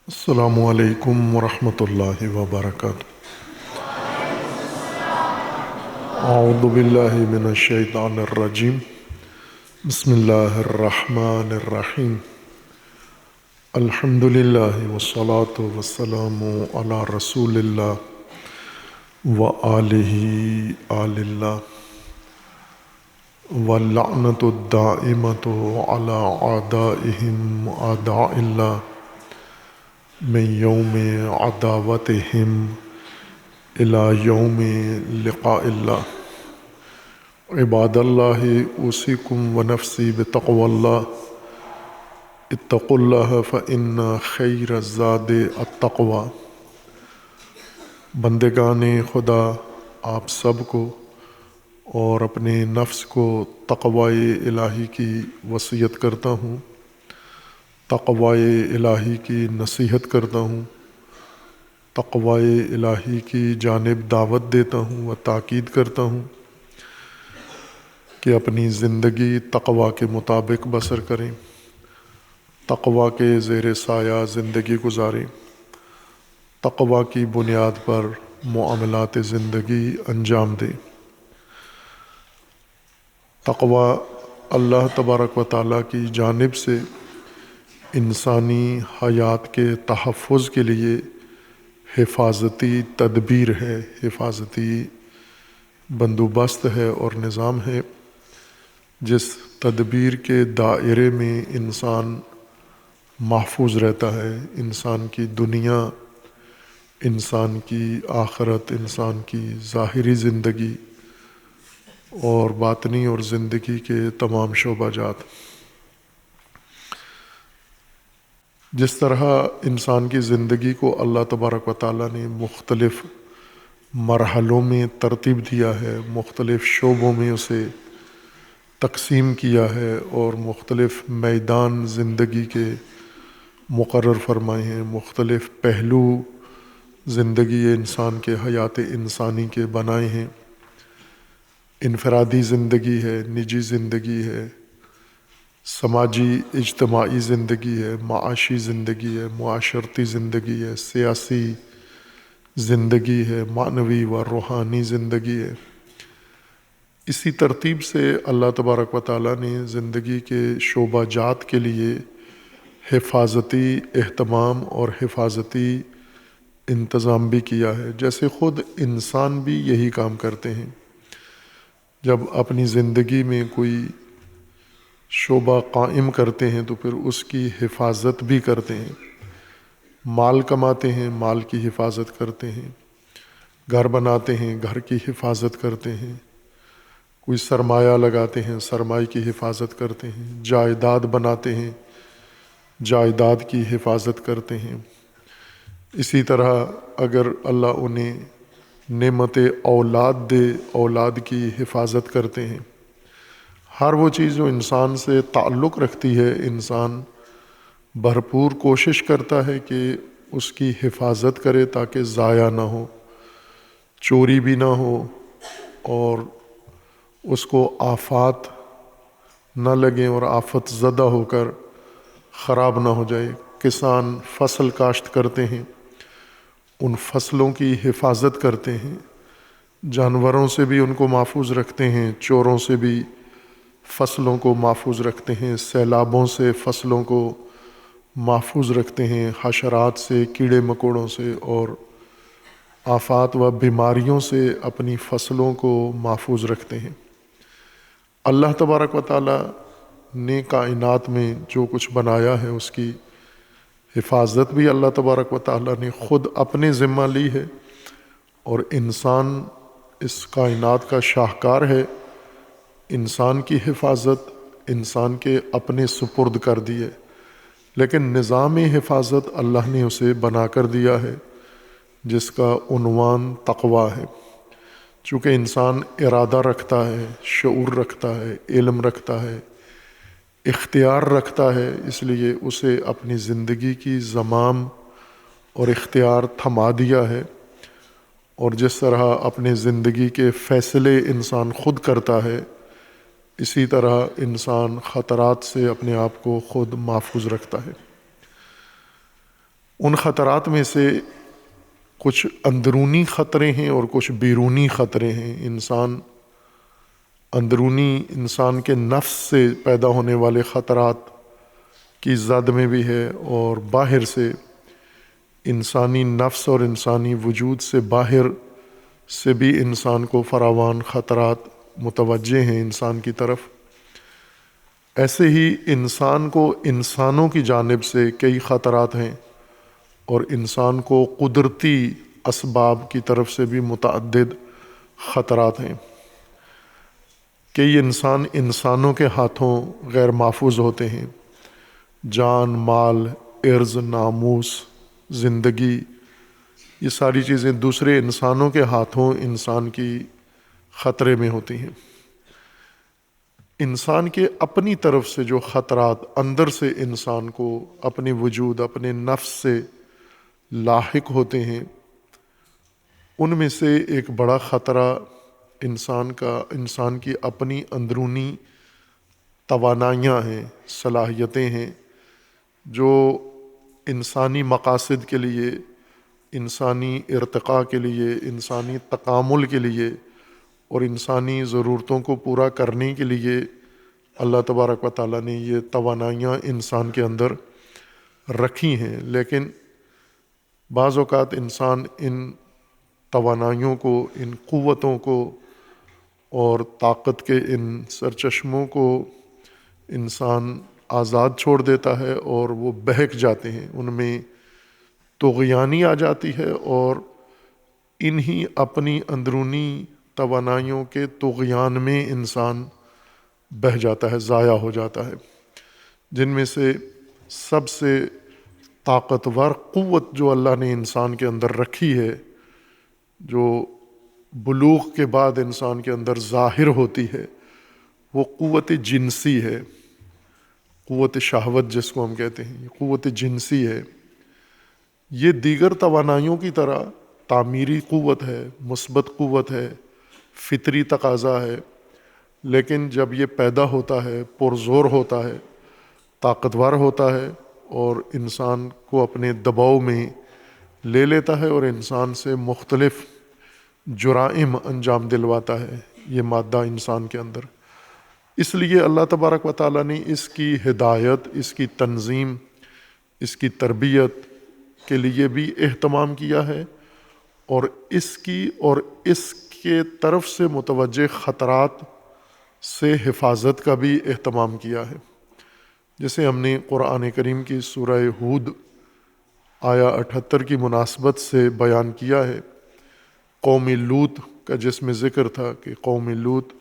السلام علیکم ورحمۃ اللہ وبرکاتہ۔ اعوذ باللہ من الشیطان الرجیم، بسم اللہ الرحمن الرحیم۔ الحمد للہ والصلاة والسلام علی رسول اللہ وآلہ آل اللہ، واللعنۃ الدائمۃ علی اعدائہم اعداء اللہ من یوم عداوتہم الی یوم لقاء اللہ۔ عباد اللہ، اوصیکم ونفسی بتقوی اللہ، اتقوا اللہ فإن خیر الزاد التقوی۔ بندگان خدا، آپ سب کو اور اپنے نفس کو تقوی الہی کی وصیت کرتا ہوں، تقوی الہی کی نصیحت کرتا ہوں، تقوی الہی کی جانب دعوت دیتا ہوں و تاکید کرتا ہوں کہ اپنی زندگی تقوی کے مطابق بسر کریں، تقوی کے زیر سایہ زندگی گزاریں، تقوی کی بنیاد پر معاملات زندگی انجام دیں۔ تقوی اللہ تبارک و تعالیٰ کی جانب سے انسانی حیات کے تحفظ کے لیے حفاظتی تدبیر ہے، حفاظتی بندوبست ہے اور نظام ہے، جس تدبیر کے دائرے میں انسان محفوظ رہتا ہے۔ انسان کی دنیا، انسان کی آخرت، انسان کی ظاہری زندگی اور باطنی اور زندگی کے تمام شعبہ جات۔ جس طرح انسان کی زندگی کو اللہ تبارک و تعالیٰ نے مختلف مرحلوں میں ترتیب دیا ہے، مختلف شعبوں میں اسے تقسیم کیا ہے اور مختلف میدان زندگی کے مقرر فرمائے ہیں، مختلف پہلو زندگی انسان کے حیات انسانی کے بنائے ہیں۔ انفرادی زندگی ہے، نجی زندگی ہے، سماجی اجتماعی زندگی ہے، معاشی زندگی ہے، معاشرتی زندگی ہے، سیاسی زندگی ہے، معنوی و روحانی زندگی ہے۔ اسی ترتیب سے اللہ تبارک و تعالیٰ نے زندگی کے شعبہ جات کے لیے حفاظتی اہتمام اور حفاظتی انتظام بھی کیا ہے، جیسے خود انسان بھی یہی کام کرتے ہیں۔ جب اپنی زندگی میں کوئی شعبہ قائم کرتے ہیں تو پھر اس کی حفاظت بھی کرتے ہیں، مال کماتے ہیں، مال کی حفاظت کرتے ہیں، گھر بناتے ہیں، گھر کی حفاظت کرتے ہیں، کوئی سرمایہ لگاتے ہیں، سرمایہ کی حفاظت کرتے ہیں، جائیداد بناتے ہیں، جائیداد کی حفاظت کرتے ہیں۔ اسی طرح اگر اللہ انہیں نعمت اولاد دے، اولاد کی حفاظت کرتے ہیں۔ ہر وہ چیز جو انسان سے تعلق رکھتی ہے، انسان بھرپور کوشش کرتا ہے کہ اس کی حفاظت کرے تاکہ ضائع نہ ہو، چوری بھی نہ ہو اور اس کو آفات نہ لگیں اور آفت زدہ ہو کر خراب نہ ہو جائے۔ کسان فصل کاشت کرتے ہیں، ان فصلوں کی حفاظت کرتے ہیں، جانوروں سے بھی ان کو محفوظ رکھتے ہیں، چوروں سے بھی فصلوں کو محفوظ رکھتے ہیں، سیلابوں سے فصلوں کو محفوظ رکھتے ہیں، حشرات سے، کیڑے مکوڑوں سے اور آفات و بیماریوں سے اپنی فصلوں کو محفوظ رکھتے ہیں۔ اللہ تبارک و تعالیٰ نے کائنات میں جو کچھ بنایا ہے اس کی حفاظت بھی اللہ تبارک و تعالیٰ نے خود اپنے ذمہ لی ہے، اور انسان اس کائنات کا شاہکار ہے۔ انسان کی حفاظت انسان کے اپنے سپرد کر دی ہے، لیکن نظام حفاظت اللہ نے اسے بنا کر دیا ہے، جس کا عنوان تقوی ہے۔ چونکہ انسان ارادہ رکھتا ہے، شعور رکھتا ہے، علم رکھتا ہے، اختیار رکھتا ہے، اس لیے اسے اپنی زندگی کی زمام اور اختیار تھما دیا ہے۔ اور جس طرح اپنے زندگی کے فیصلے انسان خود کرتا ہے، اسی طرح انسان خطرات سے اپنے آپ کو خود محفوظ رکھتا ہے۔ ان خطرات میں سے کچھ اندرونی خطرے ہیں اور کچھ بیرونی خطرے ہیں۔ اندرونی انسان کے نفس سے پیدا ہونے والے خطرات کی زد میں بھی ہے، اور باہر سے انسانی نفس اور انسانی وجود سے باہر سے بھی انسان کو فراوان خطرات متوجہ ہیں انسان کی طرف۔ ایسے ہی انسان کو انسانوں کی جانب سے کئی خطرات ہیں، اور انسان کو قدرتی اسباب کی طرف سے بھی متعدد خطرات ہیں۔ کئی انسانوں کے ہاتھوں غیر محفوظ ہوتے ہیں۔ جان، مال، عرض، ناموس، زندگی، یہ ساری چیزیں دوسرے انسانوں کے ہاتھوں انسان کی خطرے میں ہوتی ہیں۔ انسان کے اپنی طرف سے جو خطرات اندر سے انسان کو اپنے وجود، اپنے نفس سے لاحق ہوتے ہیں، ان میں سے ایک بڑا خطرہ انسان کی اپنی اندرونی توانائیاں ہیں، صلاحیتیں ہیں، جو انسانی مقاصد کے لیے، انسانی ارتقاء کے لیے، انسانی تکامل کے لیے اور انسانی ضرورتوں کو پورا کرنے کے لیے اللہ تبارک و تعالیٰ نے یہ توانائیاں انسان کے اندر رکھی ہیں۔ لیکن بعض اوقات انسان ان توانائیوں کو، ان قوتوں کو اور طاقت کے ان سرچشموں کو انسان آزاد چھوڑ دیتا ہے، اور وہ بہک جاتے ہیں، ان میں طغیانی آ جاتی ہے، اور انہی اپنی اندرونی توانائیوں کے طغیان میں انسان بہہ جاتا ہے، ضائع ہو جاتا ہے۔ جن میں سے سب سے طاقتور قوت جو اللہ نے انسان کے اندر رکھی ہے، جو بلوغ کے بعد انسان کے اندر ظاہر ہوتی ہے، وہ قوت جنسی ہے، قوت شہوت جس کو ہم کہتے ہیں، یہ قوت جنسی ہے۔ یہ دیگر توانائیوں کی طرح تعمیری قوت ہے، مثبت قوت ہے، فطری تقاضا ہے، لیکن جب یہ پیدا ہوتا ہے، پرزور ہوتا ہے، طاقتور ہوتا ہے، اور انسان کو اپنے دباؤ میں لے لیتا ہے اور انسان سے مختلف جرائم انجام دلواتا ہے یہ مادہ انسان کے اندر۔ اس لیے اللہ تبارک و تعالیٰ نے اس کی ہدایت، اس کی تنظیم، اس کی تربیت کے لیے بھی اہتمام کیا ہے، اور اس کے طرف سے متوجہ خطرات سے حفاظت کا بھی اہتمام کیا ہے۔ جیسے ہم نے قرآن کریم کی سورہ ہود آیا 78 کی مناسبت سے بیان کیا ہے، قوم لوط کا جس میں ذکر تھا کہ قوم لوط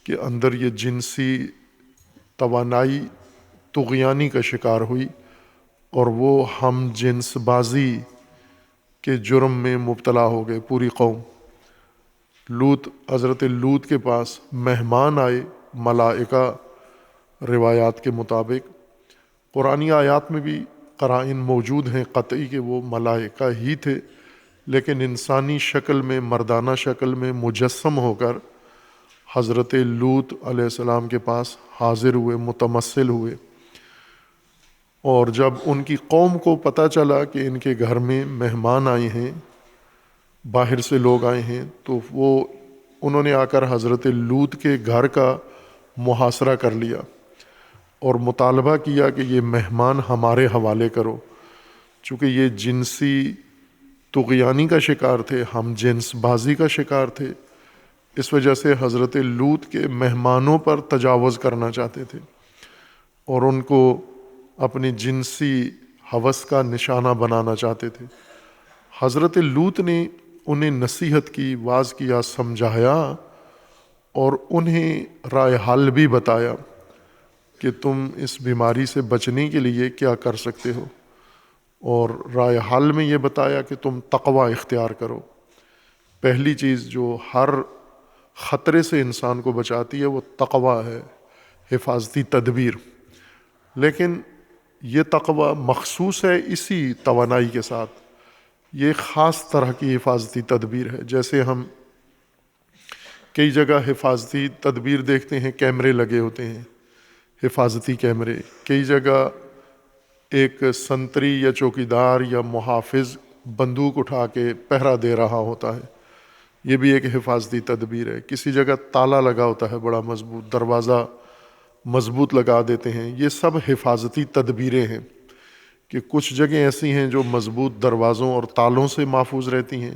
کے اندر یہ جنسی توانائی طغیانی کا شکار ہوئی، اور وہ ہم جنس بازی کے جرم میں مبتلا ہو گئے پوری قوم۔ حضرت لوط کے پاس مہمان آئے، ملائکہ، روایات کے مطابق۔ قرآنی آیات میں بھی قرائن موجود ہیں قطعی کہ وہ ملائکہ ہی تھے، لیکن انسانی شکل میں، مردانہ شکل میں مجسم ہو کر حضرت لوط علیہ السلام کے پاس حاضر ہوئے، متمثل ہوئے۔ اور جب ان کی قوم کو پتہ چلا کہ ان کے گھر میں مہمان آئے ہیں، باہر سے لوگ آئے ہیں، تو انہوں نے آ کر حضرت لوط کے گھر کا محاصرہ کر لیا اور مطالبہ کیا کہ یہ مہمان ہمارے حوالے کرو۔ چونکہ یہ جنسی طغیانی کا شکار تھے، ہم جنس بازی کا شکار تھے، اس وجہ سے حضرت لوط کے مہمانوں پر تجاوز کرنا چاہتے تھے اور ان کو اپنی جنسی ہوس کا نشانہ بنانا چاہتے تھے۔ حضرت لوط نے انہیں نصیحت کی، واعظ کیا، سمجھایا، اور انہیں رائے حل بھی بتایا کہ تم اس بیماری سے بچنے کے لیے کیا کر سکتے ہو، اور رائے حل میں یہ بتایا کہ تم تقوی اختیار کرو۔ پہلی چیز جو ہر خطرے سے انسان کو بچاتی ہے وہ تقوی ہے، حفاظتی تدبیر۔ لیکن یہ تقوی مخصوص ہے اسی توانائی کے ساتھ، یہ خاص طرح کی حفاظتی تدبیر ہے۔ جیسے ہم کئی جگہ حفاظتی تدبیر دیکھتے ہیں، کیمرے لگے ہوتے ہیں، حفاظتی کیمرے، کئی جگہ ایک سنتری یا چوکیدار یا محافظ بندوق اٹھا کے پہرا دے رہا ہوتا ہے، یہ بھی ایک حفاظتی تدبیر ہے۔ کسی جگہ تالا لگا ہوتا ہے بڑا مضبوط، دروازہ مضبوط لگا دیتے ہیں، یہ سب حفاظتی تدبیریں ہیں کہ کچھ جگہیں ایسی ہیں جو مضبوط دروازوں اور تالوں سے محفوظ رہتی ہیں،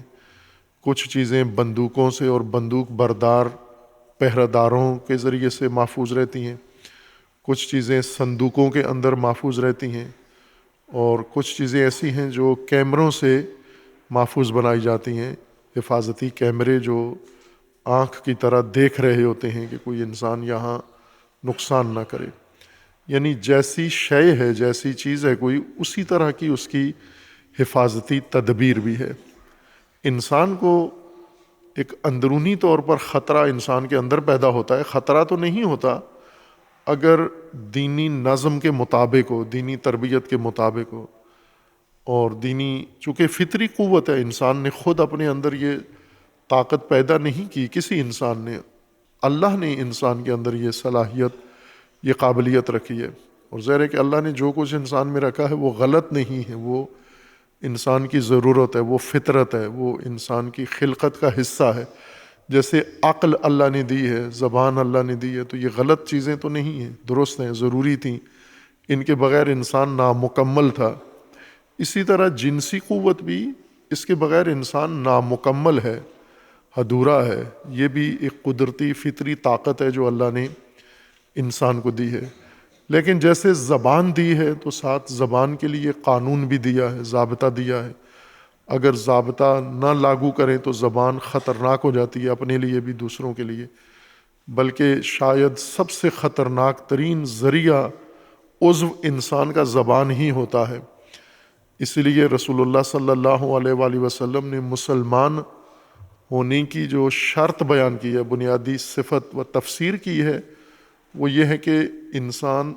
کچھ چیزیں بندوقوں سے اور بندوق بردار پہرہ داروں کے ذریعے سے محفوظ رہتی ہیں، کچھ چیزیں صندوقوں کے اندر محفوظ رہتی ہیں، اور کچھ چیزیں ایسی ہیں جو کیمروں سے محفوظ بنائی جاتی ہیں، حفاظتی کیمرے جو آنکھ کی طرح دیکھ رہے ہوتے ہیں کہ کوئی انسان یہاں نقصان نہ کرے۔ یعنی جیسی شے ہے، جیسی چیز ہے کوئی، اسی طرح کی اس کی حفاظتی تدبیر بھی ہے۔ انسان کو ایک اندرونی طور پر خطرہ انسان کے اندر پیدا ہوتا ہے، خطرہ تو نہیں ہوتا اگر دینی نظم کے مطابق ہو، دینی تربیت کے مطابق ہو، اور دینی، چونکہ فطری قوت ہے، انسان نے خود اپنے اندر یہ طاقت پیدا نہیں کی، کسی انسان نے، اللہ نے انسان کے اندر یہ صلاحیت، یہ قابلیت رکھی ہے، اور ظاہر ہے کہ اللہ نے جو کچھ انسان میں رکھا ہے وہ غلط نہیں ہے، وہ انسان کی ضرورت ہے، وہ فطرت ہے، وہ انسان کی خلقت کا حصہ ہے۔ جیسے عقل اللہ نے دی ہے، زبان اللہ نے دی ہے، تو یہ غلط چیزیں تو نہیں ہیں، درست ہیں، ضروری تھیں، ان کے بغیر انسان نامکمل تھا۔ اسی طرح جنسی قوت بھی، اس کے بغیر انسان نامکمل ہے، ادھورا ہے۔ یہ بھی ایک قدرتی فطری طاقت ہے جو اللہ نے انسان کو دی ہے۔ لیکن جیسے زبان دی ہے تو ساتھ زبان کے لیے قانون بھی دیا ہے، ضابطہ دیا ہے۔ اگر ضابطہ نہ لاگو کریں تو زبان خطرناک ہو جاتی ہے، اپنے لیے بھی دوسروں کے لیے، بلکہ شاید سب سے خطرناک ترین ذریعہ عضو انسان کا زبان ہی ہوتا ہے۔ اس لیے رسول اللہ صلی اللہ علیہ وآلہ وسلم نے مسلمان ہونے کی جو شرط بیان کی ہے، بنیادی صفت و تفسیر کی ہے، وہ یہ ہے کہ انسان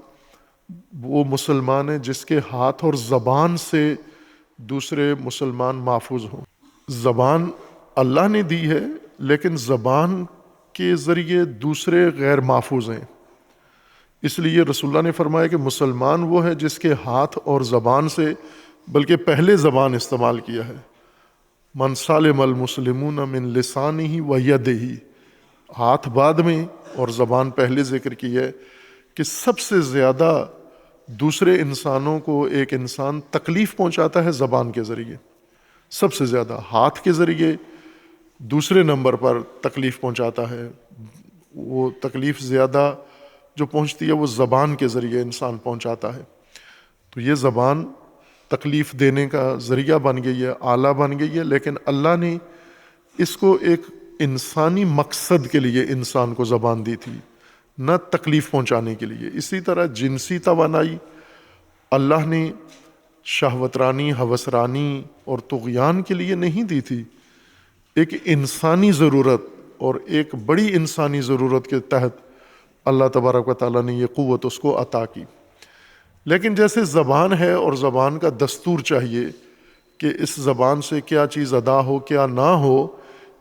وہ مسلمان ہے جس کے ہاتھ اور زبان سے دوسرے مسلمان محفوظ ہوں۔ زبان اللہ نے دی ہے، لیکن زبان کے ذریعے دوسرے غیر محفوظ ہیں۔ اس لیے رسول اللہ نے فرمایا کہ مسلمان وہ ہے جس کے ہاتھ اور زبان سے، بلکہ پہلے زبان استعمال کیا ہے، من سالم المسلمون من لسانہ و یدہ، ہاتھ بعد میں اور زبان پہلے ذکر کی ہے کہ سب سے زیادہ دوسرے انسانوں کو ایک انسان تکلیف پہنچاتا ہے زبان کے ذریعے، سب سے زیادہ ہاتھ کے ذریعے دوسرے نمبر پر تکلیف پہنچاتا ہے۔ وہ تکلیف زیادہ جو پہنچتی ہے وہ زبان کے ذریعے انسان پہنچاتا ہے۔ تو یہ زبان تکلیف دینے کا ذریعہ بن گئی ہے، آلہ بن گئی ہے، لیکن اللہ نے اس کو ایک انسانی مقصد کے لیے انسان کو زبان دی تھی، نہ تکلیف پہنچانے کے لیے۔ اسی طرح جنسی توانائی اللہ نے شہوت رانی، ہوس رانی اور طغیان کے لیے نہیں دی تھی، ایک انسانی ضرورت اور ایک بڑی انسانی ضرورت کے تحت اللہ تبارک و تعالیٰ نے یہ قوت اس کو عطا کی۔ لیکن جیسے زبان ہے اور زبان کا دستور چاہیے کہ اس زبان سے کیا چیز ادا ہو کیا نہ ہو،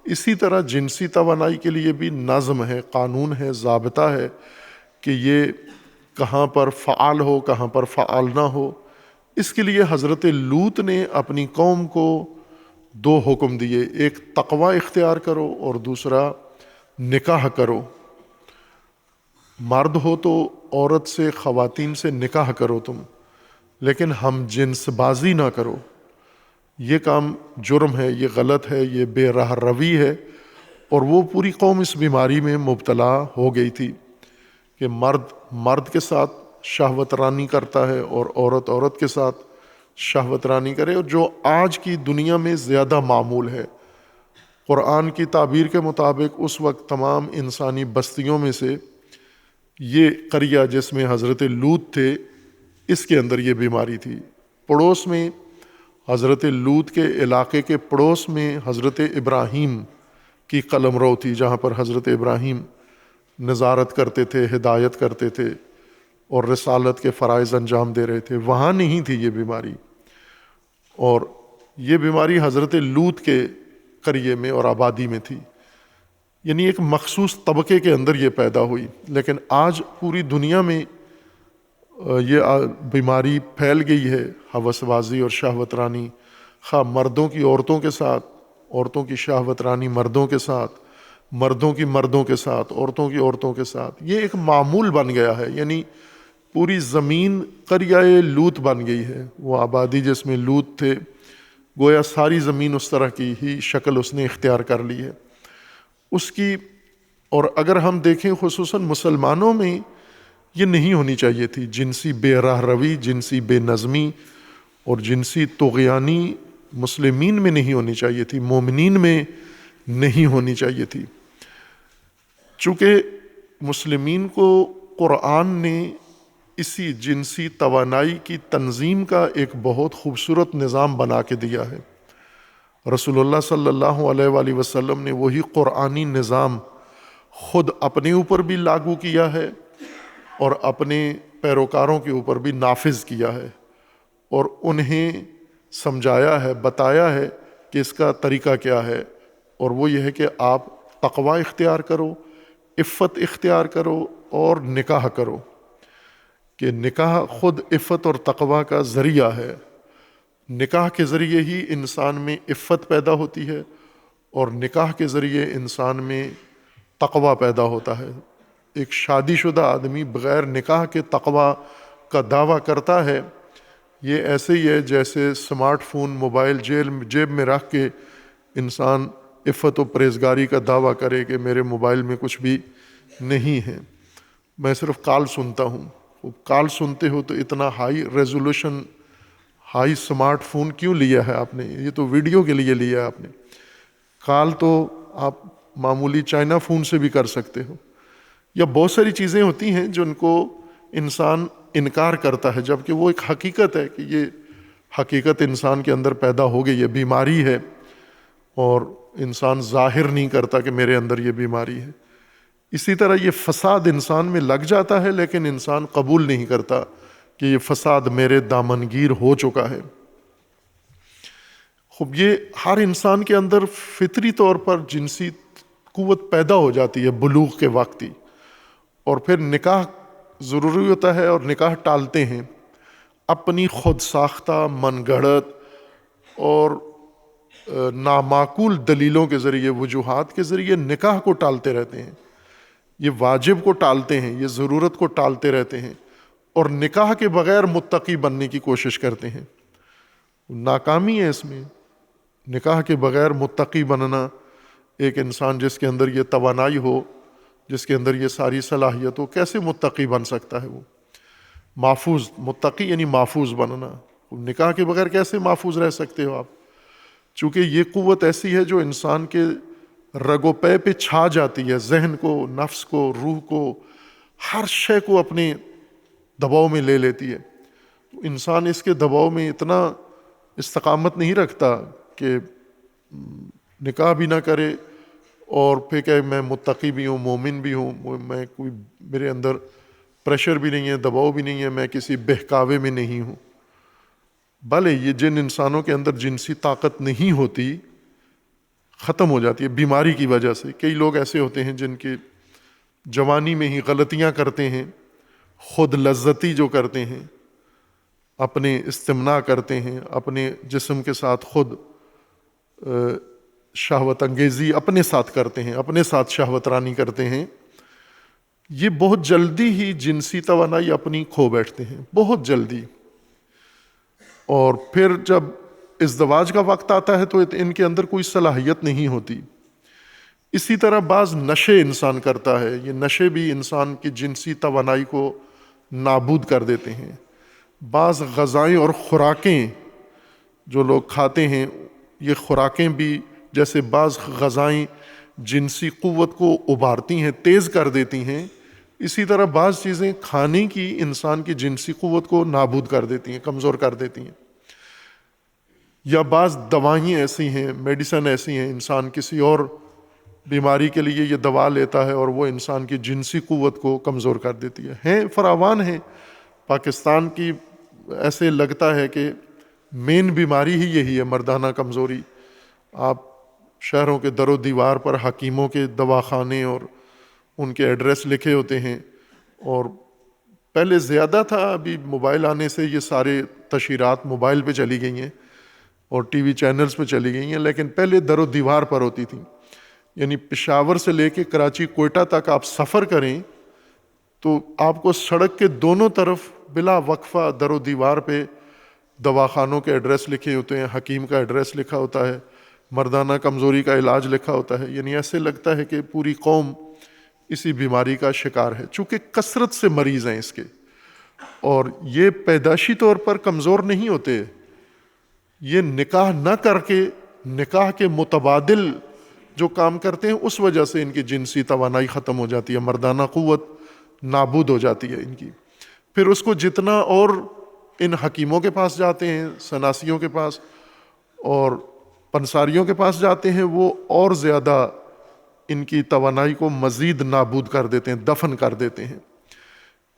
اسی طرح جنسی توانائی کے لیے بھی نظم ہے، قانون ہے، ضابطہ ہے کہ یہ کہاں پر فعال ہو، کہاں پر فعال نہ ہو۔ اس کے لیے حضرت لوط نے اپنی قوم کو دو حکم دیے، ایک تقوی اختیار کرو اور دوسرا نکاح کرو۔ مرد ہو تو عورت سے، خواتین سے نکاح کرو تم، لیکن ہم جنس بازی نہ کرو، یہ کام جرم ہے، یہ غلط ہے، یہ بے راہ روی ہے۔ اور وہ پوری قوم اس بیماری میں مبتلا ہو گئی تھی کہ مرد کے ساتھ شہوت رانی کرتا ہے اور عورت عورت کے ساتھ شہوت رانی کرے، اور جو آج کی دنیا میں زیادہ معمول ہے۔ قرآن کی تعبیر کے مطابق اس وقت تمام انسانی بستیوں میں سے یہ قریہ جس میں حضرت لوط تھے، اس کے اندر یہ بیماری تھی۔ پڑوس میں حضرت لوط کے علاقے کے پڑوس میں حضرت ابراہیم کی قلمرو تھی، جہاں پر حضرت ابراہیم نظارت کرتے تھے، ہدایت کرتے تھے اور رسالت کے فرائض انجام دے رہے تھے۔ وہاں نہیں تھی یہ بیماری، اور یہ بیماری حضرت لوط کے قریے میں اور آبادی میں تھی، یعنی ایک مخصوص طبقے کے اندر یہ پیدا ہوئی۔ لیکن آج پوری دنیا میں یہ بیماری پھیل گئی ہے، ہوس بازی اور شہوت رانی، خواہ مردوں کی عورتوں کے ساتھ، عورتوں کی شہوت رانی مردوں کے ساتھ، مردوں کی مردوں کے ساتھ، عورتوں کی عورتوں کے ساتھ، یہ ایک معمول بن گیا ہے. یعنی پوری زمین قریہ لوط بن گئی ہے. وہ آبادی جس میں لوط تھے، گویا ساری زمین اس طرح کی ہی شکل اس نے اختیار کر لی ہے اس کی. اور اگر ہم دیکھیں خصوصاً مسلمانوں میں یہ نہیں ہونی چاہیے تھی. جنسی بے راہ روی، جنسی بے نظمی اور جنسی طغیانی مسلمین میں نہیں ہونی چاہیے تھی، مومنین میں نہیں ہونی چاہیے تھی. چونکہ مسلمین کو قرآن نے اسی جنسی توانائی کی تنظیم کا ایک بہت خوبصورت نظام بنا کے دیا ہے. رسول اللہ صلی اللہ علیہ وآلہ وسلم نے وہی قرآنی نظام خود اپنے اوپر بھی لاگو کیا ہے اور اپنے پیروکاروں کے اوپر بھی نافذ کیا ہے، اور انہیں سمجھایا ہے، بتایا ہے کہ اس کا طریقہ کیا ہے. اور وہ یہ ہے کہ آپ تقوی اختیار کرو، عفت اختیار کرو اور نکاح کرو. کہ نکاح خود عفت اور تقوی کا ذریعہ ہے. نکاح کے ذریعے ہی انسان میں عفت پیدا ہوتی ہے اور نکاح کے ذریعے انسان میں تقوی پیدا ہوتا ہے. ایک شادی شدہ آدمی بغیر نکاح کے تقوی کا دعویٰ کرتا ہے، یہ ایسے ہی ہے جیسے سمارٹ فون موبائل جیب میں رکھ کے انسان عفت و پرہیزگاری کا دعویٰ کرے کہ میرے موبائل میں کچھ بھی نہیں ہے، میں صرف کال سنتا ہوں. کال سنتے ہو تو اتنا high resolution high smart phone کیوں لیا ہے آپ نے؟ یہ تو ویڈیو کے لیے لیا ہے آپ نے. کال تو آپ معمولی چائنا فون سے بھی کر سکتے ہو. یا بہت ساری چیزیں ہوتی ہیں جن کو انسان انکار کرتا ہے، جبکہ وہ ایک حقیقت ہے کہ یہ حقیقت انسان کے اندر پیدا ہو گئی، یہ بیماری ہے اور انسان ظاہر نہیں کرتا کہ میرے اندر یہ بیماری ہے. اسی طرح یہ فساد انسان میں لگ جاتا ہے لیکن انسان قبول نہیں کرتا کہ یہ فساد میرے دامنگیر ہو چکا ہے. خب یہ ہر انسان کے اندر فطری طور پر جنسی قوت پیدا ہو جاتی ہے بلوغ کے وقت ہی، اور پھر نکاح ضروری ہوتا ہے اور نکاح ٹالتے ہیں اپنی خود ساختہ من گھڑت اور نامعقول دلیلوں کے ذریعے، وجوہات کے ذریعے نکاح کو ٹالتے رہتے ہیں. یہ واجب کو ٹالتے ہیں، یہ ضرورت کو ٹالتے رہتے ہیں اور نکاح کے بغیر متقی بننے کی کوشش کرتے ہیں. ناکامی ہے اس میں. نکاح کے بغیر متقی بننا، ایک انسان جس کے اندر یہ توانائی ہو، جس کے اندر یہ ساری صلاحیت ہو، کیسے متقی بن سکتا ہے؟ وہ محفوظ، متقی یعنی محفوظ بننا. نکاح کے بغیر کیسے محفوظ رہ سکتے ہو آپ؟ چونکہ یہ قوت ایسی ہے جو انسان کے رگ و پے پہ چھا جاتی ہے، ذہن کو، نفس کو، روح کو، ہر شے کو اپنے دباؤ میں لے لیتی ہے. تو انسان اس کے دباؤ میں اتنا استقامت نہیں رکھتا کہ نکاح بھی نہ کرے اور پھر کہ میں متقی بھی ہوں، مومن بھی ہوں، میں کوئی میرے اندر پریشر بھی نہیں ہے، دباؤ بھی نہیں ہے، میں کسی بہکاوے میں نہیں ہوں. بھلے یہ جن انسانوں کے اندر جنسی طاقت نہیں ہوتی ختم ہو جاتی ہے بیماری کی وجہ سے. کئی لوگ ایسے ہوتے ہیں جن کے جوانی میں ہی غلطیاں کرتے ہیں، خود لذتی جو کرتے ہیں، اپنے استمناء کرتے ہیں، اپنے جسم کے ساتھ خود شہوت انگیزی اپنے ساتھ کرتے ہیں، اپنے ساتھ شہوت رانی کرتے ہیں. یہ بہت جلدی ہی جنسی توانائی اپنی کھو بیٹھتے ہیں، بہت جلدی. اور پھر جب ازدواج کا وقت آتا ہے تو ان کے اندر کوئی صلاحیت نہیں ہوتی. اسی طرح بعض نشے انسان کرتا ہے، یہ نشے بھی انسان کی جنسی توانائی کو نابود کر دیتے ہیں. بعض غذائیں اور خوراکیں جو لوگ کھاتے ہیں، یہ خوراکیں بھی جیسے بعض غذائیں جنسی قوت کو ابھارتی ہیں، تیز کر دیتی ہیں، اسی طرح بعض چیزیں کھانے کی انسان کی جنسی قوت کو نابود کر دیتی ہیں، کمزور کر دیتی ہیں. یا بعض دوائیں ایسی ہیں، میڈیسن ایسی ہیں، انسان کسی اور بیماری کے لیے یہ دوا لیتا ہے اور وہ انسان کی جنسی قوت کو کمزور کر دیتی ہے. ہیں فراوان ہیں. پاکستان کی ایسے لگتا ہے کہ مین بیماری ہی یہی ہے، مردانہ کمزوری. آپ شہروں کے در و دیوار پر حکیموں کے دواخانے اور ان کے ایڈریس لکھے ہوتے ہیں اور پہلے زیادہ تھا، ابھی موبائل آنے سے یہ سارے تشہیرات موبائل پہ چلی گئی ہیں اور ٹی وی چینلز پہ چلی گئی ہیں، لیکن پہلے در و دیوار پر ہوتی تھیں. یعنی پشاور سے لے کے کراچی کوئٹہ تک آپ سفر کریں تو آپ کو سڑک کے دونوں طرف بلا وقفہ در و دیوار پہ دواخانوں کے ایڈریس لکھے ہوتے ہیں، حکیم کا ایڈریس لکھا ہوتا ہے، مردانہ کمزوری کا علاج لکھا ہوتا ہے. یعنی ایسے لگتا ہے کہ پوری قوم اسی بیماری کا شکار ہے، چونکہ کثرت سے مریض ہیں اس کے، اور یہ پیدائشی طور پر کمزور نہیں ہوتے، یہ نکاح نہ کر کے نکاح کے متبادل جو کام کرتے ہیں اس وجہ سے ان کی جنسی توانائی ختم ہو جاتی ہے، مردانہ قوت نابود ہو جاتی ہے ان کی. پھر اس کو جتنا اور ان حکیموں کے پاس جاتے ہیں، سناسیوں کے پاس اور پنساریوں کے پاس جاتے ہیں، وہ اور زیادہ ان کی توانائی کو مزید نابود کر دیتے ہیں، دفن کر دیتے ہیں.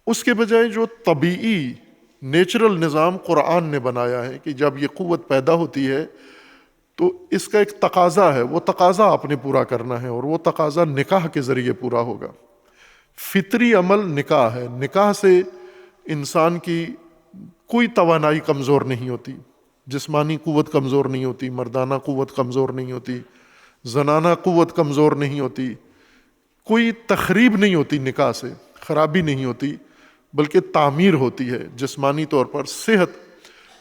اس کے بجائے جو طبیعی نیچرل نظام قرآن نے بنایا ہے کہ جب یہ قوت پیدا ہوتی ہے تو اس کا ایک تقاضا ہے، وہ تقاضا آپ نے پورا کرنا ہے، اور وہ تقاضا نکاح کے ذریعے پورا ہوگا. فطری عمل نکاح ہے، نکاح سے انسان کی کوئی توانائی کمزور نہیں ہوتی، جسمانی قوت کمزور نہیں ہوتی، مردانہ قوت کمزور نہیں ہوتی، زنانہ قوت کمزور نہیں ہوتی، کوئی تخریب نہیں ہوتی، نکاح سے خرابی نہیں ہوتی، بلکہ تعمیر ہوتی ہے جسمانی طور پر.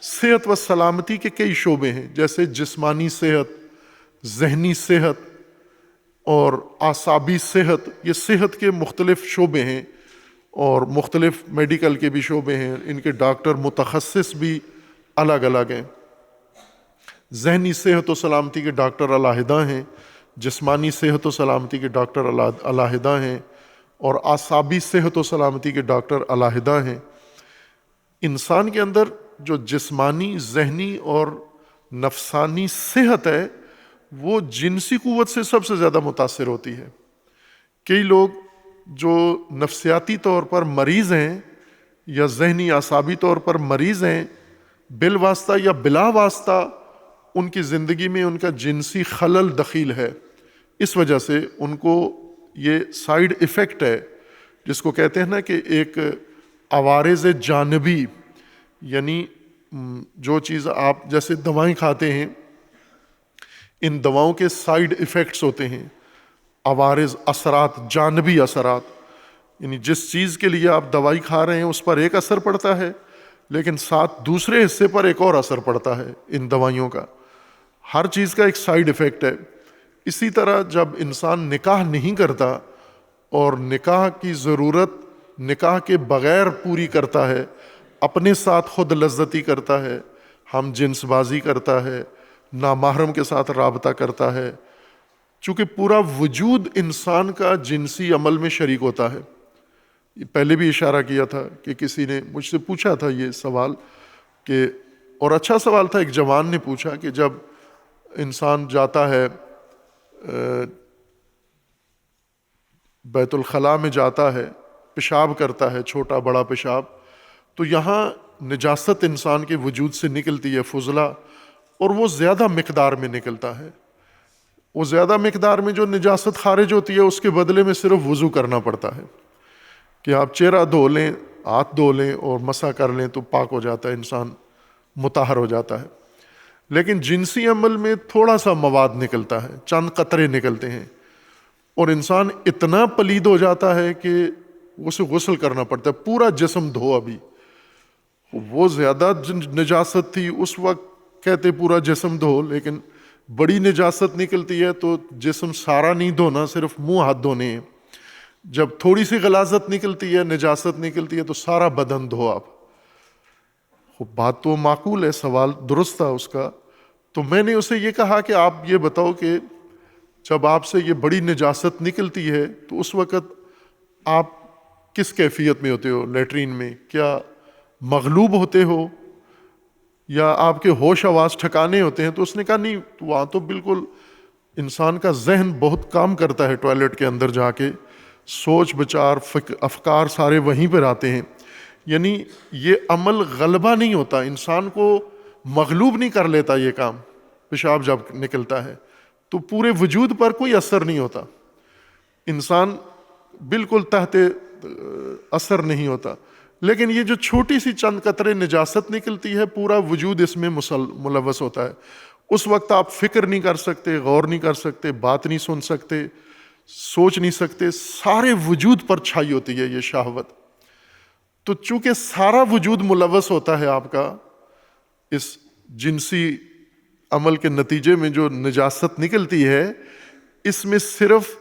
صحت و سلامتی کے کئی شعبے ہیں، جیسے جسمانی صحت، ذہنی صحت اور اعصابی صحت. یہ صحت کے مختلف شعبے ہیں اور مختلف میڈیکل کے بھی شعبے ہیں، ان کے ڈاکٹر متخصص بھی الگ الگ ہیں. ذہنی صحت و سلامتی کے ڈاکٹر علیحدہ ہیں، جسمانی صحت و سلامتی کے ڈاکٹر علیحدہ ہیں، اور اعصابی صحت و سلامتی کے ڈاکٹر علیحدہ ہیں. انسان کے اندر جو جسمانی، ذہنی اور نفسانی صحت ہے وہ جنسی قوت سے سب سے زیادہ متاثر ہوتی ہے. کئی لوگ جو نفسیاتی طور پر مریض ہیں یا ذہنی اعصابی طور پر مریض ہیں، بالواسطہ یا بلا واسطہ ان کی زندگی میں ان کا جنسی خلل دخیل ہے. اس وجہ سے ان کو یہ سائیڈ ایفیکٹ ہے جس کو کہتے ہیں نا کہ ایک عوارض جانبی، یعنی جو چیز آپ جیسے دوائیں کھاتے ہیں، ان دواؤں کے سائیڈ ایفیکٹس ہوتے ہیں، عوارض اثرات، جانبی اثرات. یعنی جس چیز کے لیے آپ دوائی کھا رہے ہیں اس پر ایک اثر پڑتا ہے، لیکن ساتھ دوسرے حصے پر ایک اور اثر پڑتا ہے ان دوائیوں کا. ہر چیز کا ایک سائیڈ ایفیکٹ ہے. اسی طرح جب انسان نکاح نہیں کرتا اور نکاح کی ضرورت نکاح کے بغیر پوری کرتا ہے، اپنے ساتھ خود لذتی کرتا ہے، ہم جنس بازی کرتا ہے، نامحرم کے ساتھ رابطہ کرتا ہے، چونکہ پورا وجود انسان کا جنسی عمل میں شریک ہوتا ہے. پہلے بھی اشارہ کیا تھا کہ کسی نے مجھ سے پوچھا تھا یہ سوال کہ، اور اچھا سوال تھا، ایک جوان نے پوچھا کہ جب انسان جاتا ہے بیت الخلاء میں جاتا ہے، پیشاب کرتا ہے، چھوٹا بڑا پیشاب، تو یہاں نجاست انسان کے وجود سے نکلتی ہے، فضلہ، اور وہ زیادہ مقدار میں نکلتا ہے. وہ زیادہ مقدار میں جو نجاست خارج ہوتی ہے اس کے بدلے میں صرف وضو کرنا پڑتا ہے کہ آپ چہرہ دھو لیں، ہاتھ دھو لیں اور مسح کر لیں تو پاک ہو جاتا ہے، انسان مطہر ہو جاتا ہے. لیکن جنسی عمل میں تھوڑا سا مواد نکلتا ہے، چند قطرے نکلتے ہیں، اور انسان اتنا پلید ہو جاتا ہے کہ اسے غسل کرنا پڑتا ہے، پورا جسم دھو. ابھی وہ زیادہ نجاست تھی اس وقت کہتے پورا جسم دھو، لیکن بڑی نجاست نکلتی ہے تو جسم سارا نہیں دھونا، صرف منہ ہاتھ دھونے ہیں. جب تھوڑی سی غلاظت نکلتی ہے، نجاست نکلتی ہے، تو سارا بدن دھو آپ. بات تو معقول ہے، سوال درست تھا اس کا. تو میں نے اسے یہ کہا کہ آپ یہ بتاؤ کہ جب آپ سے یہ بڑی نجاست نکلتی ہے تو اس وقت آپ کس کیفیت میں ہوتے ہو؟ لیٹرین میں کیا مغلوب ہوتے ہو یا آپ کے ہوش حواس ٹھکانے ہوتے ہیں؟ تو اس نے کہا نہیں، وہاں تو بالکل انسان کا ذہن بہت کام کرتا ہے، ٹوائلٹ کے اندر جا کے سوچ بچار افکار سارے وہیں پر آتے ہیں. یعنی یہ عمل غلبہ نہیں ہوتا، انسان کو مغلوب نہیں کر لیتا یہ کام. پیشاب جب نکلتا ہے تو پورے وجود پر کوئی اثر نہیں ہوتا، انسان بالکل تحت اثر نہیں ہوتا. لیکن یہ جو چھوٹی سی چند قطرے نجاست نکلتی ہے پورا وجود اس میں ملوث ہوتا ہے. اس وقت آپ فکر نہیں کر سکتے، غور نہیں کر سکتے، بات نہیں سن سکتے، سوچ نہیں سکتے، سارے وجود پر چھائی ہوتی ہے یہ شہوت. تو چونکہ سارا وجود ملوث ہوتا ہے آپ کا اس جنسی عمل کے نتیجے میں جو نجاست نکلتی ہے، اس میں صرف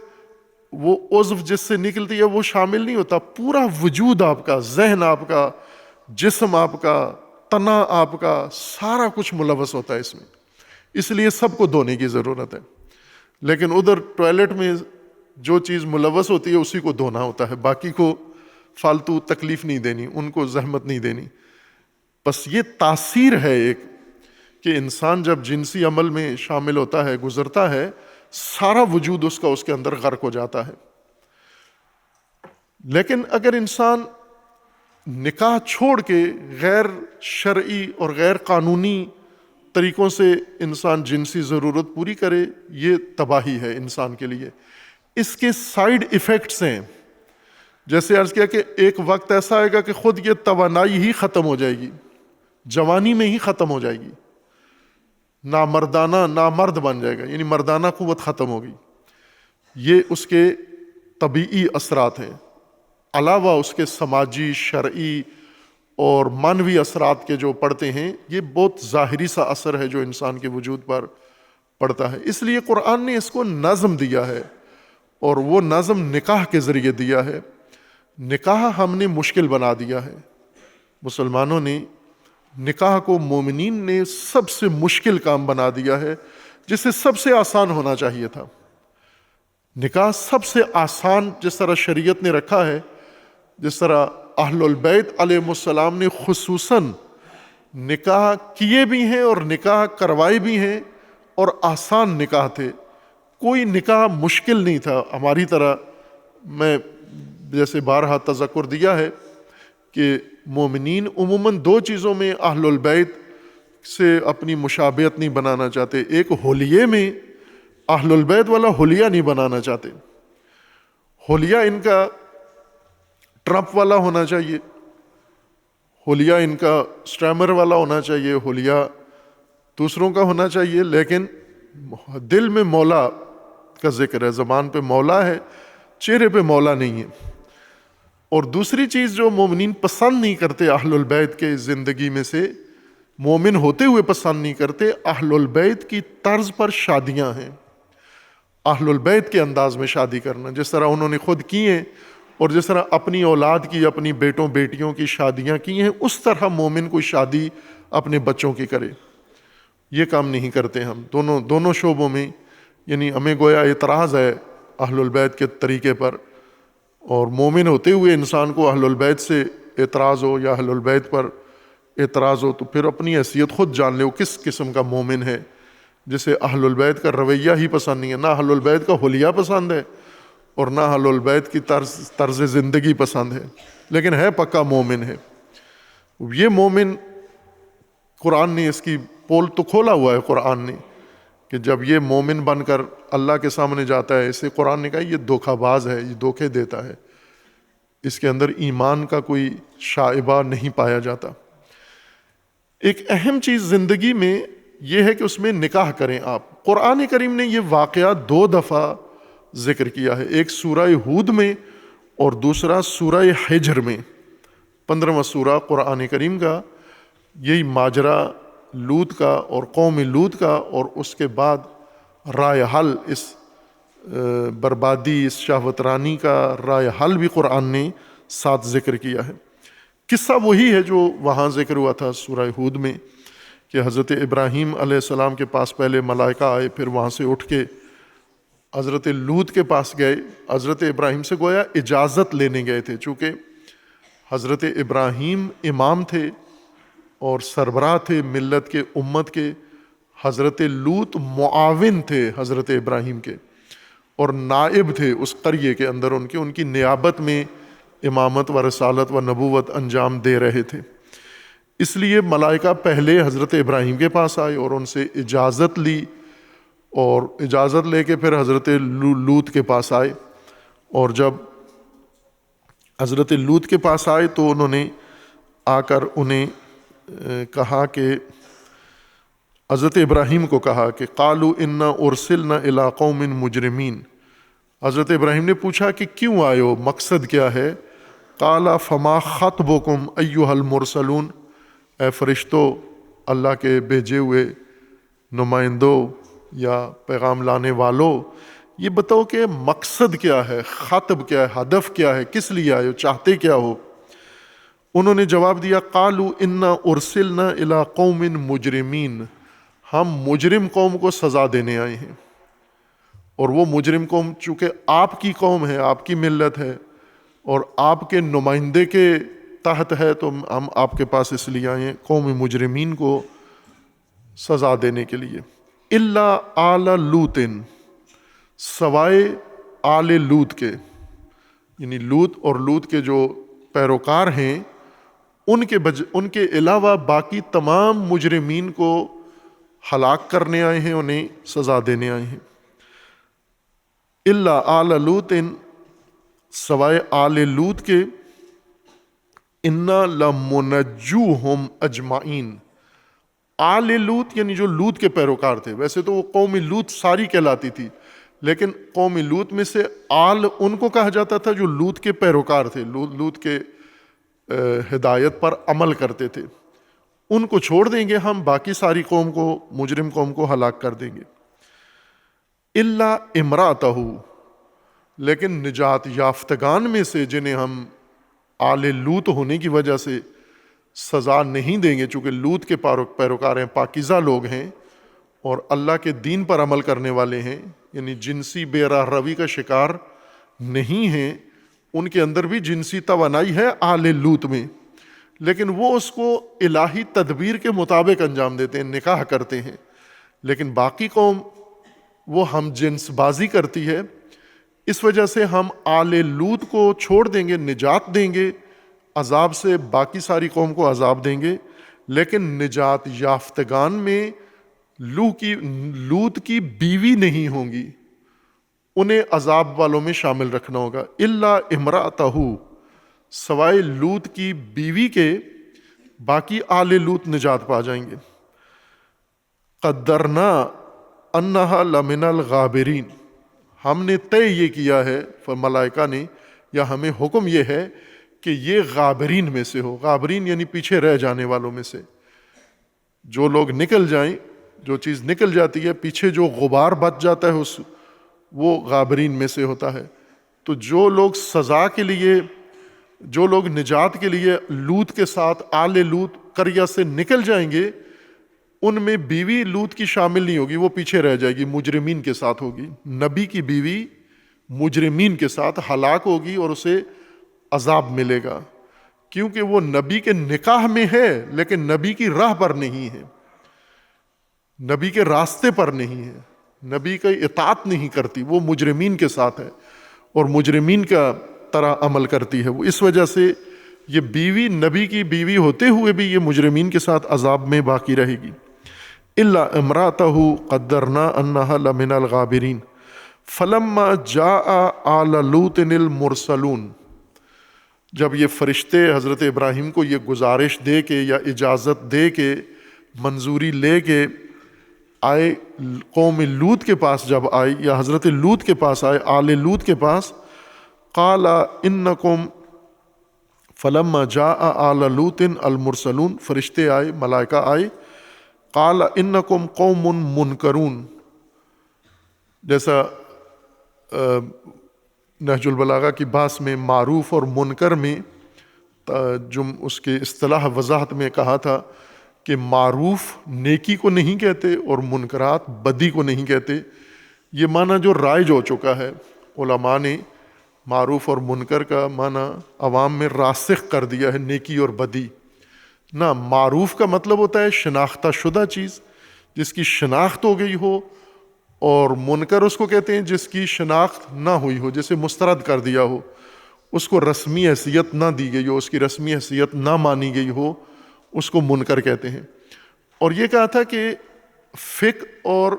وہ عضو جس سے نکلتی ہے وہ شامل نہیں ہوتا، پورا وجود آپ کا، ذہن آپ کا، جسم آپ کا، تنا آپ کا، سارا کچھ ملوث ہوتا ہے اس میں. اس لیے سب کو دھونے کی ضرورت ہے. لیکن ادھر ٹوائلٹ میں جو چیز ملوث ہوتی ہے اسی کو دھونا ہوتا ہے، باقی کو فالتو تکلیف نہیں دینی، ان کو زحمت نہیں دینی. بس یہ تاثیر ہے ایک کہ انسان جب جنسی عمل میں شامل ہوتا ہے، گزرتا ہے، سارا وجود اس کا اس کے اندر غرق ہو جاتا ہے. لیکن اگر انسان نکاح چھوڑ کے غیر شرعی اور غیر قانونی طریقوں سے انسان جنسی ضرورت پوری کرے، یہ تباہی ہے انسان کے لیے. اس کے سائیڈ ایفیکٹس ہیں، جیسے عرض کیا کہ ایک وقت ایسا آئے گا کہ خود یہ توانائی ہی ختم ہو جائے گی، جوانی میں ہی ختم ہو جائے گی، نامردانہ نامرد بن جائے گا، یعنی مردانہ قوت ختم ہوگی. یہ اس کے طبیعی اثرات ہیں، علاوہ اس کے سماجی، شرعی اور معنوی اثرات کے جو پڑتے ہیں. یہ بہت ظاہری سا اثر ہے جو انسان کے وجود پر پڑتا ہے. اس لیے قرآن نے اس کو نظم دیا ہے، اور وہ نظم نکاح کے ذریعے دیا ہے. نکاح ہم نے مشکل بنا دیا ہے، مسلمانوں نے نکاح کو، مومنین نے سب سے مشکل کام بنا دیا ہے، جسے سب سے آسان ہونا چاہیے تھا. نکاح سب سے آسان جس طرح شریعت نے رکھا ہے، جس طرح اہل البیت علیہ السلام نے خصوصاً نکاح کیے بھی ہیں اور نکاح کروائے بھی ہیں، اور آسان نکاح تھے. کوئی نکاح مشکل نہیں تھا ہماری طرح. میں جیسے بارہا تذکر دیا ہے کہ مومنین عموماً دو چیزوں میں اہل البیت سے اپنی مشابہت نہیں بنانا چاہتے. ایک حلیے میں اہل البیت والا حلیہ نہیں بنانا چاہتے، حلیہ ان کا ٹرمپ والا ہونا چاہیے، حلیہ ان کا سٹریمر والا ہونا چاہیے، حلیہ دوسروں کا ہونا چاہیے، لیکن دل میں مولا کا ذکر ہے، زبان پہ مولا ہے، چہرے پہ مولا نہیں ہے. اور دوسری چیز جو مومنین پسند نہیں کرتے اہل البیت کے زندگی میں سے، مومن ہوتے ہوئے پسند نہیں کرتے، اہل البیت کی طرز پر شادیاں ہیں. اہل البیت کے انداز میں شادی کرنا، جس طرح انہوں نے خود کی ہیں اور جس طرح اپنی اولاد کی، اپنی بیٹوں بیٹیوں کی شادیاں کی ہیں، اس طرح مومن کوئی شادی اپنے بچوں کی کرے. یہ کام نہیں کرتے ہم دونوں شعبوں میں. یعنی ہمیں گویا اعتراض ہے اہل البیت کے طریقے پر، اور مومن ہوتے ہوئے انسان کو اہل البیت سے اعتراض ہو یا اہل البیت پر اعتراض ہو تو پھر اپنی حیثیت خود جان لے وہ کس قسم کا مومن ہے، جسے اہل البیت کا رویہ ہی پسند نہیں ہے. نہ اہل البیت کا حلیہ پسند ہے اور نہ اہل البیت کی طرز زندگی پسند ہے، لیکن ہے پکا مومن ہے. یہ مومن قرآن نے اس کی پول تو کھولا ہوا ہے قرآن نے، کہ جب یہ مومن بن کر اللہ کے سامنے جاتا ہے، اسے قرآن نے کہا یہ دھوکہ باز ہے، یہ دھوکے دیتا ہے، اس کے اندر ایمان کا کوئی شائبہ نہیں پایا جاتا. ایک اہم چیز زندگی میں یہ ہے کہ اس میں نکاح کریں آپ. قرآن کریم نے یہ واقعہ 2 دفعہ ذکر کیا ہے، ایک سورہ ہود میں اور دوسرا سورہ حجر میں. 15واں سورہ قرآن کریم کا یہی ماجرا لوط کا اور قوم لوط کا، اور اس کے بعد رائے حل، اس بربادی، اس شہوت رانی کا رائے حل بھی قرآن نے ساتھ ذکر کیا ہے. قصہ وہی ہے جو وہاں ذکر ہوا تھا سورہ ہود میں، کہ حضرت ابراہیم علیہ السلام کے پاس پہلے ملائکہ آئے، پھر وہاں سے اٹھ کے حضرت لوط کے پاس گئے. حضرت ابراہیم سے گویا اجازت لینے گئے تھے، چونکہ حضرت ابراہیم امام تھے اور سربراہ تھے ملت کے، امت کے. حضرت لوط معاون تھے حضرت ابراہیم کے، اور نائب تھے اس قریے کے اندر، ان کی نیابت میں امامت و رسالت و نبوت انجام دے رہے تھے. اس لیے ملائکہ پہلے حضرت ابراہیم کے پاس آئے اور ان سے اجازت لی، اور اجازت لے کے پھر حضرت لوط کے پاس آئے. اور جب حضرت لوط کے پاس آئے تو انہوں نے آ کر انہیں کہا کہ حضرت ابراہیم کو کہا کہ قالوا انا ارسلنا الی قوم مجرمین. حضرت ابراہیم نے پوچھا کہ کیوں آئے ہو, مقصد کیا ہے؟ قال فما خطبکم ایھا المرسلون, اے فرشتوں, اللہ کے بھیجے ہوئے نمائندوں یا پیغام لانے والوں, یہ بتاؤ کہ مقصد کیا ہے, خطب کیا ہے, ہدف کیا ہے, کس لیے آئے ہو, چاہتے کیا ہو؟ انہوں نے جواب دیا قالوا انا ارسلنا الی قوم مجرمین, ہم مجرم قوم کو سزا دینے آئے ہیں. اور وہ مجرم قوم چونکہ آپ کی قوم ہے, آپ کی ملت ہے, اور آپ کے نمائندے کے تحت ہے, تو ہم آپ کے پاس اس لیے آئے ہیں قوم مجرمین کو سزا دینے کے لیے. الا آل لوط, سوائے آل لوط کے, یعنی لوط اور لوط کے جو پیروکار ہیں ان کے علاوہ باقی تمام مجرمین کو ہلاک کرنے آئے ہیں, انہیں سزا دینے آئے ہیں. الا آل لوط, سوائے آل لوط کے. انا لمنجوہم اجمعین, آل لوط یعنی جو لوط کے پیروکار تھے. ویسے تو وہ قوم لوط ساری کہلاتی تھی, لیکن قوم لوط میں سے آل ان کو کہا جاتا تھا جو لوط کے پیروکار تھے, لوط کے ہدایت پر عمل کرتے تھے. ان کو چھوڑ دیں گے ہم, باقی ساری قوم کو, مجرم قوم کو ہلاک کر دیں گے. الا امراتہ, لیکن نجات یافتگان میں سے جنہیں ہم آل لوط ہونے کی وجہ سے سزا نہیں دیں گے, چونکہ لوط کے پیروکار ہیں, پاکیزہ لوگ ہیں اور اللہ کے دین پر عمل کرنے والے ہیں, یعنی جنسی بے راہ روی کا شکار نہیں ہیں. ان کے اندر بھی جنسی توانائی ہے آل لوط میں, لیکن وہ اس کو الہی تدبیر کے مطابق انجام دیتے ہیں, نکاح کرتے ہیں. لیکن باقی قوم وہ ہم جنس بازی کرتی ہے, اس وجہ سے ہم آل لوط کو چھوڑ دیں گے, نجات دیں گے عذاب سے, باقی ساری قوم کو عذاب دیں گے. لیکن نجات یافتگان میں لوط کی بیوی نہیں ہوں گی, انہیں عذاب والوں میں شامل رکھنا ہوگا. الا امرأتہ, سوائے لوط کی بیوی کے باقی آل لوط نجات پا جائیں گے. قدرنا انہا لمن الغابرین, ہم نے طے یہ کیا ہے, ملائکہ نے, یا ہمیں حکم یہ ہے کہ یہ غابرین میں سے ہو. غابرین یعنی پیچھے رہ جانے والوں میں سے, جو لوگ نکل جائیں, جو چیز نکل جاتی ہے, پیچھے جو غبار بچ جاتا ہے وہ غابرین میں سے ہوتا ہے. تو جو لوگ سزا کے لیے, جو لوگ نجات کے لیے لوط کے ساتھ آل لوط قریہ سے نکل جائیں گے, ان میں بیوی لوط کی شامل نہیں ہوگی, وہ پیچھے رہ جائے گی, مجرمین کے ساتھ ہوگی. نبی کی بیوی مجرمین کے ساتھ ہلاک ہوگی اور اسے عذاب ملے گا, کیونکہ وہ نبی کے نکاح میں ہے لیکن نبی کی راہ پر نہیں ہے, نبی کے راستے پر نہیں ہے, نبی کا اطاعت نہیں کرتی, وہ مجرمین کے ساتھ ہے اور مجرمین کا طرح عمل کرتی ہے. وہ اس وجہ سے یہ بیوی نبی کی بیوی ہوتے ہوئے بھی یہ مجرمین کے ساتھ عذاب میں باقی رہے گی. الا امراتہ قدرنا انہا لمن الغابرین فلما جاء آل لوط المرسلون, جب یہ فرشتے حضرت ابراہیم کو یہ گزارش دے کے یا اجازت دے کے منظوری لے کے آئے قوم لوط کے پاس, جب آئے یا حضرت لوط کے پاس آئے, آل لوط کے پاس, قال انکم, فلما جاء آل لوط المرسلون, فرشتے آئے, ملائکہ آئے, قال انکم قوم منکرون, جیسا نہج البلاغہ کی بحث میں معروف اور منکر میں اس کے اصطلاح وضاحت میں کہا تھا کہ معروف نیکی کو نہیں کہتے اور منکرات بدی کو نہیں کہتے. یہ معنی جو رائج ہو چکا ہے, علماء نے معروف اور منکر کا معنی عوام میں راسخ کر دیا ہے, نیکی اور بدی. نہ, معروف کا مطلب ہوتا ہے شناختہ شدہ چیز, جس کی شناخت ہو گئی ہو, اور منکر اس کو کہتے ہیں جس کی شناخت نہ ہوئی ہو, جسے مسترد کر دیا ہو, اس کو رسمی حیثیت نہ دی گئی ہو, اس کی رسمی حیثیت نہ مانی گئی ہو, اس کو منکر کہتے ہیں. اور یہ کہا تھا کہ فقہ اور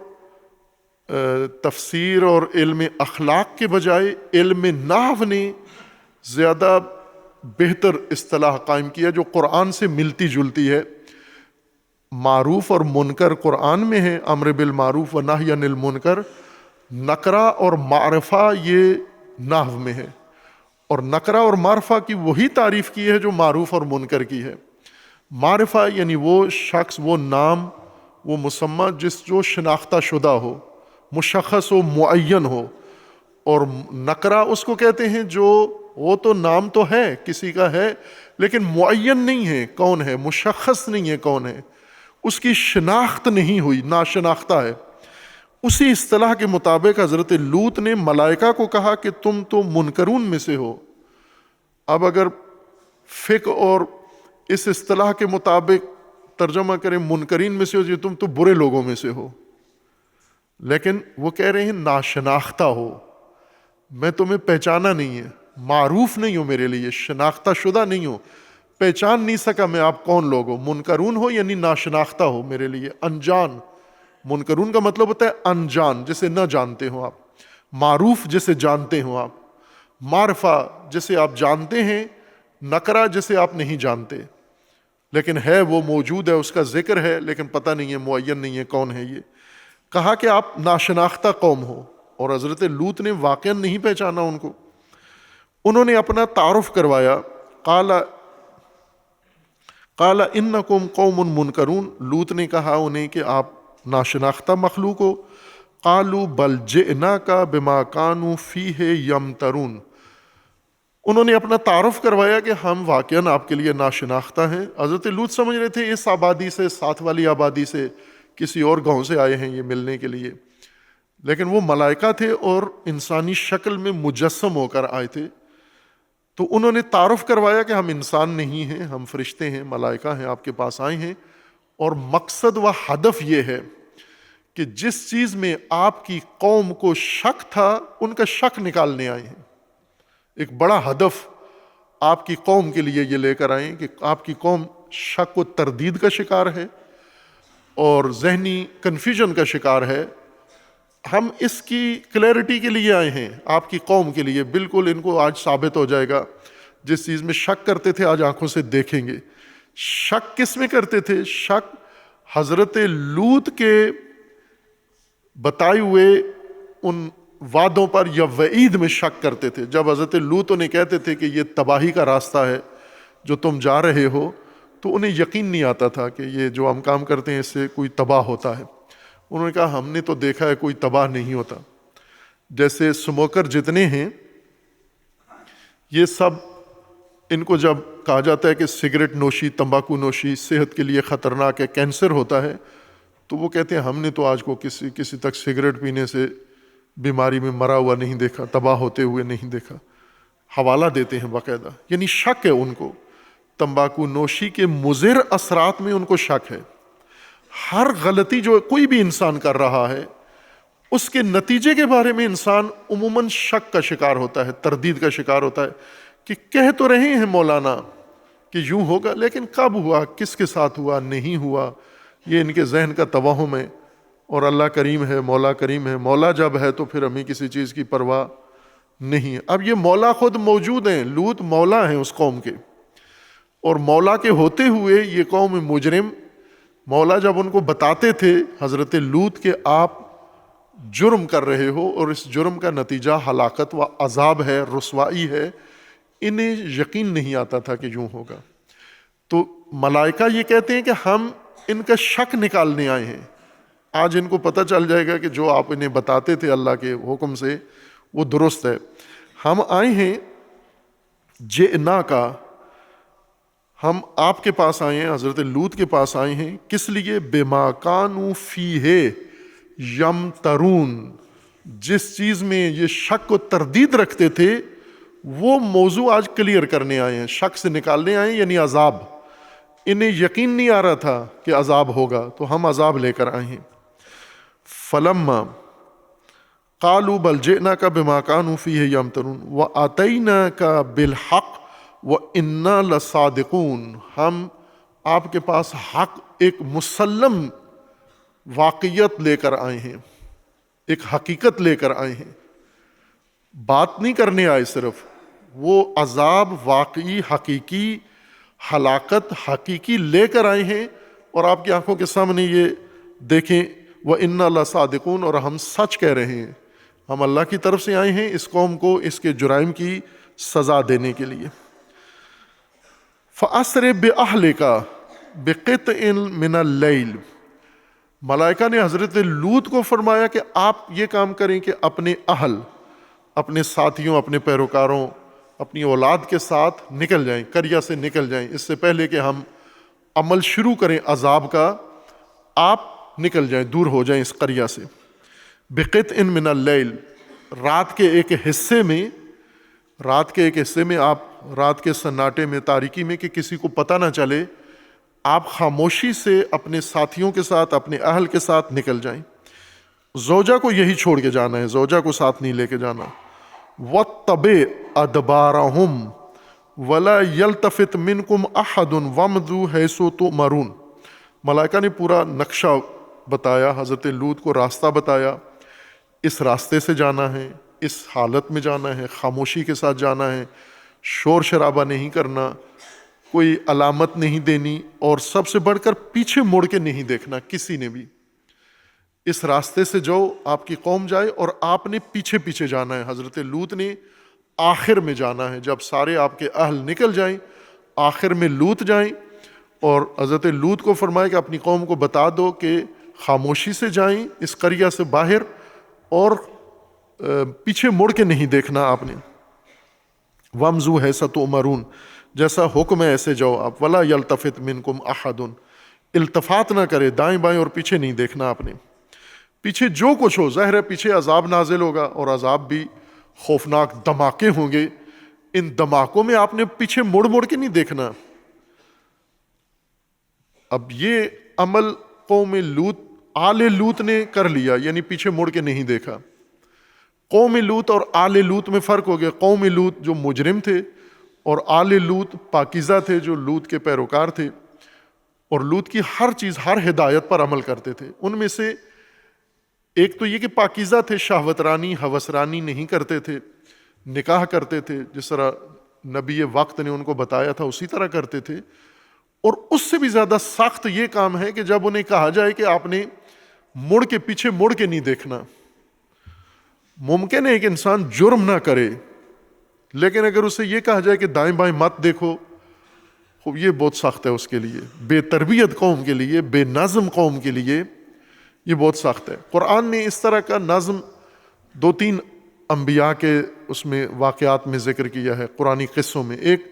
تفسیر اور علم اخلاق کے بجائے علم نحو نے زیادہ بہتر اصطلاح قائم کی ہے جو قرآن سے ملتی جلتی ہے. معروف اور منکر قرآن میں ہے، امر بالمعروف و نہی عن المنکر. نکرہ اور معرفہ یہ نحو میں ہے، اور نکرہ اور معرفہ کی وہی تعریف کی ہے جو معروف اور منکر کی ہے. معرفہ یعنی وہ شخص، وہ نام، وہ مسمى جو شناختہ شدہ ہو، مشخص و معین ہو. اور نکرہ اس کو کہتے ہیں جو وہ تو نام تو ہے، کسی کا ہے، لیکن معین نہیں ہے کون ہے، مشخص نہیں ہے کون ہے، اس کی شناخت نہیں ہوئی، ناشناختہ ہے. اسی اصطلاح کے مطابق حضرت لوط نے ملائکہ کو کہا کہ تم تو منکرون میں سے ہو. اب اگر فقہ اور اس اصطلاح کے مطابق ترجمہ کریں منکرین میں سے ہو، جو تم تو برے لوگوں میں سے ہو، لیکن وہ کہہ رہے ہیں ناشناختہ ہو، میں تمہیں پہچانا نہیں ہے، معروف نہیں ہو میرے لیے، شناختہ شدہ نہیں ہو، پہچان نہیں سکا میں آپ کون لوگ ہو. منکرون ہو یعنی ناشناختہ ہو میرے لیے، انجان. منکرون کا مطلب ہوتا ہے انجان، جسے نہ جانتے ہو آپ. معروف جسے جانتے ہو آپ. معرفہ جسے آپ جانتے ہیں. نکرہ جسے آپ نہیں جانتے لیکن ہے، وہ موجود ہے، اس کا ذکر ہے، لیکن پتہ نہیں ہے، معین نہیں ہے کون ہے یہ. کہا کہ آپ ناشناختہ قوم ہو، اور حضرت لوط نے واقعا نہیں پہچانا ان کو. انہوں نے اپنا تعارف کروایا. قال انکم قوم منکرون. لوط نے کہا انہیں کہ آپ ناشناختہ مخلوق ہو. قالوا بل جئناک بما كانوا فیہ یمترون. انہوں نے اپنا تعارف کروایا کہ ہم واقعاً آپ کے لیے ناشناختہ ہیں. حضرت لوط سمجھ رہے تھے اس آبادی سے، ساتھ والی آبادی سے، کسی اور گاؤں سے آئے ہیں یہ ملنے کے لیے، لیکن وہ ملائکہ تھے اور انسانی شکل میں مجسم ہو کر آئے تھے. تو انہوں نے تعارف کروایا کہ ہم انسان نہیں ہیں، ہم فرشتے ہیں، ملائکہ ہیں، آپ کے پاس آئے ہیں، اور مقصد و ہدف یہ ہے کہ جس چیز میں آپ کی قوم کو شک تھا ان کا شک نکالنے آئے ہیں. ایک بڑا ہدف آپ کی قوم کے لیے یہ لے کر آئے ہیں کہ آپ کی قوم شک و تردید کا شکار ہے اور ذہنی کنفیوژن کا شکار ہے. ہم اس کی کلیئرٹی کے لیے آئے ہیں، آپ کی قوم کے لیے. بالکل ان کو آج ثابت ہو جائے گا، جس چیز میں شک کرتے تھے آج آنکھوں سے دیکھیں گے. شک کس میں کرتے تھے؟ شک حضرت لوط کے بتائے ہوئے ان وعدوں پر یا وعید میں شک کرتے تھے. جب حضرت لوط انہیں کہتے تھے کہ یہ تباہی کا راستہ ہے جو تم جا رہے ہو، تو انہیں یقین نہیں آتا تھا کہ یہ جو ہم کام کرتے ہیں اس سے کوئی تباہ ہوتا ہے. انہوں نے کہا ہم نے تو دیکھا ہے کوئی تباہ نہیں ہوتا. جیسے سموکر جتنے ہیں یہ سب، ان کو جب کہا جاتا ہے کہ سگریٹ نوشی، تمباکو نوشی صحت کے لیے خطرناک ہے، کینسر ہوتا ہے، تو وہ کہتے ہیں ہم نے تو آج کو کسی تک سگریٹ پینے سے بیماری میں مرا ہوا نہیں دیکھا، تباہ ہوتے ہوئے نہیں دیکھا. حوالہ دیتے ہیں باقاعدہ، یعنی شک ہے ان کو. تمباکو نوشی کے مضر اثرات میں ان کو شک ہے. ہر غلطی جو کوئی بھی انسان کر رہا ہے اس کے نتیجے کے بارے میں انسان عموماً شک کا شکار ہوتا ہے، تردید کا شکار ہوتا ہے کہ کہہ تو رہے ہیں مولانا کہ یوں ہوگا، لیکن کب ہوا، کس کے ساتھ ہوا، نہیں ہوا، یہ ان کے ذہن کا توہم ہے. اور اللہ کریم ہے، مولا کریم ہے. مولا جب ہے تو پھر ہمیں کسی چیز کی پرواہ نہیں ہے. اب یہ مولا خود موجود ہیں، لوط مولا ہیں اس قوم کے، اور مولا کے ہوتے ہوئے یہ قوم مجرم. مولا جب ان کو بتاتے تھے حضرت لوط کہ آپ جرم کر رہے ہو اور اس جرم کا نتیجہ ہلاکت و عذاب ہے، رسوائی ہے، انہیں یقین نہیں آتا تھا کہ یوں ہوگا. تو ملائکہ یہ کہتے ہیں کہ ہم ان کا شک نکالنے آئے ہیں. آج ان کو پتہ چل جائے گا کہ جو آپ انہیں بتاتے تھے اللہ کے حکم سے وہ درست ہے. ہم آئے ہیں جئنا کا، ہم آپ کے پاس آئے ہیں، حضرت لوط کے پاس آئے ہیں. کس لیے؟ بما کانوا فیہ یمترون. جس چیز میں یہ شک و تردید رکھتے تھے وہ موضوع آج کلیئر کرنے آئے ہیں، شک سے نکالنے آئے ہیں، یعنی عذاب. انہیں یقین نہیں آ رہا تھا کہ عذاب ہوگا، تو ہم عذاب لے کر آئے ہیں. فلما قالوا بل جئناک بما كانوا فیہ یمترون واتیناک بالحق وَإِنَّا لَصَادِقُونَ. ہم آپ کے پاس حق، ایک مسلم واقعیت لے کر آئے ہیں، ایک حقیقت لے کر آئے ہیں. بات نہیں کرنے آئے صرف، وہ عذاب واقعی حقیقی ہلاکت حقیقی لے کر آئے ہیں، اور آپ کی آنکھوں کے سامنے یہ دیکھیں وَإِنَّا لَصَادِقُونَ، اور ہم سچ کہہ رہے ہیں، ہم اللہ کی طرف سے آئے ہیں اس قوم کو اس کے جرائم کی سزا دینے کے لیے۔ فَأَسْرِ بِأَهْلِكَ بِقِطْعٍ مِّنَ اللَّيْلِ، ملائکہ نے حضرت لوط کو فرمایا کہ آپ یہ کام کریں کہ اپنے اہل، اپنے ساتھیوں، اپنے پیروکاروں، اپنی اولاد کے ساتھ نکل جائیں، قریہ سے نکل جائیں، اس سے پہلے کہ ہم عمل شروع کریں عذاب کا، آپ نکل جائیں، دور ہو جائیں اس قریہ سے۔ بقطع من اللیل، رات کے ایک حصے میں، آپ رات کے سناٹے میں، تاریکی میں، کہ کسی کو پتہ نہ چلے، آپ خاموشی سے اپنے ساتھیوں کے ساتھ، اپنے اہل کے ساتھ نکل جائیں۔ زوجہ کو یہی چھوڑ کے جانا ہے، زوجہ کو ساتھ نہیں لے کے جانا۔ وَاتَّبِعْ أَدْبَارَهُمْ وَلَا يَلْتَفِتْ مِنْكُمْ أَحَدٌ وَامْضُوا حَيْثُ تُؤْمَرُونَ، ملائکہ نے پورا نقشہ بتایا، حضرت لوط کو راستہ بتایا، اس راستے سے جانا ہے، اس حالت میں جانا ہے، خاموشی کے ساتھ جانا ہے، شور شرابہ نہیں کرنا، کوئی علامت نہیں دینی، اور سب سے بڑھ کر پیچھے مڑ کے نہیں دیکھنا کسی نے بھی۔ اس راستے سے جو آپ کی قوم جائے اور آپ نے پیچھے پیچھے جانا ہے۔ حضرت لوط نے آخر میں جانا ہے، جب سارے آپ کے اہل نکل جائیں آخر میں لوط جائیں، اور حضرت لوط کو فرمائے کہ اپنی قوم کو بتا دو کہ خاموشی سے جائیں اس قریہ سے باہر، اور پیچھے مڑ کے نہیں دیکھنا آپ نے۔ وَامْضُوا حَيْثُ تُؤْمَرُونَ، جیسا حکم ہے ایسے جاؤ آپ۔ وَلَا يَلْتَفِتْ مِنْكُمْ أَحَدٌ، التفات نہ کرے، دائیں بائیں اور پیچھے نہیں دیکھنا آپ نے۔ پیچھے جو کچھ ہو، ظاہر ہے پیچھے عذاب نازل ہوگا، اور عذاب بھی خوفناک دھماکے ہوں گے، ان دھماکوں میں آپ نے پیچھے مڑ مڑ کے نہیں دیکھنا۔ اب یہ عمل قوم لوط، آل لوط نے کر لیا، یعنی پیچھے مڑ کے نہیں دیکھا۔ قوم لوط اور آل لوط میں فرق ہو گیا۔ قوم لوط جو مجرم تھے، اور آل لوط پاکیزہ تھے جو لوط کے پیروکار تھے، اور لوط کی ہر چیز، ہر ہدایت پر عمل کرتے تھے۔ ان میں سے ایک تو یہ کہ پاکیزہ تھے، شہوت رانی، ہوس رانی نہیں کرتے تھے، نکاح کرتے تھے جس طرح نبی وقت نے ان کو بتایا تھا اسی طرح کرتے تھے۔ اور اس سے بھی زیادہ سخت یہ کام ہے کہ جب انہیں کہا جائے کہ آپ نے مڑ کے پیچھے مڑ کے نہیں دیکھنا۔ ممکن ہے کہ انسان جرم نہ کرے، لیکن اگر اسے یہ کہا جائے کہ دائیں بائیں مت دیکھو، خوب یہ بہت سخت ہے اس کے لیے، بے تربیت قوم کے لیے، بے نظم قوم کے لیے یہ بہت سخت ہے۔ قرآن نے اس طرح کا نظم 2-3 انبیاء کے اس میں واقعات میں ذکر کیا ہے، قرآنی قصوں میں۔ ایک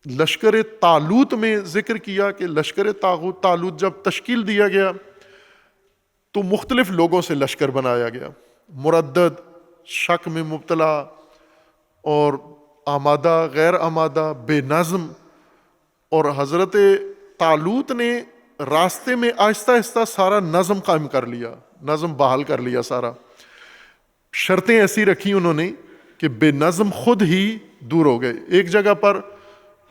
لشکر طالوت میں ذکر کیا کہ لشکر طالوت جب تشکیل دیا گیا تو مختلف لوگوں سے لشکر بنایا گیا، مردد، شک میں مبتلا، اور آمادہ، غیر آمادہ، بے نظم۔ اور حضرت طالوت نے راستے میں آہستہ آہستہ سارا نظم قائم کر لیا، نظم بحال کر لیا سارا۔ شرطیں ایسی رکھی انہوں نے کہ بے نظم خود ہی دور ہو گئے۔ ایک جگہ پر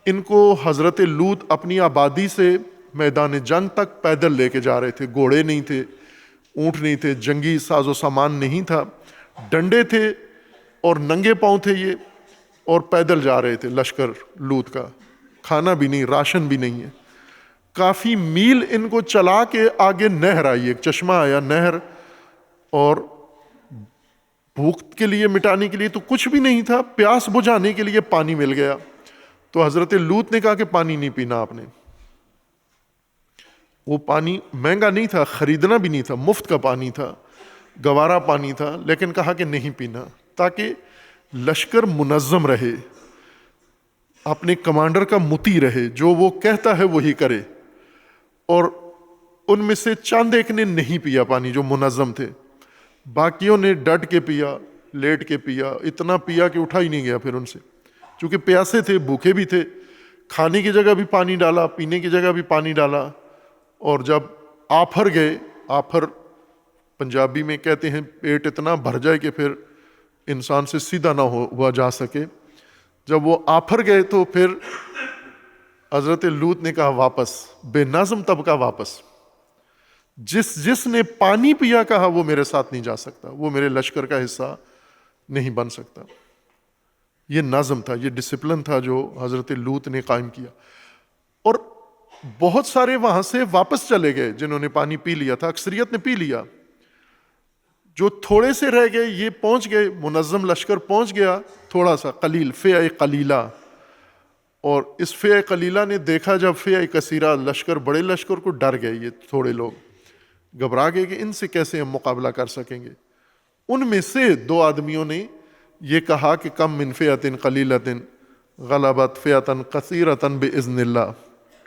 ان کو حضرت لوط اپنی آبادی سے میدان جنگ تک پیدل لے کے جا رہے تھے، گھوڑے نہیں تھے، اونٹ نہیں تھے، جنگی ساز و سامان نہیں تھا، ڈنڈے تھے اور ننگے پاؤں تھے یہ، اور پیدل جا رہے تھے لشکر لوط کا، کھانا بھی نہیں، راشن بھی نہیں ہے۔ کافی میل ان کو چلا کے آگے نہر آئی، ایک چشمہ آیا، نہر، اور بھوک کے لیے مٹانے کے لیے تو کچھ بھی نہیں تھا، پیاس بجھانے کے لیے پانی مل گیا۔ تو حضرت لوط نے کہا کہ پانی نہیں پینا آپ نے۔ وہ پانی مہنگا نہیں تھا، خریدنا بھی نہیں تھا، مفت کا پانی تھا، گوارا پانی تھا، لیکن کہا کہ نہیں پینا، تاکہ لشکر منظم رہے، اپنے کمانڈر کا مطیع رہے، جو وہ کہتا ہے وہی کرے۔ اور ان میں سے چند ایک نے نہیں پیا پانی جو منظم تھے، باقیوں نے ڈٹ کے پیا، لیٹ کے پیا، اتنا پیا کہ اٹھا ہی نہیں گیا پھر ان سے، چونکہ پیاسے تھے، بھوکے بھی تھے۔ کھانے کی جگہ بھی پانی ڈالا، پینے کی جگہ بھی پانی ڈالا، اور جب آپھر گئے، آپھر پنجابی میں کہتے ہیں پیٹ اتنا بھر جائے کہ پھر انسان سے سیدھا نہ ہوا جا سکے، جب وہ آپھر گئے تو پھر حضرت لوط نے کہا واپس، بے نظم طبقہ واپس، جس نے پانی پیا کہا وہ میرے ساتھ نہیں جا سکتا، وہ میرے لشکر کا حصہ نہیں بن سکتا۔ یہ نظم تھا، یہ ڈسپلن تھا جو حضرت لوط نے قائم کیا. اور بہت سارے وہاں سے واپس چلے گئے جنہوں نے پانی پی لیا تھا، اکثریت نے پی لیا. جو تھوڑے سے رہ گئے یہ پہنچ گئے، منظم لشکر پہنچ گیا تھوڑا سا قلیل، فئہ قلیلہ. اور اس فئہ قلیلہ نے دیکھا جب فئہ کثیرہ لشکر، بڑے لشکر کو، ڈر گئے. یہ تھوڑے لوگ گھبرا گئے کہ ان سے کیسے ہم مقابلہ کر سکیں گے. ان میں سے 2 آدمیوں نے یہ کہا کہ کم من فئۃ قلیلۃ غلبت فئۃ کثیرۃ باذن اللہ،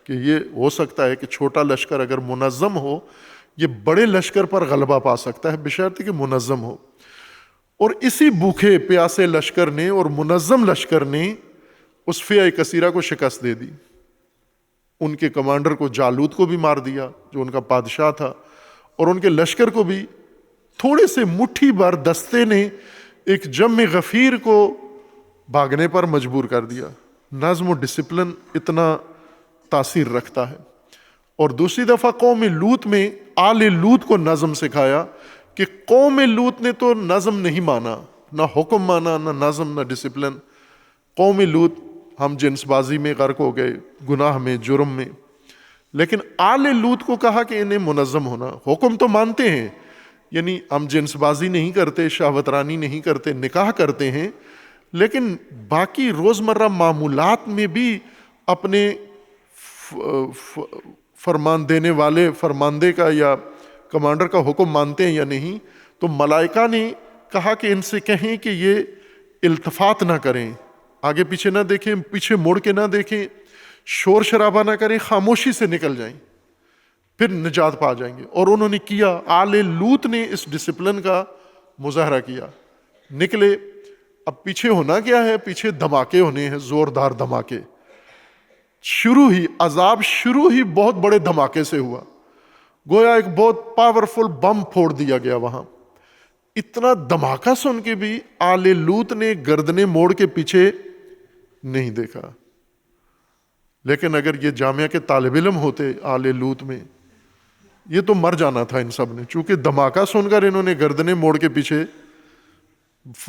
کہ یہ ہو سکتا ہے کہ چھوٹا لشکر اگر منظم ہو یہ بڑے لشکر پر غلبہ پا سکتا ہے، بشرط کہ منظم ہو. اور اسی بھوکے پیاسے لشکر نے اور منظم لشکر نے اس فئہ کثیرہ کو شکست دے دی. ان کے کمانڈر کو، جالوت کو بھی مار دیا جو ان کا بادشاہ تھا، اور ان کے لشکر کو بھی تھوڑے سے مٹھی بھر دستے نے ایک جم غفیر کو بھاگنے پر مجبور کر دیا. نظم و ڈسپلن اتنا تاثیر رکھتا ہے. اور دوسری دفعہ قوم لوط میں آل لوط کو نظم سکھایا کہ قوم لوط نے تو نظم نہیں مانا، نہ حکم مانا، نہ نظم، نہ ڈسپلن. قوم لوط ہم جنس بازی میں غرق ہو گئے، گناہ میں، جرم میں. لیکن آل لوط کو کہا کہ انہیں منظم ہونا. حکم تو مانتے ہیں، یعنی ہم جنس بازی نہیں کرتے، شہوت رانی نہیں کرتے، نکاح کرتے ہیں، لیکن باقی روزمرہ معمولات میں بھی اپنے فرمان دینے والے فرماندے کا یا کمانڈر کا حکم مانتے ہیں یا نہیں. تو ملائکہ نے کہا کہ ان سے کہیں کہ یہ التفات نہ کریں، آگے پیچھے نہ دیکھیں، پیچھے مڑ کے نہ دیکھیں، شور شرابہ نہ کریں، خاموشی سے نکل جائیں، پھر نجات پا جائیں گے. اور انہوں نے کیا. آل لوط نے اس ڈسپلن کا مظاہرہ کیا. نکلے. اب پیچھے ہونا کیا ہے؟ پیچھے دھماکے ہونے ہیں، زوردار دھماکے. عذاب شروع ہی بہت بڑے دھماکے سے ہوا، گویا ایک بہت پاورفل بم پھوڑ دیا گیا وہاں. اتنا دھماکہ سن کے بھی آل لوط نے گردنیں موڑ کے پیچھے نہیں دیکھا. لیکن اگر یہ جامعہ کے طالب علم ہوتے آل لوط میں، یہ تو مر جانا تھا ان سب نے. چونکہ دھماکہ سن کر انہوں نے گردنیں موڑ کے پیچھے،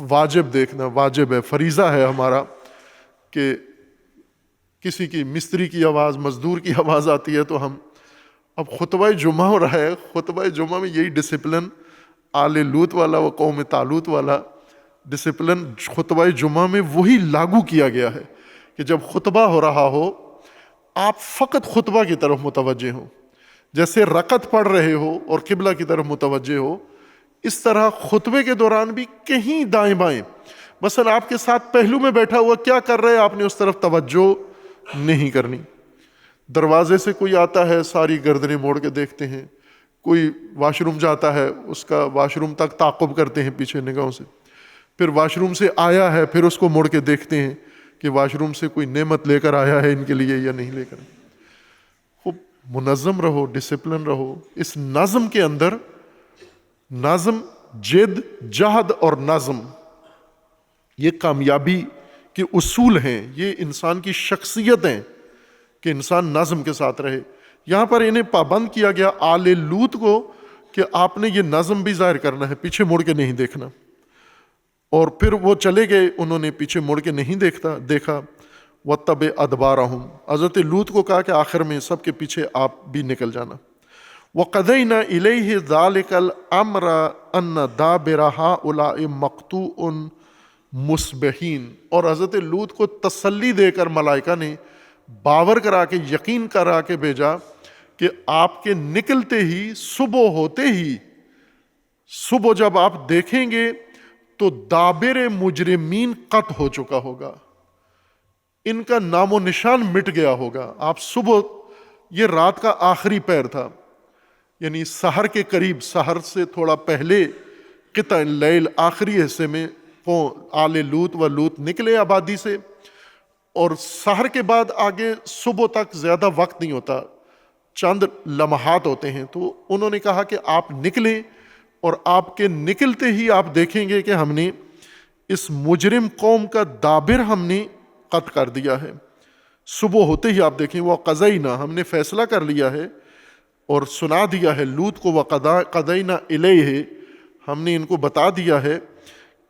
واجب دیکھنا، واجب ہے، فریضہ ہے ہمارا کہ کسی کی مستری کی آواز، مزدور کی آواز آتی ہے تو ہم، اب خطبہ جمعہ ہو رہا ہے، خطبہ جمعہ میں یہی ڈسپلن آل لوط والا و قوم طالوت والا ڈسپلن خطبہ جمعہ میں وہی لاگو کیا گیا ہے کہ جب خطبہ ہو رہا ہو آپ فقط خطبہ کی طرف متوجہ ہوں. جیسے رکعت پڑھ رہے ہو اور قبلہ کی طرف متوجہ ہو، اس طرح خطبے کے دوران بھی کہیں دائیں بائیں، مثلا آپ کے ساتھ پہلو میں بیٹھا ہوا کیا کر رہے آپ نے اس طرف توجہ نہیں کرنی. دروازے سے کوئی آتا ہے ساری گردنیں موڑ کے دیکھتے ہیں، کوئی واش روم جاتا ہے اس کا واش روم تک تعقب کرتے ہیں پیچھے نگاہوں سے، پھر واش روم سے آیا ہے پھر اس کو مڑ کے دیکھتے ہیں کہ واش روم سے کوئی نعمت لے کر آیا ہے ان کے لیے یا نہیں لے کر. خوب منظم رہو، ڈسپلن رہو. اس نظم کے اندر، نظم، جد، جہد اور نظم، یہ کامیابی کے اصول ہیں، یہ انسان کی شخصیت ہیں کہ انسان نظم کے ساتھ رہے. یہاں پر انہیں پابند کیا گیا آل لوط کو کہ آپ نے یہ نظم بھی ظاہر کرنا ہے، پیچھے مڑ کے نہیں دیکھنا. اور پھر وہ چلے گئے، انہوں نے پیچھے مڑ کے نہیں دیکھا. وَاتَّبِعْ أَدْبَارَهُمْ، حضرت لوط کو کہا کہ آخر میں سب کے پیچھے آپ بھی نکل جانا. وَقَضَيْنَا إِلَيْهِ ذَلِكَ الْأَمْرَ أَنَّ دَابِرَ هَٰؤُلَاءِ مَقْطُوعٌ مُصْبِحِينَ، اور حضرت لوط کو تسلی دے کر ملائکہ نے باور کرا کے، یقین کرا کے بھیجا کہ آپ کے نکلتے ہی، صبح ہوتے ہی، صبح جب آپ دیکھیں گے تو دابر مجرمین قطع ہو چکا ہوگا، ان کا نام و نشان مٹ گیا ہوگا. آپ صبح، یہ رات کا آخری پہر تھا، یعنی سحر کے قریب، سحر سے تھوڑا پہلے قطع اللیل، آخری حصے میں آل لوط و لوط نکلے آبادی سے، اور سحر کے بعد آگے صبح تک زیادہ وقت نہیں ہوتا، چند لمحات ہوتے ہیں. تو انہوں نے کہا کہ آپ نکلیں، اور آپ کے نکلتے ہی آپ دیکھیں گے کہ ہم نے اس مجرم قوم کا دابر ہم نے قطع کر دیا ہے. صبح ہوتے ہی آپ دیکھیں، وہ قضینا، ہم نے فیصلہ کر لیا ہے اور سنا دیا ہے لوط کو. وقضینا الیہ، ہم نے ان کو بتا دیا ہے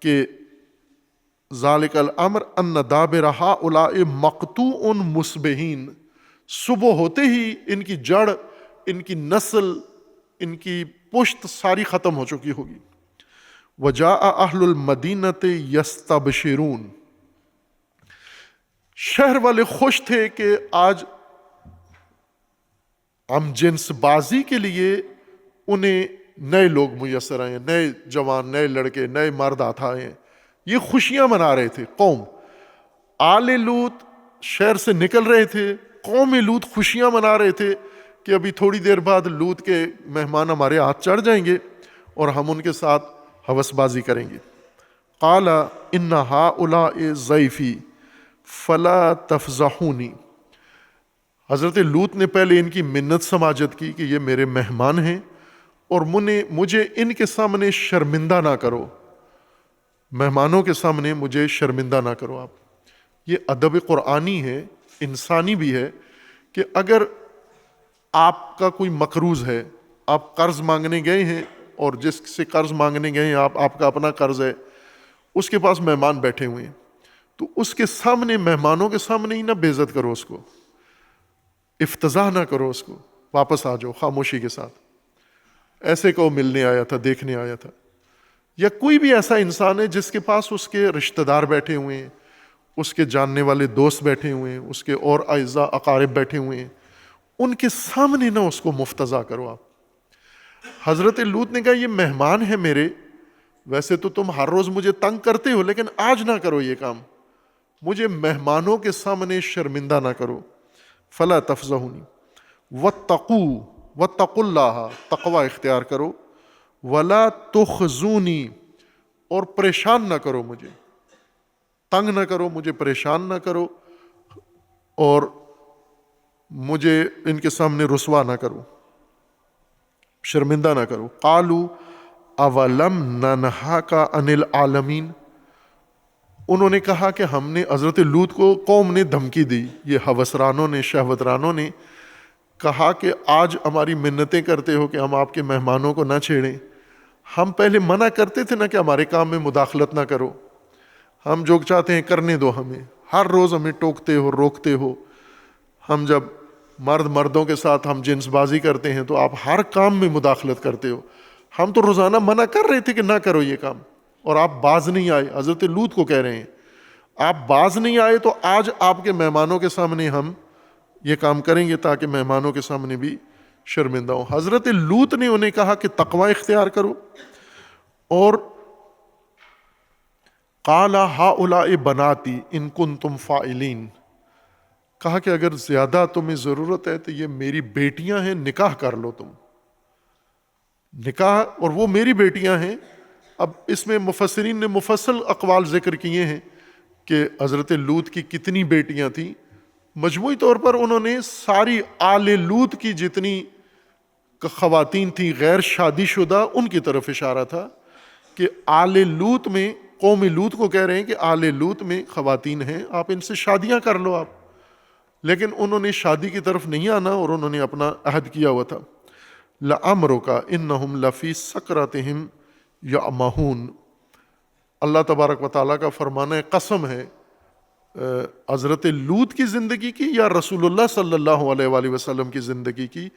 کہ ذالک الامر ان دابر ہؤلاء مقطوع مصبحین، صبح ہوتے ہی ان کی جڑ، ان کی نسل، ان کی پشت ساری ختم ہو چکی ہوگی۔ وجاء اہل المدینۃ یستبشرون، شہر والے خوش تھے کہ آج ہم جنس بازی کے لیے انہیں نئے لوگ میسر آئے ہیں، نئے جوان، نئے لڑکے، نئے مرد ہاتھ آئے ہیں، یہ خوشیاں منا رہے تھے۔ قوم آل لوط شہر سے نکل رہے تھے، قوم لوط خوشیاں منا رہے تھے کہ ابھی تھوڑی دیر بعد لوط کے مہمان ہمارے ہاتھ چڑھ جائیں گے اور ہم ان کے ساتھ ہوس بازی کریں گے۔ قال ان ہؤلاء ضیفی فلا تفضحونی، حضرت لوط نے پہلے ان کی منت سماجت کی کہ یہ میرے مہمان ہیں اور مجھے ان کے سامنے شرمندہ نہ کرو، مہمانوں کے سامنے مجھے شرمندہ نہ کرو۔ آپ یہ ادب قرآنی ہے، انسانی بھی ہے، کہ اگر آپ کا کوئی مقروض ہے، آپ قرض مانگنے گئے ہیں اور جس سے قرض مانگنے گئے ہیں آپ کا اپنا قرض ہے، اس کے پاس مہمان بیٹھے ہوئے ہیں، تو اس کے سامنے، مہمانوں کے سامنے ہی نہ بے عزت کرو اس کو، افتضاح نہ کرو اس کو، واپس آ جاؤ خاموشی کے ساتھ، ایسے کو ملنے آیا تھا، دیکھنے آیا تھا۔ یا کوئی بھی ایسا انسان ہے جس کے پاس اس کے رشتہ دار بیٹھے ہوئے ہیں، اس کے جاننے والے دوست بیٹھے ہوئے ہیں، اس کے اور اعزاء اقارب بیٹھے ہوئے ہیں، ان کے سامنے نہ اس کو مفتضح کرو۔ آپ حضرت لوط نے کہا یہ مہمان ہے میرے، ویسے تو تم ہر روز مجھے تنگ کرتے ہو لیکن آج نہ کرو یہ کام، مجھے مہمانوں کے سامنے شرمندہ نہ کرو۔ فلا تفضحونی واتقوا اللہ، تقوی اختیار کرو، ولا تخزونی، اور پریشان نہ کرو مجھے، تنگ نہ کرو مجھے، پریشان نہ کرو، اور مجھے ان کے سامنے رسوا نہ کرو، شرمندہ نہ کرو۔ قالوا اولم ننہاک عن العالمین، انہوں نے کہا کہ ہم نے، حضرت لوط کو قوم نے دھمکی دی، یہ ہوسرانوں نے، شہوترانوں نے کہا کہ آج ہماری منتیں کرتے ہو کہ ہم آپ کے مہمانوں کو نہ چھیڑیں، ہم پہلے منع کرتے تھے نا کہ ہمارے کام میں مداخلت نہ کرو، ہم جو چاہتے ہیں کرنے دو ہمیں، ہر روز ہمیں ٹوکتے ہو، روکتے ہو، ہم جب مردوں کے ساتھ ہم جنس بازی کرتے ہیں تو آپ ہر کام میں مداخلت کرتے ہو، ہم تو روزانہ منع کر رہے تھے کہ نہ کرو یہ کام، اور آپ باز نہیں آئے۔ حضرت لوط کو کہہ رہے ہیں آپ باز نہیں آئے تو آج آپ کے مہمانوں کے سامنے ہم یہ کام کریں گے تاکہ مہمانوں کے سامنے بھی شرمندہ ہوں۔ حضرت لوط نے انہیں کہا کہ تقوی اختیار کرو، اور قال ہؤلاء بناتی ان کنتم فاعلین، کہا کہ اگر زیادہ تمہیں ضرورت ہے تو یہ میری بیٹیاں ہیں، نکاح کر لو تم، نکاح، اور وہ میری بیٹیاں ہیں۔ اب اس میں مفسرین نے مفصل اقوال ذکر کیے ہیں کہ حضرت لوط کی کتنی بیٹیاں تھیں، مجموعی طور پر انہوں نے ساری آل لوط کی جتنی خواتین تھیں غیر شادی شدہ، ان کی طرف اشارہ تھا کہ آل لوط میں، قوم لوط کو کہہ رہے ہیں کہ آل لوط میں خواتین ہیں، آپ ان سے شادیاں کر لو آپ، لیکن انہوں نے شادی کی طرف نہیں آنا اور انہوں نے اپنا عہد کیا ہوا تھا۔ لَعَمْرُكَ إِنَّهُمْ لَفِي سَكْرَتِهِمْ یعمہون، اللہ تبارک و تعالیٰ کا فرمانا ہے، قسم ہے حضرت لوط کی زندگی کی یا رسول اللہ صلی اللہ علیہ وآلہ وسلم کی زندگی کی،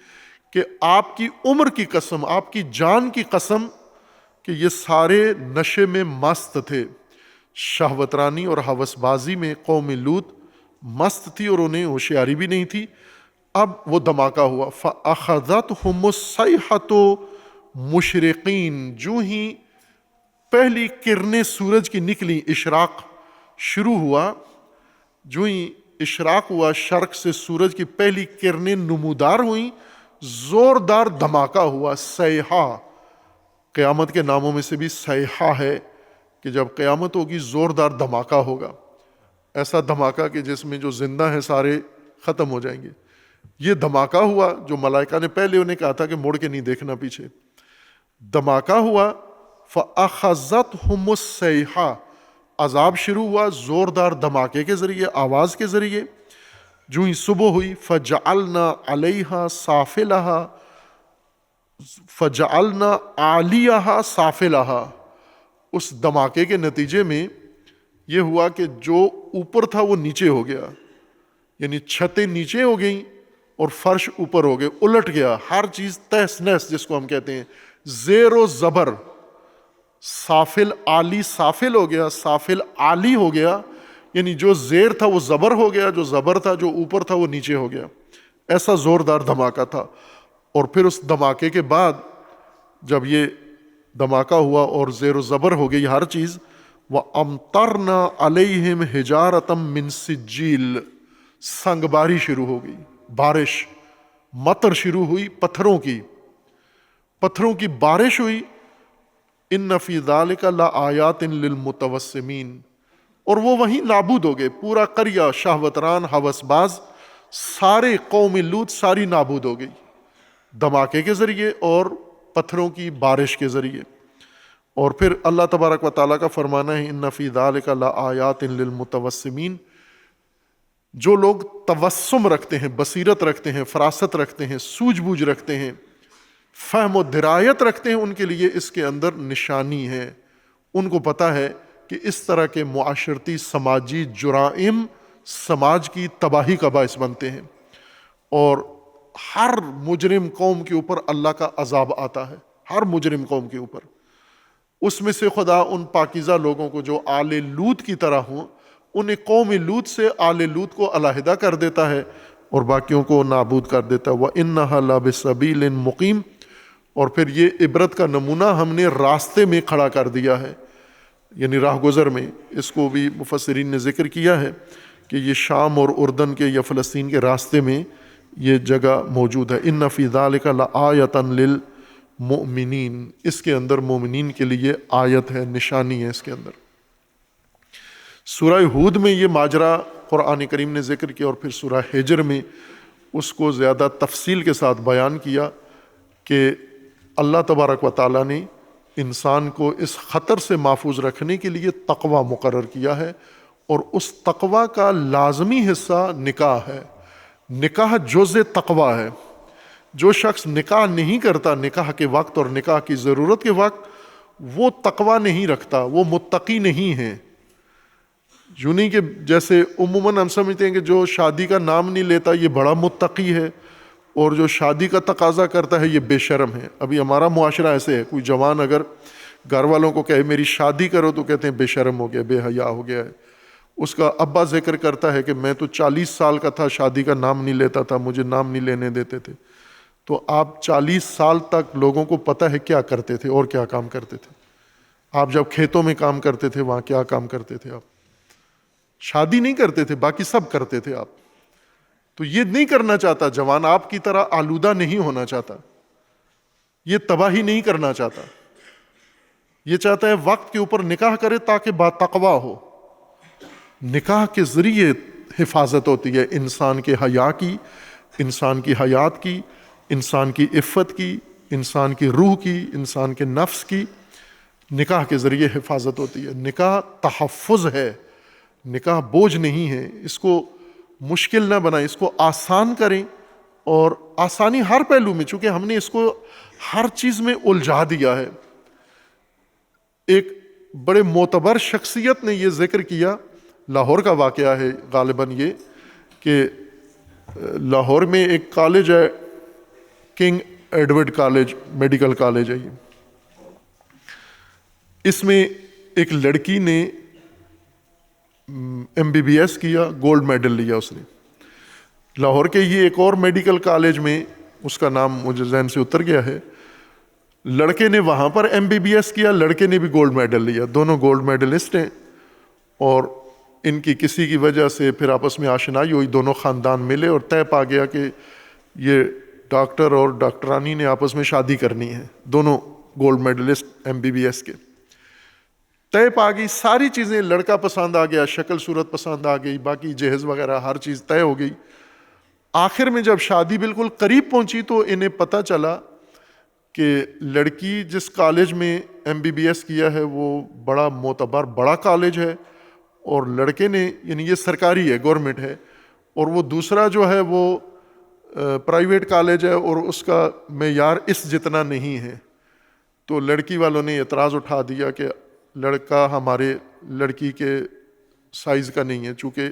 کہ آپ کی عمر کی قسم، آپ کی جان کی قسم، کہ یہ سارے نشے میں مست تھے، شہوترانی اور ہوس بازی میں قوم لوط مست تھی اور انہیں ہوشیاری بھی نہیں تھی۔ اب وہ دھماکہ ہوا، فَأَخَذَتْهُمُ الصَّيْحَةُ مشرقین، جو ہی پہلی کرنیں سورج کی نکلی، اشراق شروع ہوا، جو ہی اشراق ہوا شرق سے، سورج کی پہلی کرنیں نمودار ہوئیں، زوردار دھماکہ ہوا۔ صیحہ قیامت کے ناموں میں سے بھی صیحہ ہے کہ جب قیامت ہوگی زوردار دھماکہ ہوگا، ایسا دھماکہ کہ جس میں جو زندہ ہیں سارے ختم ہو جائیں گے۔ یہ دھماکہ ہوا جو ملائکہ نے پہلے انہیں کہا تھا کہ مڑ کے نہیں دیکھنا پیچھے، دھماکہ ہوا۔ فَأَخَذَتْهُمُ الصَّيْحَةُ، عذاب شروع ہوا زوردار دھماکے کے ذریعے، آواز کے ذریعے۔ جو ہی صبح ہوئی، فَجَعَلْنَا عَلَيْهَا سَافِلَهَا، فَجَعَلْنَا عَالِيَهَا سَافِلَهَا، اس دھماکے کے نتیجے میں یہ ہوا کہ جو اوپر تھا وہ نیچے ہو گیا، یعنی چھتیں نیچے ہو گئیں اور فرش اوپر ہو گئے، الٹ گیا، ہر چیز تہس نہس جس کو ہم کہتے ہیں، زیر و زبر، سافل عالی سافل ہو گیا، سافل عالی ہو گیا، یعنی جو زیر تھا وہ زبر ہو گیا، جو زبر تھا جو اوپر تھا وہ نیچے ہو گیا. ایسا زوردار دھماکہ تھا. اور پھر اس دھماکے کے بعد جب یہ دھماکہ ہوا اور زیر و زبر ہو گئی ہر چیز، وَأَمْطَرْنَا عَلَيْهِمْ حِجَارَةً مِّن سِجِّيلٍ، سنگ باری شروع ہو گئی، بارش، مطر شروع ہوئی، پتھروں کی بارش ہوئی. ان فی ذالک لآیات للمتوسمین، اور وہ وہیں نابود ہو گئے، پورا قریہ، شہوتران، ہوس باز، سارے قوم لوط ساری نابود ہو گئی دھماکے کے ذریعے اور پتھروں کی بارش کے ذریعے. اور پھر اللہ تبارک و تعالیٰ کا فرمانا ہے ان فی ذالک لآیات للمتوسمین، جو لوگ توسم رکھتے ہیں، بصیرت رکھتے ہیں، فراست رکھتے ہیں، سوجھ بوجھ رکھتے ہیں، فہم و درایت رکھتے ہیں، ان کے لیے اس کے اندر نشانی ہے. ان کو پتہ ہے کہ اس طرح کے معاشرتی سماجی جرائم سماج کی تباہی کا باعث بنتے ہیں، اور ہر مجرم قوم کے اوپر اللہ کا عذاب آتا ہے، ہر مجرم قوم کے اوپر. اس میں سے خدا ان پاکیزہ لوگوں کو جو آل لوط کی طرح ہوں، انہیں قوم لوط سے آل لوط کو علیحدہ کر دیتا ہے اور باقیوں کو نابود کر دیتا ہے. وَإِنَّهَا لَبِسَبِيلٍ مُقِيمٍ، اور پھر یہ عبرت کا نمونہ ہم نے راستے میں کھڑا کر دیا ہے، یعنی راہ گزر میں. اس کو بھی مفسرین نے ذکر کیا ہے کہ یہ شام اور اردن کے یا فلسطین کے راستے میں یہ جگہ موجود ہے. ان فی ذالک لآیۃ للمؤمنین، اس کے اندر مومنین کے لیے آیت ہے، نشانی ہے اس کے اندر. سورہ ہود میں یہ ماجرا قرآن کریم نے ذکر کیا، اور پھر سورہ ہجر میں اس کو زیادہ تفصیل کے ساتھ بیان کیا کہ اللہ تبارک و تعالیٰ نے انسان کو اس خطر سے محفوظ رکھنے کے لیے تقوی مقرر کیا ہے، اور اس تقوی کا لازمی حصہ نکاح ہے. نکاح جزء تقوی ہے. جو شخص نکاح نہیں کرتا نکاح کے وقت اور نکاح کی ضرورت کے وقت، وہ تقوی نہیں رکھتا، وہ متقی نہیں ہے. یوں نہیں کہ جیسے عموماً ہم سمجھتے ہیں کہ جو شادی کا نام نہیں لیتا یہ بڑا متقی ہے، اور جو شادی کا تقاضا کرتا ہے یہ بے شرم ہے. ابھی ہمارا معاشرہ ایسے ہے، کوئی جوان اگر گھر والوں کو کہے میری شادی کرو تو کہتے ہیں بے شرم ہو گیا، بے حیا ہو گیا ہے. اس کا ابا ذکر کرتا ہے کہ میں تو 40 سال کا تھا، شادی کا نام نہیں لیتا تھا، مجھے نام نہیں لینے دیتے تھے. تو آپ 40 سال تک لوگوں کو پتہ ہے کیا کرتے تھے اور کیا کام کرتے تھے. آپ جب کھیتوں میں کام کرتے تھے وہاں کیا کام کرتے تھے؟ آپ شادی نہیں کرتے تھے، باقی سب کرتے تھے آپ. تو یہ نہیں کرنا چاہتا جوان، آپ کی طرح آلودہ نہیں ہونا چاہتا، یہ تباہی نہیں کرنا چاہتا. یہ چاہتا ہے وقت کے اوپر نکاح کرے تاکہ باتقوا ہو. نکاح کے ذریعے حفاظت ہوتی ہے انسان کے حیا کی، انسان کی حیات کی، انسان کی عفت کی، انسان کی روح کی، انسان کے نفس کی. نکاح کے ذریعے حفاظت ہوتی ہے. نکاح تحفظ ہے، نکاح بوجھ نہیں ہے. اس کو مشکل نہ بنائیں، اس کو آسان کریں، اور آسانی ہر پہلو میں، چونکہ ہم نے اس کو ہر چیز میں الجھا دیا ہے. ایک بڑے معتبر شخصیت نے یہ ذکر کیا، لاہور کا واقعہ ہے غالباً یہ، کہ لاہور میں ایک کالج ہے، king Edward college, medical college ہے یہ. اس میں ایک لڑکی نے MBBS کیا، گولڈ میڈل لیا اس نے. لاہور کے یہ ایک اور میڈیکل کالج میں، اس کا نام مجھے ذہن سے اتر گیا ہے، لڑکے نے وہاں پر MBBS کیا، لڑکے نے بھی گولڈ میڈل لیا. دونوں گولڈ میڈلسٹ ہیں، اور ان کی کسی کی وجہ سے پھر آپس میں آشنائی ہوئی، دونوں خاندان ملے اور طے پا گیا کہ یہ ڈاکٹر اور ڈاکٹرانی نے آپس میں شادی کرنی ہے. دونوں گولڈ میڈلسٹ MBBS کے طے پا گئی، ساری چیزیں، لڑکا پسند آ گیا، شکل صورت پسند آ گئی، باقی جہیز وغیرہ ہر چیز طے ہو گئی. آخر میں جب شادی بالکل قریب پہنچی تو انہیں پتہ چلا کہ لڑکی جس کالج میں MBBS کیا ہے وہ بڑا معتبر بڑا کالج ہے، اور لڑکے نے، یعنی یہ سرکاری ہے، گورنمنٹ ہے، اور وہ دوسرا جو ہے وہ پرائیویٹ کالج ہے، اور اس کا معیار اس جتنا نہیں ہے. تو لڑکی والوں نے اعتراض اٹھا دیا کہ لڑکا ہمارے لڑکی کے سائز کا نہیں ہے، چونکہ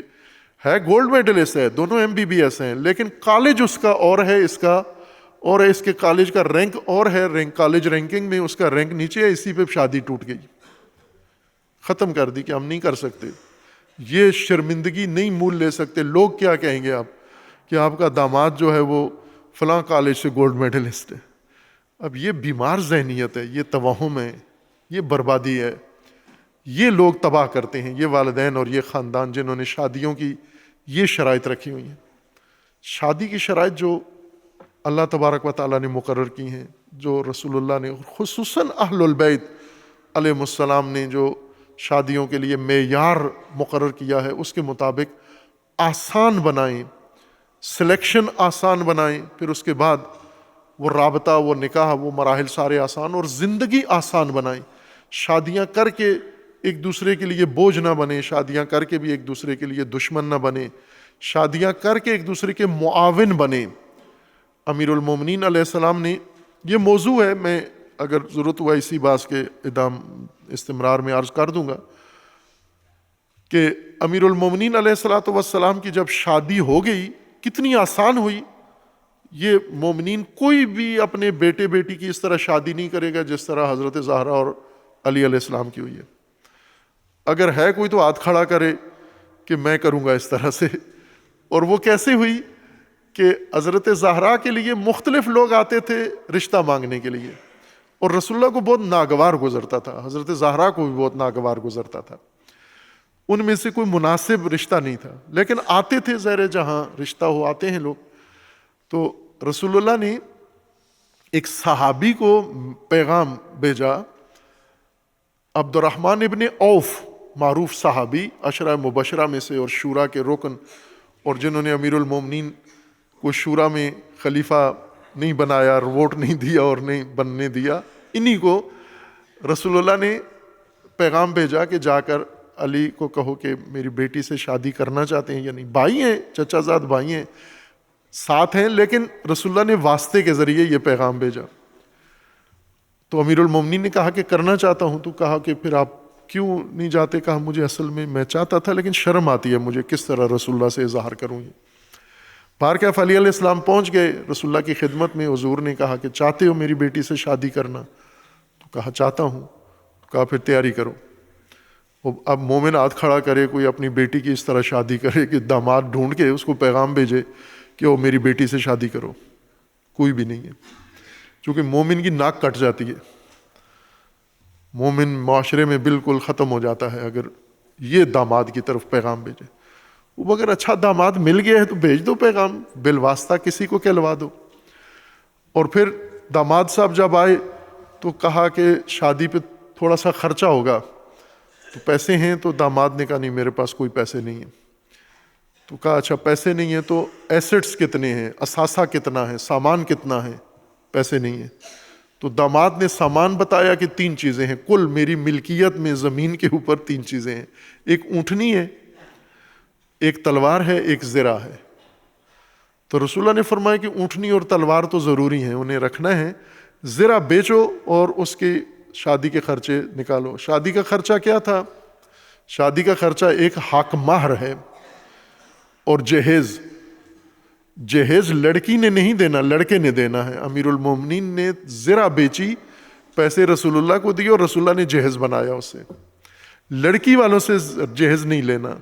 ہے گولڈ میڈلسٹ ہے، دونوں MBBS ہیں، لیکن کالج اس کا اور ہے، اس کا اور ہے، اس کے کالج کا رینک اور ہے، کالج رینکنگ میں اس کا رینک نیچے ہے، اسی پہ شادی ٹوٹ گئی، ختم کر دی کہ ہم نہیں کر سکتے، یہ شرمندگی نہیں مول لے سکتے، لوگ کیا کہیں گے آپ کہ آپ کا داماد جو ہے وہ فلاں کالج سے گولڈ میڈلسٹ ہے۔ اب یہ بیمار ذہنیت ہے، یہ توہم ہے، یہ بربادی ہے، یہ لوگ تباہ کرتے ہیں، یہ والدین اور یہ خاندان جنہوں نے شادیوں کی یہ شرائط رکھی ہوئی ہیں۔ شادی کی شرائط جو اللہ تبارک و تعالیٰ نے مقرر کی ہیں، جو رسول اللہ نے خصوصاً اہل البیت علیہ السلام نے جو شادیوں کے لیے معیار مقرر کیا ہے، اس کے مطابق آسان بنائیں، سلیکشن آسان بنائیں، پھر اس کے بعد وہ رابطہ، وہ نکاح، وہ مراحل سارے آسان، اور زندگی آسان بنائیں۔ شادیاں کر کے ایک دوسرے کے لیے بوجھ نہ بنے، شادیاں کر کے بھی ایک دوسرے کے لیے دشمن نہ بنے، شادیاں کر کے ایک دوسرے کے معاون بنے۔ امیر المومنین علیہ السلام نے، یہ موضوع ہے، میں اگر ضرورت ہوا اسی بات کے استمرار میں عرض کر دوں گا کہ امیر المومنین علیہ السلام کی جب شادی ہو گئی کتنی آسان ہوئی۔ یہ مومنین کوئی بھی اپنے بیٹے بیٹی کی اس طرح شادی نہیں کرے گا جس طرح حضرت زہرا اور علی علیہ السلام کی ہوئی ہے۔ اگر ہے کوئی تو ہاتھ کھڑا کرے کہ میں کروں گا اس طرح سے۔ اور وہ کیسے ہوئی کہ حضرت زہرا کے لیے مختلف لوگ آتے تھے رشتہ مانگنے کے لیے، اور رسول اللہ کو بہت ناگوار گزرتا تھا، حضرت زہرا کو بھی بہت ناگوار گزرتا تھا، ان میں سے کوئی مناسب رشتہ نہیں تھا، لیکن آتے تھے، زہر جہاں رشتہ ہو آتے ہیں لوگ۔ تو رسول اللہ نے ایک صحابی کو پیغام بھیجا، عبد الرحمن ابن عوف، معروف صحابی، عشرہ مبشرہ میں سے اور شورا کے رکن، اور جنہوں نے امیر المومنین کو شورا میں خلیفہ نہیں بنایا، ووٹ نہیں دیا اور نہیں بننے دیا، انہی کو رسول اللہ نے پیغام بھیجا کہ جا کر علی کو کہو کہ میری بیٹی سے شادی کرنا چاہتے ہیں، یعنی بھائی ہیں، چچا زاد بھائی ہیں، ساتھ ہیں، لیکن رسول اللہ نے واسطے کے ذریعے یہ پیغام بھیجا۔ تو امیر المومنین نے کہا کہ کرنا چاہتا ہوں، تو کہا کہ پھر آپ کیوں نہیں جاتے؟ کہا مجھے اصل میں چاہتا تھا لیکن شرم آتی ہے مجھے، کس طرح رسول اللہ سے اظہار کروں۔ یہ بہرکیف علی علیہ السلام پہنچ گئے رسول اللہ کی خدمت میں، حضور نے کہا کہ چاہتے ہو میری بیٹی سے شادی کرنا؟ تو کہا چاہتا ہوں۔ تو کہا پھر تیاری کرو۔ اب مومن ہاتھ کھڑا کرے، کوئی اپنی بیٹی کی اس طرح شادی کرے کہ داماد ڈھونڈ کے اس کو پیغام بھیجے کہ وہ میری بیٹی سے شادی کرو، کوئی بھی نہیں ہے، چونکہ مومن کی ناک کٹ جاتی ہے، مومن معاشرے میں بالکل ختم ہو جاتا ہے اگر یہ داماد کی طرف پیغام بھیجے۔ وہ اگر اچھا داماد مل گیا ہے تو بھیج دو پیغام، بالواسطہ کسی کو کہلوا دو۔ اور پھر داماد صاحب جب آئے تو کہا کہ شادی پہ تھوڑا سا خرچہ ہوگا، تو پیسے ہیں؟ تو داماد نے کہا نہیں میرے پاس کوئی پیسے نہیں ہیں۔ تو کہا اچھا پیسے نہیں ہیں تو ایسٹس کتنے ہیں، اثاثہ کتنا ہے، سامان کتنا ہے؟ پیسے نہیں ہیں۔ تو داماد نے سامان بتایا کہ 3 چیزیں ہیں، کل میری ملکیت میں زمین کے اوپر 3 چیزیں ہیں، ایک اونٹنی ہے، ایک تلوار ہے، ایک زرہ ہے۔ تو رسول اللہ نے فرمایا کہ اونٹنی اور تلوار تو ضروری ہیں، انہیں رکھنا ہے، زرہ بیچو اور اس کی شادی کے خرچے نکالو۔ شادی کا خرچہ کیا تھا؟ شادی کا خرچہ ایک حق مہر ہے اور جہیز لڑکی نے نہیں دینا، لڑکے نے دینا ہے۔ امیر المومنین نے زرہ بیچی، پیسے رسول اللہ کو دیے اور رسول اللہ نے جہیز بنایا اس سے۔ لڑکی والوں سے جہیز نہیں لینا،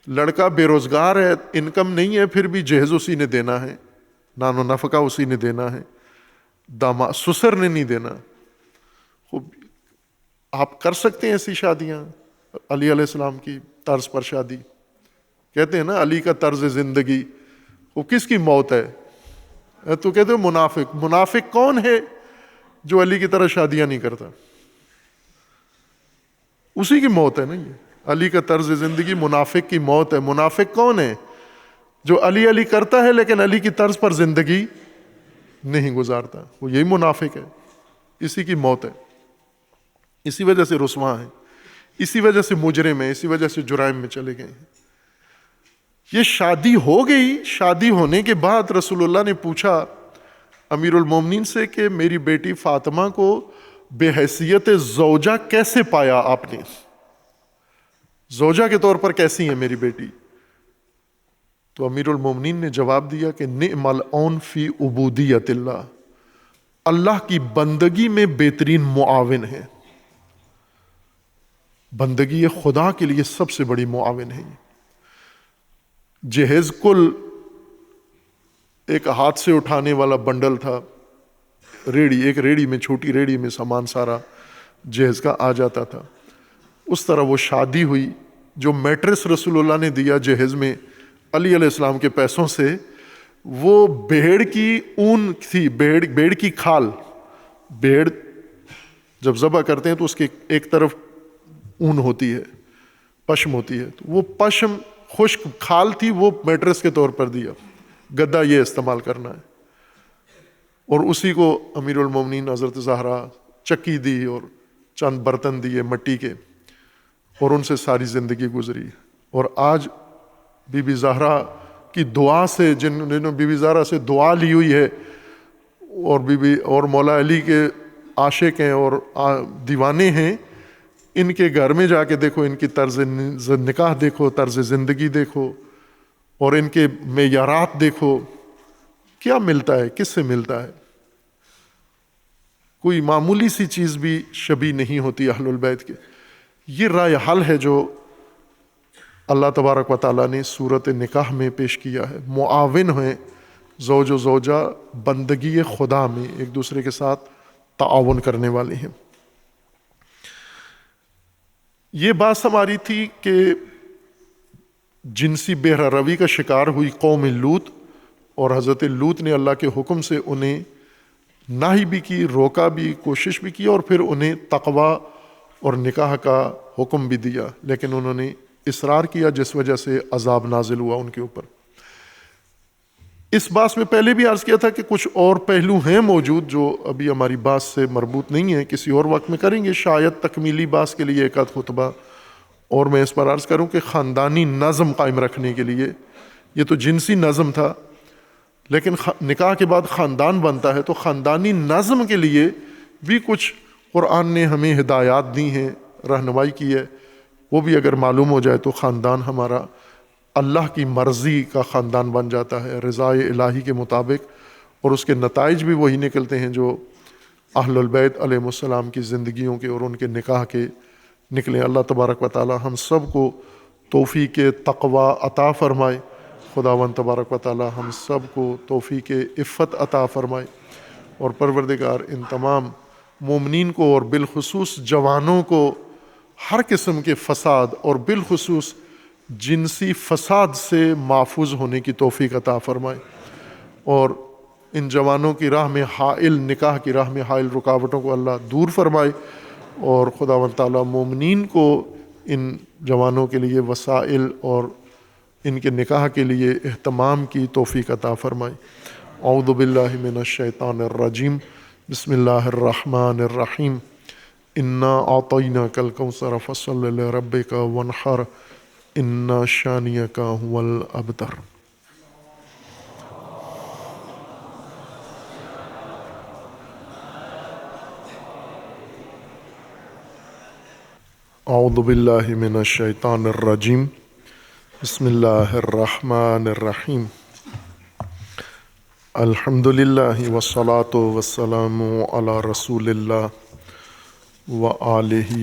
لڑکا بے روزگار ہے، انکم نہیں ہے، پھر بھی جہیز اسی نے دینا ہے، نان و نفقہ اسی نے دینا ہے، سسر نے نہیں دینا۔ آپ کر سکتے ہیں ایسی شادیاں، علی علیہ السلام کی طرز پر شادی، کہتے ہیں نا علی کا طرز زندگی، وہ کس کی موت ہے؟ تو کہتے ہیں منافق کون ہے جو علی کی طرح شادیاں نہیں کرتا؟ اسی کی موت ہے نا، یہ علی کا طرز زندگی منافق کی موت ہے۔ منافق کون ہے؟ جو علی علی کرتا ہے لیکن علی کی طرز پر زندگی نہیں گزارتا، وہ یہی منافق ہے، اسی کی موت ہے، اسی وجہ سے رسوا ہیں، اسی وجہ سے مجرم ہیں، اسی وجہ سے جرائم میں چلے گئے ہیں۔ یہ شادی ہو گئی، شادی ہونے کے بعد رسول اللہ نے پوچھا امیر المومنین سے کہ میری بیٹی فاطمہ کو بے حیثیت زوجہ کیسے پایا آپ نے؟ زوجہ کے طور پر کیسی ہے میری بیٹی؟ تو امیر المومنین نے جواب دیا کہ نعم العون فی عبودیت اللہ، اللہ کی بندگی میں بہترین معاون ہے، بندگی خدا کے لیے سب سے بڑی معاون ہے۔ جہیز کل ایک ہاتھ سے اٹھانے والا بنڈل تھا، ایک ریڑھی میں، چھوٹی ریڑھی میں سامان سارا جہیز کا آ جاتا تھا۔ اس طرح وہ شادی ہوئی، جو میٹرس رسول اللہ نے دیا جہیز میں علی علیہ السلام کے پیسوں سے، وہ بھیڑ کی اون تھی، بھیڑ کی کھال۔ بھیڑ جب ذبح کرتے ہیں تو اس کے ایک طرف اون ہوتی ہے، پشم ہوتی ہے، تو وہ پشم خشک کھال تھی، وہ میٹرس کے طور پر دیا، گدا یہ استعمال کرنا ہے۔ اور اسی کو امیر المومنین حضرت زہرا چکی دی اور چند برتن دیے مٹی کے، اور ان سے ساری زندگی گزری۔ اور آج بی بی زہرا کی دعا سے، جنہوں نے بی بی زہرا سے دعا لی ہوئی ہے، اور مولا علی کے عاشق ہیں اور دیوانے ہیں، ان کے گھر میں جا کے دیکھو، ان کی طرز نکاح دیکھو، طرز زندگی دیکھو، اور ان کے معیارات دیکھو، کیا ملتا ہے، کس سے ملتا ہے؟ کوئی معمولی سی چیز بھی شبیہ نہیں ہوتی اہل البیت کے۔ یہ رائے حل ہے جو اللہ تبارک و تعالیٰ نے صورت نکاح میں پیش کیا ہے۔ معاون ہیں زوج و زوجہ بندگی خدا میں، ایک دوسرے کے ساتھ تعاون کرنے والے ہیں۔ یہ بات ہماری تھی کہ جنسی بے روی کا شکار ہوئی قوم لوط، اور حضرت لوط نے اللہ کے حکم سے انہیں نہی بھی کی، روکا بھی، کوشش بھی کی، اور پھر انہیں تقوی اور نکاح کا حکم بھی دیا، لیکن انہوں نے اصرار کیا، جس وجہ سے عذاب نازل ہوا ان کے اوپر۔ اس بات میں پہلے بھی عرض کیا تھا کہ کچھ اور پہلو ہیں موجود جو ابھی ہماری بات سے مربوط نہیں ہے، کسی اور وقت میں کریں گے، شاید تکمیلی بات کے لیے ایک آدھ خطبہ اور میں اس پر عرض کروں کہ خاندانی نظم قائم رکھنے کے لیے، یہ تو جنسی نظم تھا، لیکن نکاح کے بعد خاندان بنتا ہے، تو خاندانی نظم کے لیے بھی کچھ قرآن نے ہمیں ہدایات دی ہیں، رہنمائی کی ہے، وہ بھی اگر معلوم ہو جائے تو خاندان ہمارا اللہ کی مرضی کا خاندان بن جاتا ہے، رضائے الہی کے مطابق، اور اس کے نتائج بھی وہی نکلتے ہیں جو اہل البیت علیہ السلام کی زندگیوں کے اور ان کے نکاح کے نکلے۔ اللہ تبارک و تعالی ہم سب کو توفیق تقوی عطا فرمائے، خداوند تبارک و تعالی ہم سب کو توفیق عفت عطا فرمائے، اور پروردگار ان تمام مومنین کو اور بالخصوص جوانوں کو ہر قسم کے فساد اور بالخصوص جنسی فساد سے محفوظ ہونے کی توفیق عطا فرمائے، اور ان جوانوں کی راہ میں حائل، نکاح کی راہ میں حائل رکاوٹوں کو اللہ دور فرمائے، اور خداوند تعالیٰ مومنین کو ان جوانوں کے لیے وسائل اور ان کے نکاح کے لیے اہتمام کی توفیق عطا فرمائے۔ اعوذ باللہ من الشیطان الرجیم، بسم اللہ الرحمن الرحیم، انا اعطیناک الکوثر فصل لربک وانحر انا شانئک هو الابتر۔ اعوذ باللہ من الشیطان الرجیم، بسم اللہ الرحمن الرحیم، الحمد للہ والصلاة والسلام علی رسول اللہ وآلہ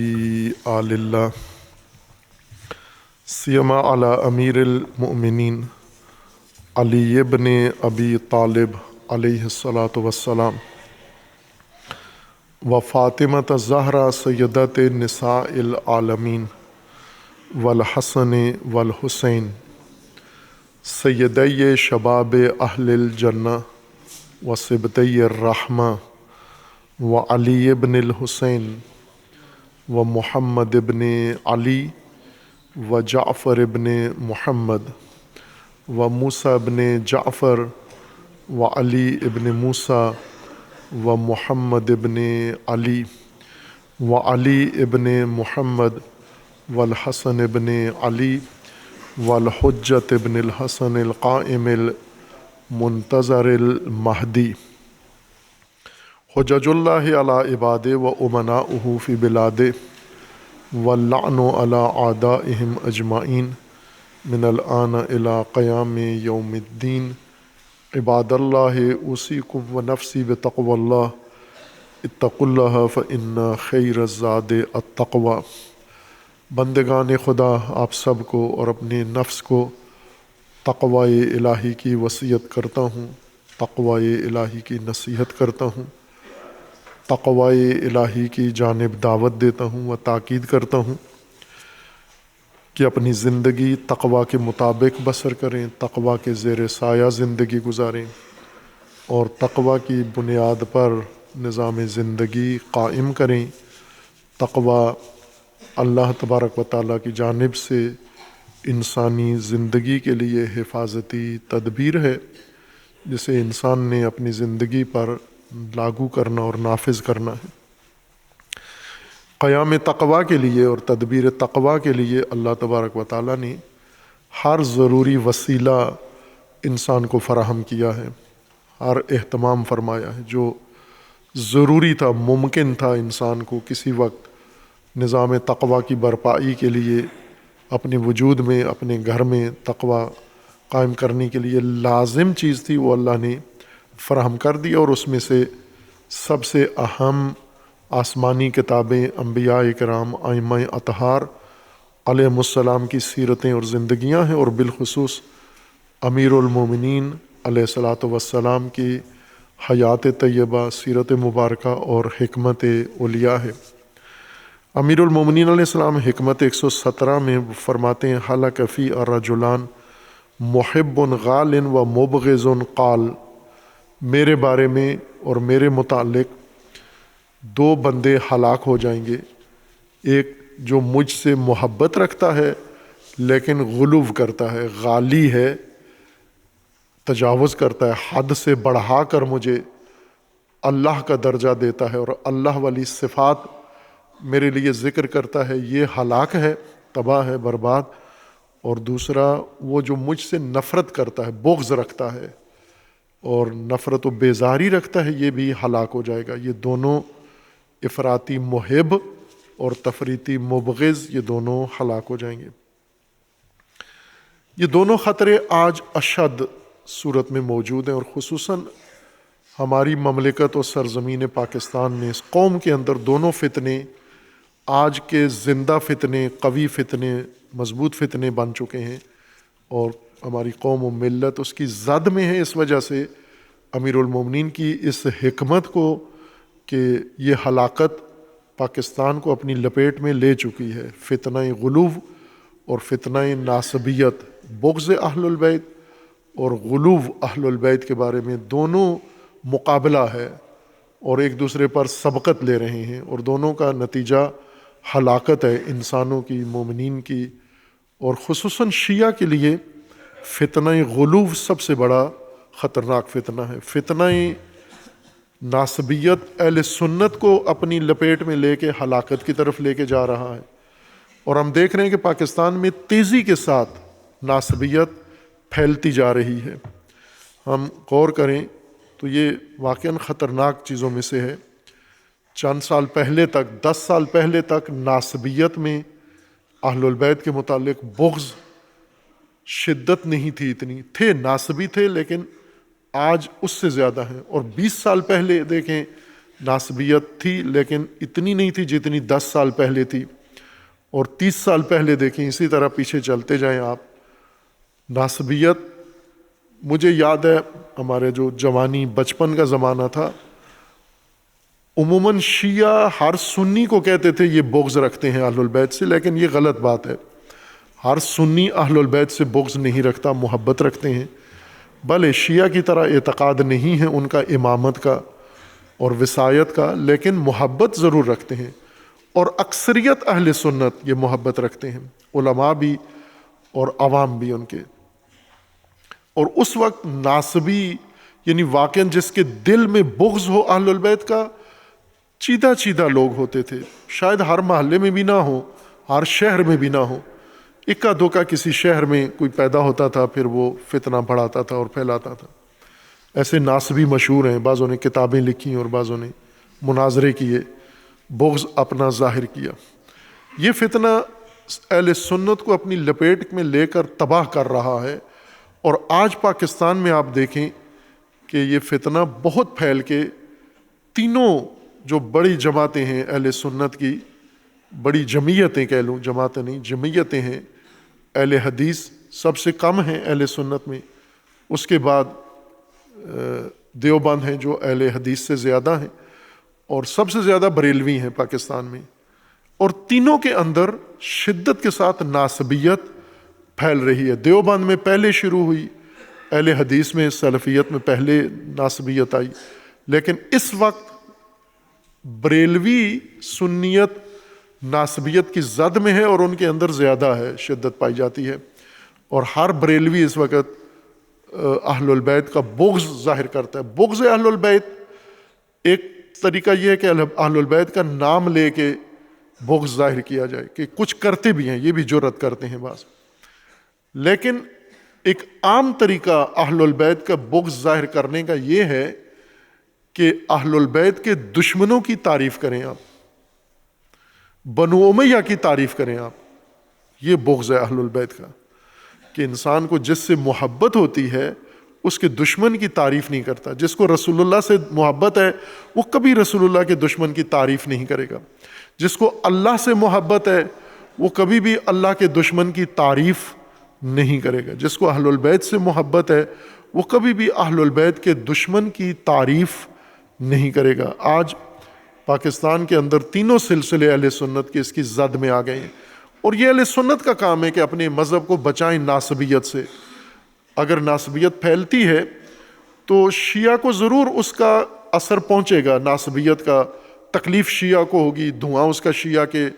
آل اللہ، سیما علی امیر المؤمنین علی ابن ابی طالب علیہ الصلاۃ والسلام، و فاطمۃ الزہرا سیدۃ نساء العالمین، والحسن والحسین سیدی شباب اہل الجنہ و صبطی الرحمہ، و علی ابن الحسین و محمد ابن علی و جعفر ابن محمد و موسیٰ ابن جعفر و علی ابن موسیٰ و محمد ابن علی و علی ابن محمد والحسن ابن علی والحجۃ ابن الحسن القائم المنتظر المہدی، حجج اللہ علی عبادہ و امناؤہ فی بلادہ، واللعن علی اعدائہم اجمعین من الآن الی قیام یوم الدین عباد اللہ اوصیکم ونفسی بتقوی اللہ اتقوا اللہ فإن خیر الزاد التقوی۔ بندگان خدا، آپ سب کو اور اپنے نفس کو تقوی الہی کی وصیت کرتا ہوں، تقوی الہی کی نصیحت کرتا ہوں، تقوی الہی کی جانب دعوت دیتا ہوں و تاکید کرتا ہوں کہ اپنی زندگی تقوی کے مطابق بسر کریں، تقوی کے زیر سایہ زندگی گزاریں اور تقوی کی بنیاد پر نظام زندگی قائم کریں۔ تقوی اللہ تبارک و تعالیٰ کی جانب سے انسانی زندگی کے لیے حفاظتی تدبیر ہے جسے انسان نے اپنی زندگی پر لاگو کرنا اور نافذ کرنا ہے۔ قیام تقوی کے لیے اور تدبیر تقوی کے لیے اللہ تبارک و تعالیٰ نے ہر ضروری وسیلہ انسان کو فراہم کیا ہے، ہر اہتمام فرمایا ہے جو ضروری تھا، ممکن تھا انسان کو کسی وقت نظام تقوی کی برپائی کے لیے اپنے وجود میں، اپنے گھر میں تقوی قائم کرنے کے لیے لازم چیز تھی، وہ اللہ نے فراہم کر دی۔ اور اس میں سے سب سے اہم آسمانی کتابیں، انبیاء کرام، ائمہ اطہار علیہم السلام کی سیرتیں اور زندگیاں ہیں، اور بالخصوص امیر المومنین علیہ الصلاۃ والسلام کی حیات طیبہ، سیرت مبارکہ اور حکمت اولیاء ہے۔ امیر المومنین علیہ السلام حکمت 117 میں فرماتے ہیں حلق فی الرجلان محب غال و مبغض قال، میرے بارے میں اور میرے متعلق دو بندے ہلاک ہو جائیں گے، ایک جو مجھ سے محبت رکھتا ہے لیکن غلو کرتا ہے، غالی ہے، تجاوز کرتا ہے، حد سے بڑھا کر مجھے اللہ کا درجہ دیتا ہے اور اللہ والی صفات میرے لیے ذکر کرتا ہے، یہ ہلاک ہے، تباہ ہے، برباد۔ اور دوسرا وہ جو مجھ سے نفرت کرتا ہے، بغض رکھتا ہے اور نفرت و بیزاری رکھتا ہے، یہ بھی ہلاک ہو جائے گا۔ یہ دونوں افراطی محب اور تفریطی مبغض، یہ دونوں ہلاک ہو جائیں گے۔ یہ دونوں خطرے آج اشد صورت میں موجود ہیں، اور خصوصاً ہماری مملکت اور سرزمین پاکستان میں اس قوم کے اندر دونوں فتنے آج کے زندہ فتنے، قوی فتنے، مضبوط فتنے بن چکے ہیں، اور ہماری قوم و ملت اس کی زد میں ہے۔ اس وجہ سے امیر المومنین کی اس حکمت کو کہ یہ ہلاکت پاکستان کو اپنی لپیٹ میں لے چکی ہے، فتنہ غلو اور فتنہ ناسبیت، بغض اہل البیت اور غلو اہل البیت کے بارے میں دونوں مقابلہ ہے اور ایک دوسرے پر سبقت لے رہے ہیں، اور دونوں کا نتیجہ ہلاکت ہے انسانوں کی، مومنین کی، اور خصوصاً شیعہ کے لیے فتنہ غلو سب سے بڑا خطرناک فتنہ ہے۔ فتنہ ناسبیت اہل سنت کو اپنی لپیٹ میں لے کے ہلاکت کی طرف لے کے جا رہا ہے، اور ہم دیکھ رہے ہیں کہ پاکستان میں تیزی کے ساتھ ناسبیت پھیلتی جا رہی ہے۔ ہم غور کریں تو یہ واقعاً خطرناک چیزوں میں سے ہے۔ چند سال پہلے تک، 10 سال پہلے تک ناسبیت میں اہل البیت کے متعلق بغض شدت نہیں تھی، اتنی تھے، ناسبی تھے، لیکن آج اس سے زیادہ ہیں۔ اور 20 سال پہلے دیکھیں ناسبیت تھی لیکن اتنی نہیں تھی جتنی 10 سال پہلے تھی، اور 30 سال پہلے دیکھیں، اسی طرح پیچھے چلتے جائیں آپ۔ ناسبیت، مجھے یاد ہے ہمارے جو جوانی بچپن کا زمانہ تھا، عموماً شیعہ ہر سنی کو کہتے تھے یہ بغض رکھتے ہیں اہل البیت سے، لیکن یہ غلط بات ہے۔ ہر سنی اہل البیت سے بغض نہیں رکھتا، محبت رکھتے ہیں، بھلے شیعہ کی طرح اعتقاد نہیں ہے ان کا امامت کا اور وصایت کا، لیکن محبت ضرور رکھتے ہیں، اور اکثریت اہل سنت یہ محبت رکھتے ہیں، علماء بھی اور عوام بھی ان کے۔ اور اس وقت ناسبی یعنی واقعاً جس کے دل میں بغض ہو اہل البیت کا، چیدہ چیدہ لوگ ہوتے تھے، شاید ہر محلے میں بھی نہ ہو، ہر شہر میں بھی نہ ہو، اکا دوکا کسی شہر میں کوئی پیدا ہوتا تھا، پھر وہ فتنہ بڑھاتا تھا اور پھیلاتا تھا۔ ایسے ناسبی مشہور ہیں، بعضوں نے کتابیں لکھی اور بعضوں نے مناظرے کیے، بغض اپنا ظاہر کیا۔ یہ فتنہ اہل سنت کو اپنی لپیٹ میں لے کر تباہ کر رہا ہے، اور آج پاکستان میں آپ دیکھیں کہ یہ فتنہ بہت پھیل کے تینوں جو بڑی جماعتیں ہیں اہل سنت کی، بڑی جمعیتیں کہہ لوں، جماعتیں نہیں جمعیتیں ہیں، اہل حدیث سب سے کم ہیں اہل سنت میں، اس کے بعد دیوبند ہیں جو اہل حدیث سے زیادہ ہیں، اور سب سے زیادہ بریلوی ہیں پاکستان میں، اور تینوں کے اندر شدت کے ساتھ ناسبیت پھیل رہی ہے۔ دیوبند میں پہلے شروع ہوئی، اہل حدیث میں سلفیت میں پہلے ناسبیت آئی، لیکن اس وقت بریلوی سنیت ناسبیت کی زد میں ہے اور ان کے اندر زیادہ ہے، شدت پائی جاتی ہے، اور ہر بریلوی اس وقت اہل البیت کا بغض ظاہر کرتا ہے۔ بغض اہل البیت ایک طریقہ یہ ہے کہ اہل البیت کا نام لے کے بغض ظاہر کیا جائے، کہ کچھ کرتے بھی ہیں، یہ بھی جرأت کرتے ہیں بعض، لیکن ایک عام طریقہ اہل البیت کا بغض ظاہر کرنے کا یہ ہے کہ اہل البیت کے دشمنوں کی تعریف کریں آپ، بنو امیہ کی تعریف کریں آپ، یہ بغض ہے اہل البیت کا، کہ انسان کو جس سے محبت ہوتی ہے اس کے دشمن کی تعریف نہیں کرتا۔ جس کو رسول اللہ سے محبت ہے وہ کبھی رسول اللہ کے دشمن کی تعریف نہیں کرے گا، جس کو اللہ سے محبت ہے وہ کبھی بھی اللہ کے دشمن کی تعریف نہیں کرے گا، جس کو اہل البیت سے محبت ہے وہ کبھی بھی اہل البیت کے دشمن کی تعریف نہیں کرے گا۔ آج پاکستان کے اندر تینوں سلسلے اہل سنت کے اس کی زد میں آ گئے ہیں، اور یہ اہل سنت کا کام ہے کہ اپنے مذہب کو بچائیں ناسبیت سے۔ اگر ناسبیت پھیلتی ہے تو شیعہ کو ضرور اس کا اثر پہنچے گا، ناسبیت کا تکلیف شیعہ کو ہوگی، دھواں اس کا شیعہ کے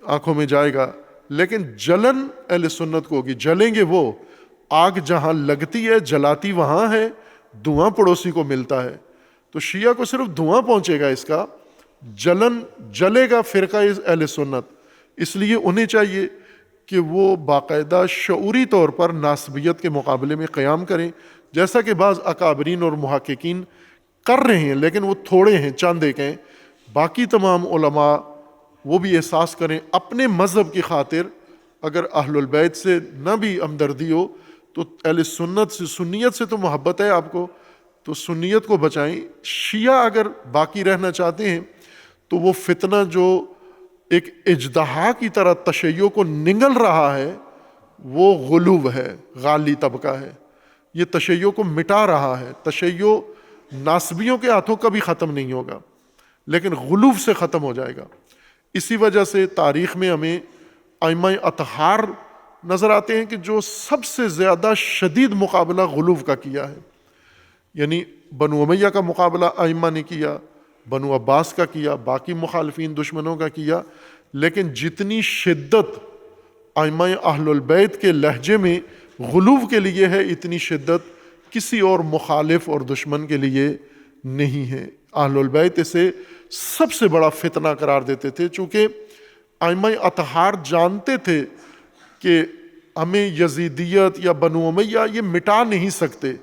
آنکھوں میں جائے گا، لیکن جلن اہل سنت کو ہوگی، جلیں گے وہ۔ آگ جہاں لگتی ہے جلاتی وہاں ہے، دھواں پڑوسی کو ملتا ہے، تو شیعہ کو صرف دھواں پہنچے گا، اس کا جلن جلے گا فرقہ اہل سنت۔ اس لیے انہیں چاہیے کہ وہ باقاعدہ شعوری طور پر ناسبیت کے مقابلے میں قیام کریں، جیسا کہ بعض اکابرین اور محققین کر رہے ہیں، لیکن وہ تھوڑے ہیں، چند ایک ہیں۔ باقی تمام علماء وہ بھی احساس کریں اپنے مذہب کی خاطر، اگر اہل البیت سے نہ بھی ہمدردی ہو تو اہل سنت سے، سنیت سے تو محبت ہے آپ کو، تو سنیت کو بچائیں۔ شیعہ اگر باقی رہنا چاہتے ہیں تو وہ فتنہ جو ایک اجدہا کی طرح تشیع کو نگل رہا ہے وہ غلو ہے، غالی طبقہ ہے، یہ تشیع کو مٹا رہا ہے۔ تشیع ناسبیوں کے ہاتھوں کبھی ختم نہیں ہوگا، لیکن غلو سے ختم ہو جائے گا۔ اسی وجہ سے تاریخ میں ہمیں ائمہ اطہار نظر آتے ہیں کہ جو سب سے زیادہ شدید مقابلہ غلو کا کیا ہے، یعنی بنو امیہ کا مقابلہ ائمہ نے کیا، بنو عباس کا کیا، باقی مخالفین دشمنوں کا کیا، لیکن جتنی شدت ائمہ اہل البیت کے لہجے میں غلو کے لیے ہے، اتنی شدت کسی اور مخالف اور دشمن کے لیے نہیں ہے۔ اہل البیت اسے سب سے بڑا فتنہ قرار دیتے تھے، چونکہ ائمہ اطہار جانتے تھے کہ ہمیں یزیدیت یا بنو امیہ یہ مٹا نہیں سکتے،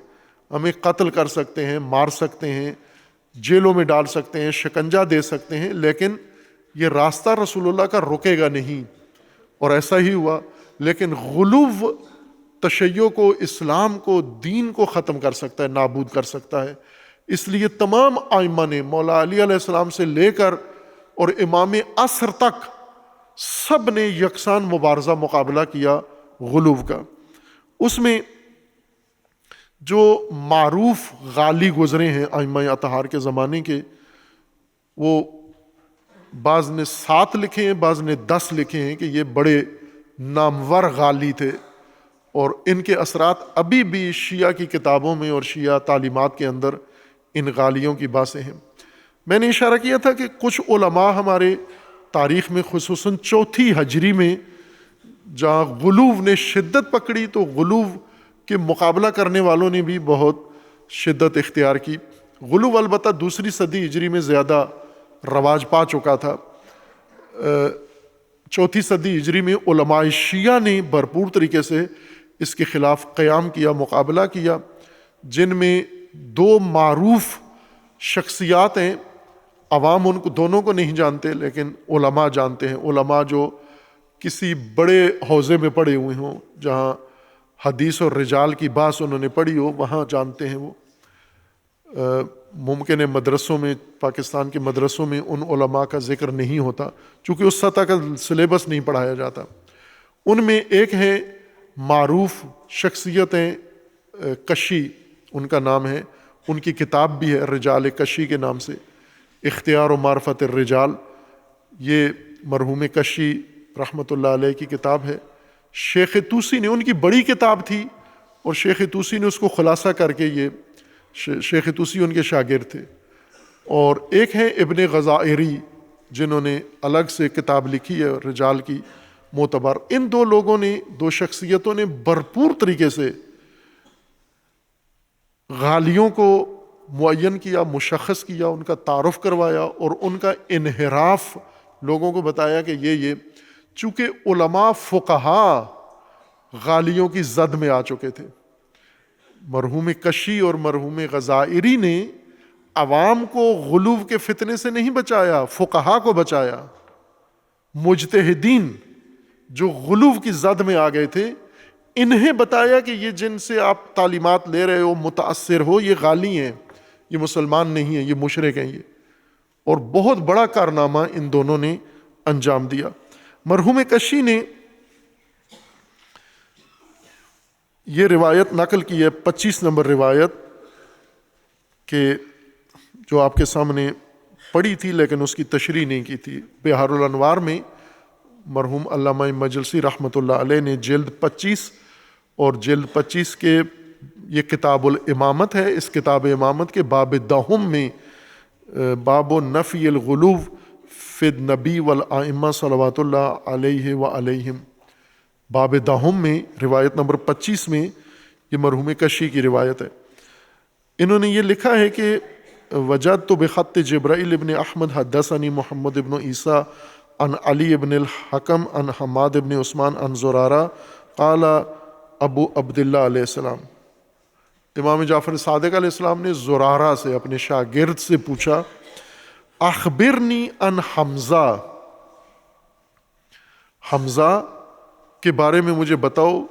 ہمیں قتل کر سکتے ہیں، مار سکتے ہیں، جیلوں میں ڈال سکتے ہیں، شکنجہ دے سکتے ہیں، لیکن یہ راستہ رسول اللہ کا رکے گا نہیں، اور ایسا ہی ہوا۔ لیکن غلو تشیع کو، اسلام کو، دین کو ختم کر سکتا ہے، نابود کر سکتا ہے۔ اس لیے تمام ائمہ نے مولا علی علیہ السلام سے لے کر اور امام عصر تک سب نے یکساں مبارزہ مقابلہ کیا غلو کا۔ اس میں جو معروف غالی گزرے ہیں ائمہ اطہار کے زمانے کے، وہ بعض نے 7 لکھے ہیں، بعض نے 10 لکھے ہیں کہ یہ بڑے نامور غالی تھے، اور ان کے اثرات ابھی بھی شیعہ کی کتابوں میں اور شیعہ تعلیمات کے اندر ان غالیوں کی باتیں ہیں۔ میں نے اشارہ کیا تھا کہ کچھ علماء ہمارے تاریخ میں خصوصاً 4 ہجری میں جہاں غلو نے شدت پکڑی تو غلو کے مقابلہ کرنے والوں نے بھی بہت شدت اختیار کی۔ غلو البتہ 2 صدی ہجری میں زیادہ رواج پا چکا تھا۔ 4 صدی ہجری میں علماء شیعہ نے بھرپور طریقے سے اس کے خلاف قیام کیا، مقابلہ کیا، جن میں 2 معروف شخصیات ہیں، عوام ان کو دونوں کو نہیں جانتے، لیکن علماء جانتے ہیں۔ علماء جو کسی بڑے حوزے میں پڑے ہوئے ہوں، جہاں حدیث اور رجال کی بحث انہوں نے پڑھی ہو، وہاں جانتے ہیں وہ۔ ممکن ہے مدرسوں میں، پاکستان کے مدرسوں میں ان علماء کا ذکر نہیں ہوتا، چونکہ اس سطح کا سلیبس نہیں پڑھایا جاتا۔ ان میں ایک ہے معروف شخصیتیں، کشی ان کا نام ہے، ان کی کتاب بھی ہے رجال کشی کے نام سے، اختیار و معرفت الرجال۔ یہ مرحوم کشی رحمۃ اللہ علیہ کی کتاب ہے۔ شیخ طوسی نے، ان کی بڑی کتاب تھی، اور شیخ طوسی نے اس کو خلاصہ کر کے، یہ شیخ طوسی ان کے شاگرد تھے۔ اور ایک ہے ابن غزائری، جنہوں نے الگ سے کتاب لکھی ہے رجال کی معتبر۔ ان دو لوگوں نے، دو شخصیتوں نے بھرپور طریقے سے غالیوں کو معین کیا، مشخص کیا، ان کا تعارف کروایا، اور ان کا انحراف لوگوں کو بتایا کہ یہ چونکہ علماء فقہا غالیوں کی زد میں آ چکے تھے۔ مرحوم کشی اور مرحوم غزائری نے عوام کو غلو کے فتنے سے نہیں بچایا، فقہا کو بچایا۔ مجتہدین جو غلو کی زد میں آ گئے تھے، انہیں بتایا کہ یہ جن سے آپ تعلیمات لے رہے ہو، متاثر ہو، یہ غالی ہیں، یہ مسلمان نہیں ہیں، یہ مشرک ہیں یہ۔ اور بہت بڑا کارنامہ ان دونوں نے انجام دیا۔ مرحوم کشی نے یہ روایت نقل کی ہے، 25 نمبر روایت، کہ جو آپ کے سامنے پڑھی تھی لیکن اس کی تشریح نہیں کی تھی۔ بہار الانوار میں مرحوم علامہ مجلسی رحمۃ اللہ علیہ نے جلد 25 اور جلد 25 کے، یہ کتاب الامامت ہے، اس کتاب امامت کے باب دہم میں، باب نفی الغلو فی النبی والائمہ صلوات اللہ علیہ وعلیہم، باب دہم میں روایت نمبر 25 میں یہ مرحوم کشی کی روایت ہے۔ انہوں نے یہ لکھا ہے کہ وجدت بخط جبرائیل ابن احمد حدثنی محمد ابن عیسیٰ عن علی ابن الحکم عن حماد ابن عثمان عن زرارہ قال ابو عبداللہ علیہ السلام۔ امام جعفر صادق علیہ السلام نے زرارہ سے، اپنے شاگرد سے پوچھا، اخبرنی عن حمزہ، حمزہ کے بارے میں مجھے بتاؤ،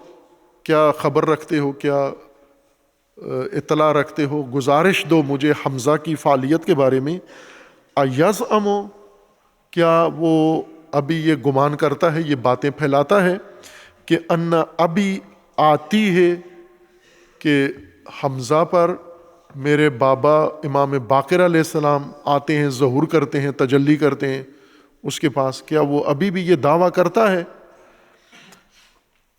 کیا خبر رکھتے ہو، کیا اطلاع رکھتے ہو، گزارش دو مجھے حمزہ کی فعالیت کے بارے میں۔ ایزعم، کیا وہ ابھی یہ گمان کرتا ہے، یہ باتیں پھیلاتا ہے کہ ان ابھی آتی ہے، کہ حمزہ پر میرے بابا امام باقر علیہ السلام آتے ہیں، ظہور کرتے ہیں، تجلی کرتے ہیں اس کے پاس، کیا وہ ابھی بھی یہ دعویٰ کرتا ہے؟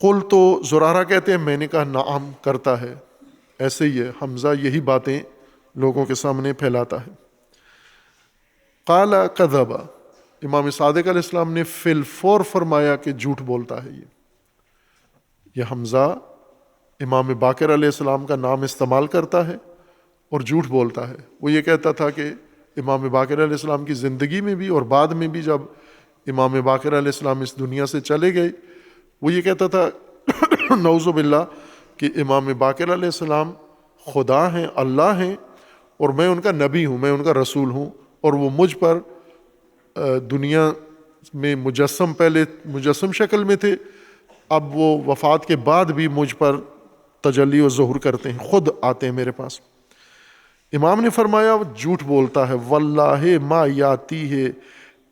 قل، تو زرارہ کہتے ہیں میں نے کہا نعم، کرتا ہے، ایسے ہی ہے، حمزہ یہی باتیں لوگوں کے سامنے پھیلاتا ہے۔ قال کذب، امام صادق علیہ السلام نے فی الفور فرمایا کہ جھوٹ بولتا ہے یہ حمزہ امام باقر علیہ السلام کا نام استعمال کرتا ہے اور جھوٹ بولتا ہے۔ وہ یہ کہتا تھا کہ امام باقر علیہ السلام کی زندگی میں بھی اور بعد میں بھی، جب امام باقر علیہ السلام اس دنیا سے چلے گئے، وہ یہ کہتا تھا نعوذ باللہ کہ امام باقر علیہ السلام خدا ہیں، اللہ ہیں، اور میں ان کا نبی ہوں، میں ان کا رسول ہوں، اور وہ مجھ پر دنیا میں مجسم، پہلے مجسم شکل میں تھے، اب وہ وفات کے بعد بھی مجھ پر تجلی و ظہور کرتے ہیں، خود آتے ہیں میرے پاس۔ امام نے فرمایا جھوٹ بولتا ہے، واللہ ما یاتی ہے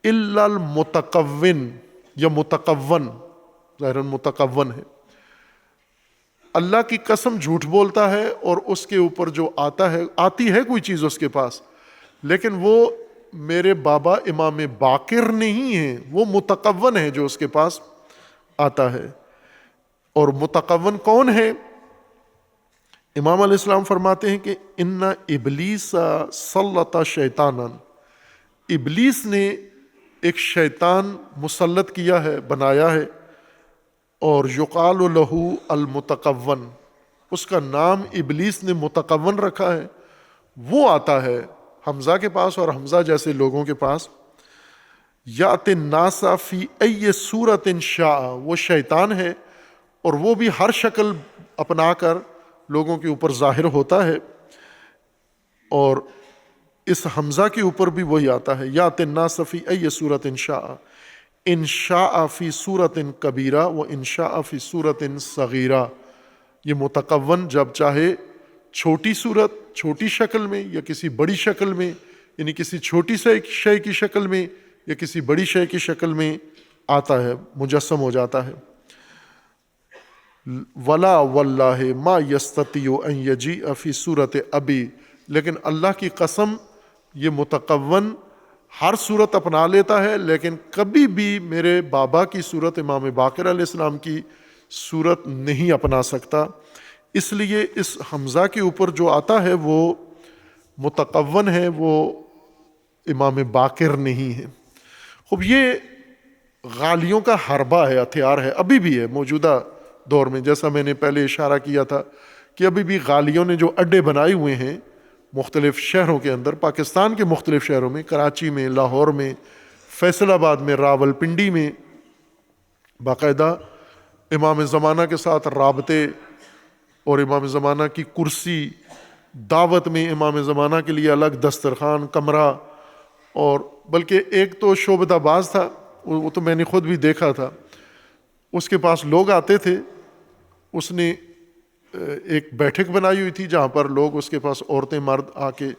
الا المتقون، یا متقون، ظاہراً متقون ہے، اللہ کی قسم جھوٹ بولتا ہے، اور اس کے اوپر جو آتا ہے، آتی ہے کوئی چیز اس کے پاس، لیکن وہ میرے بابا امام باقر نہیں ہیں، وہ متقون ہے جو اس کے پاس آتا ہے۔ اور متقون کون ہے؟ امام علیہ السلام فرماتے ہیں کہ ان ابلیس سلط شیطانا، ابلیس نے ایک شیطان مسلط کیا ہے، بنایا ہے، اور یقال لہ المتقون، اس کا نام ابلیس نے متقون رکھا ہے۔ وہ آتا ہے حمزہ کے پاس اور حمزہ جیسے لوگوں کے پاس، یأتی الناس فی ای صورت شاء، وہ شیطان ہے اور وہ بھی ہر شکل اپنا کر لوگوں کے اوپر ظاہر ہوتا ہے، اور اس حمزہ کے اوپر بھی وہی آتا ہے، یات الناس فی ای صورت شاء، ان شاء فی صورت کبیرہ و ان شاء فی صورت صغیرہ۔ یہ متقون جب چاہے چھوٹی صورت، چھوٹی شکل میں، یا کسی بڑی شکل میں، یعنی کسی چھوٹی شے کی شکل میں یا کسی بڑی شے کی شکل میں آتا ہے، مجسم ہو جاتا ہے۔ ولا واللہ ما یستطیع ان یجیء فی صورت ابی، لیکن اللہ کی قسم یہ متقون ہر صورت اپنا لیتا ہے، لیکن کبھی بھی میرے بابا کی صورت، امام باقر علیہ السلام کی صورت نہیں اپنا سکتا۔ اس لیے اس حمزہ کے اوپر جو آتا ہے وہ متقون ہے، وہ امام باقر نہیں ہے۔ خوب یہ غالیوں کا حربہ ہے، ہتھیار ہے، ابھی بھی ہے موجودہ دور میں، جیسا میں نے پہلے اشارہ کیا تھا کہ ابھی بھی غالیوں نے جو اڈے بنائے ہوئے ہیں مختلف شہروں کے اندر، پاکستان کے مختلف شہروں میں، کراچی میں، لاہور میں، فیصل آباد میں، راول پنڈی میں، باقاعدہ امام زمانہ کے ساتھ رابطے اور امام زمانہ کی کرسی، دعوت میں امام زمانہ کے لیے الگ دسترخوان، کمرہ، اور بلکہ ایک تو شعبدہ باز تھا، وہ تو میں نے خود بھی دیکھا تھا، اس کے پاس لوگ آتے تھے، اس نے ایک بیٹھک بنائی ہوئی تھی جہاں پر لوگ اس کے پاس عورتیں مرد آ کے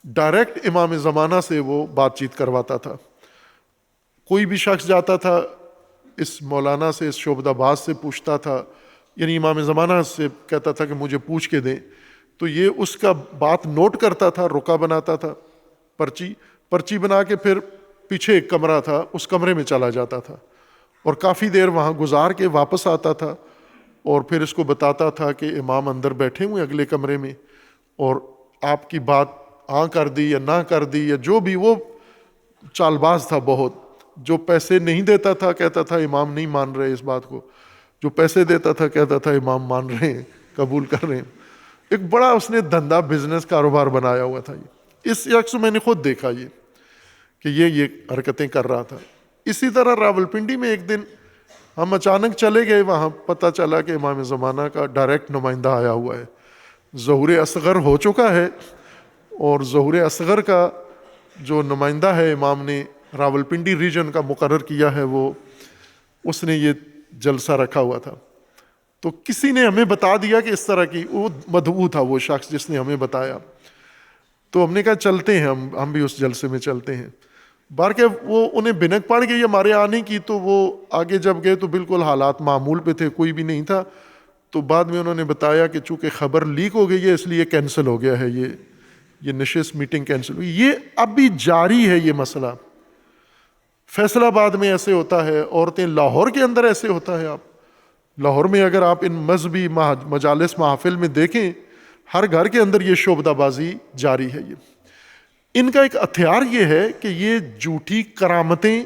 ڈائریکٹ امام زمانہ سے وہ بات چیت کرواتا تھا۔ کوئی بھی شخص جاتا تھا اس مولانا سے، اس شعبدہ باز سے پوچھتا تھا، یعنی امام زمانہ سے کہتا تھا کہ مجھے پوچھ کے دیں، تو یہ اس کا بات نوٹ کرتا تھا، رکا بناتا تھا، پرچی بنا کے پھر پیچھے ایک کمرہ تھا، اس کمرے میں چلا جاتا تھا اور کافی دیر وہاں گزار کے واپس آتا تھا، اور پھر اس کو بتاتا تھا کہ امام اندر بیٹھے ہوئے اگلے کمرے میں، اور آپ کی بات ہاں کر دی یا نہ کر دی، یا جو بھی، وہ چال باز تھا بہت۔ جو پیسے نہیں دیتا تھا کہتا تھا امام نہیں مان رہے اس بات کو، جو پیسے دیتا تھا کہتا تھا امام مان رہے ہیں، قبول کر رہے ہیں۔ ایک بڑا اس نے دھندا، بزنس، کاروبار بنایا ہوا تھا۔ اس شخص میں نے خود دیکھا یہ کہ یہ حرکتیں کر رہا تھا۔ اسی طرح راولپنڈی میں ایک دن ہم اچانک چلے گئے، وہاں پتہ چلا کہ امام زمانہ کا ڈائریکٹ نمائندہ آیا ہوا ہے، ظہور اصغر ہو چکا ہے، اور ظہور اصغر کا جو نمائندہ ہے امام نے راولپنڈی ریجن کا مقرر کیا ہے، وہ اس نے یہ جلسہ رکھا ہوا تھا۔ تو کسی نے ہمیں بتا دیا کہ اس طرح کی، وہ مدعو تھا وہ شخص جس نے ہمیں بتایا، تو ہم نے کہا چلتے ہیں، ہم بھی اس جلسے میں چلتے ہیں۔ بار کے وہ انہیں بھنک پڑ گئی ہمارے آنے کی، تو وہ آگے جب گئے تو بالکل حالات معمول پہ تھے، کوئی بھی نہیں تھا۔ تو بعد میں انہوں نے بتایا کہ چونکہ خبر لیک ہو گئی ہے اس لیے کینسل ہو گیا ہے، یہ نشست میٹنگ کینسل ہوئی۔ یہ اب بھی جاری ہے یہ مسئلہ، فیصل آباد میں ایسے ہوتا ہے، عورتیں لاہور کے اندر ایسے ہوتا ہے۔ آپ لاہور میں اگر آپ ان مذہبی مجالس محافل میں دیکھیں، ہر گھر کے اندر یہ شعبدہ بازی جاری ہے۔ ان کا ایک ہتھیار یہ ہے کہ یہ جھوٹی کرامتیں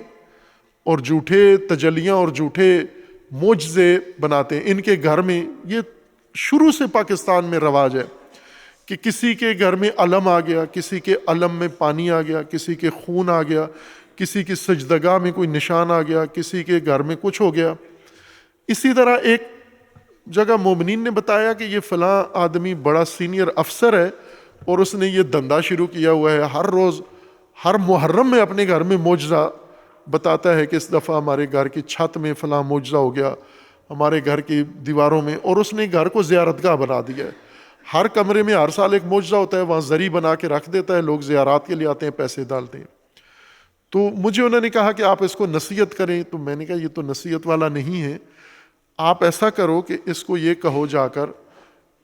اور جھوٹے تجلیاں اور جھوٹے معجزے بناتے ہیں۔ ان کے گھر میں یہ شروع سے پاکستان میں رواج ہے کہ کسی کے گھر میں علم آ گیا، کسی کے علم میں پانی آ گیا، کسی کے خون آ گیا، کسی کی سجدگاہ میں کوئی نشان آ گیا، کسی کے گھر میں کچھ ہو گیا۔ اسی طرح ایک جگہ مومنین نے بتایا کہ یہ فلاں آدمی بڑا سینئر افسر ہے اور اس نے یہ دھندا شروع کیا ہوا ہے، ہر روز ہر محرم میں اپنے گھر میں معجزہ بتاتا ہے کہ اس دفعہ ہمارے گھر کی چھت میں فلاں معجزہ ہو گیا، ہمارے گھر کی دیواروں میں، اور اس نے گھر کو زیارت گاہ بنا دیا ہے۔ ہر کمرے میں ہر سال ایک معجزہ ہوتا ہے، وہاں زری بنا کے رکھ دیتا ہے، لوگ زیارات کے لیے آتے ہیں، پیسے ڈالتے ہیں۔ تو مجھے انہوں نے کہا کہ آپ اس کو نصیحت کریں، تو میں نے کہا یہ تو نصیحت والا نہیں ہے، آپ ایسا کرو کہ اس کو یہ کہو جا کر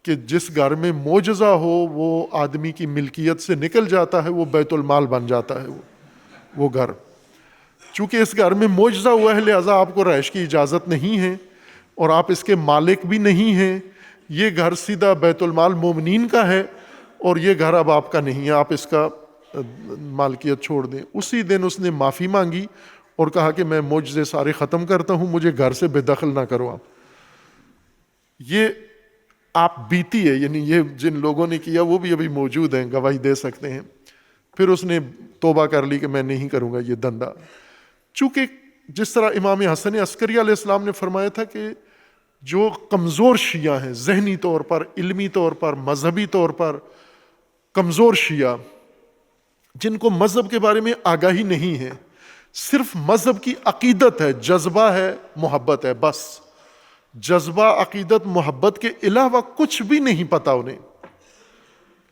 کہ جس گھر میں معجزہ ہو وہ آدمی کی ملکیت سے نکل جاتا ہے، وہ بیت المال بن جاتا ہے وہ گھر۔ چونکہ اس گھر میں معجزہ ہوا ہے لہٰذا آپ کو رہائش کی اجازت نہیں ہے اور آپ اس کے مالک بھی نہیں ہیں، یہ گھر سیدھا بیت المال مومنین کا ہے اور یہ گھر اب آپ کا نہیں ہے، آپ اس کا مالکیت چھوڑ دیں۔ اسی دن اس نے معافی مانگی اور کہا کہ میں معجزے سارے ختم کرتا ہوں، مجھے گھر سے بے دخل نہ کرو آپ۔ یہ آپ بیتی ہے، یعنی یہ جن لوگوں نے کیا وہ بھی ابھی موجود ہیں، گواہی دے سکتے ہیں۔ پھر اس نے توبہ کر لی کہ میں نہیں کروں گا یہ دھندا۔ چونکہ جس طرح امام حسن عسکری علیہ السلام نے فرمایا تھا کہ جو کمزور شیعہ ہیں، ذہنی طور پر، علمی طور پر، مذہبی طور پر کمزور شیعہ، جن کو مذہب کے بارے میں آگاہی نہیں ہے، صرف مذہب کی عقیدت ہے، جذبہ ہے، محبت ہے، بس جذبہ، عقیدت، محبت کے علاوہ کچھ بھی نہیں پتا انہیں،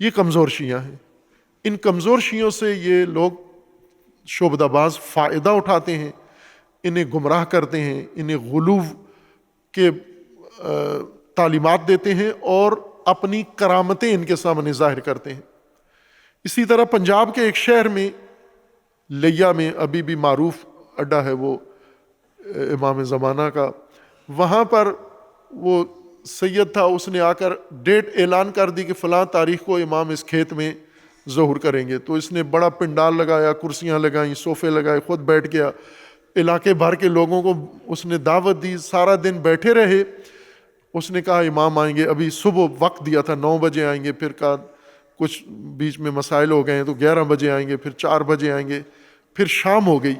یہ کمزور شیعہ ہیں۔ ان کمزور شیعوں سے یہ لوگ شعبدہ باز فائدہ اٹھاتے ہیں، انہیں گمراہ کرتے ہیں، انہیں غلو کے تعلیمات دیتے ہیں اور اپنی کرامتیں ان کے سامنے ظاہر کرتے ہیں۔ اسی طرح پنجاب کے ایک شہر میں لیا میں ابھی بھی معروف اڈا ہے وہ امام زمانہ کا، وہاں پر وہ سید تھا، اس نے آ کر ڈیٹ اعلان کر دی کہ فلاں تاریخ کو امام اس کھیت میں ظہور کریں گے، تو اس نے بڑا پنڈال لگایا، کرسیاں لگائیں، صوفے لگائے، خود بیٹھ گیا، علاقے بھر کے لوگوں کو اس نے دعوت دی، سارا دن بیٹھے رہے۔ اس نے کہا امام آئیں گے، ابھی صبح وقت دیا تھا 9 بجے آئیں گے، پھر کہا کچھ بیچ میں مسائل ہو گئے ہیں تو 11 بجے آئیں گے، پھر 4 بجے آئیں گے، پھر شام ہو گئی،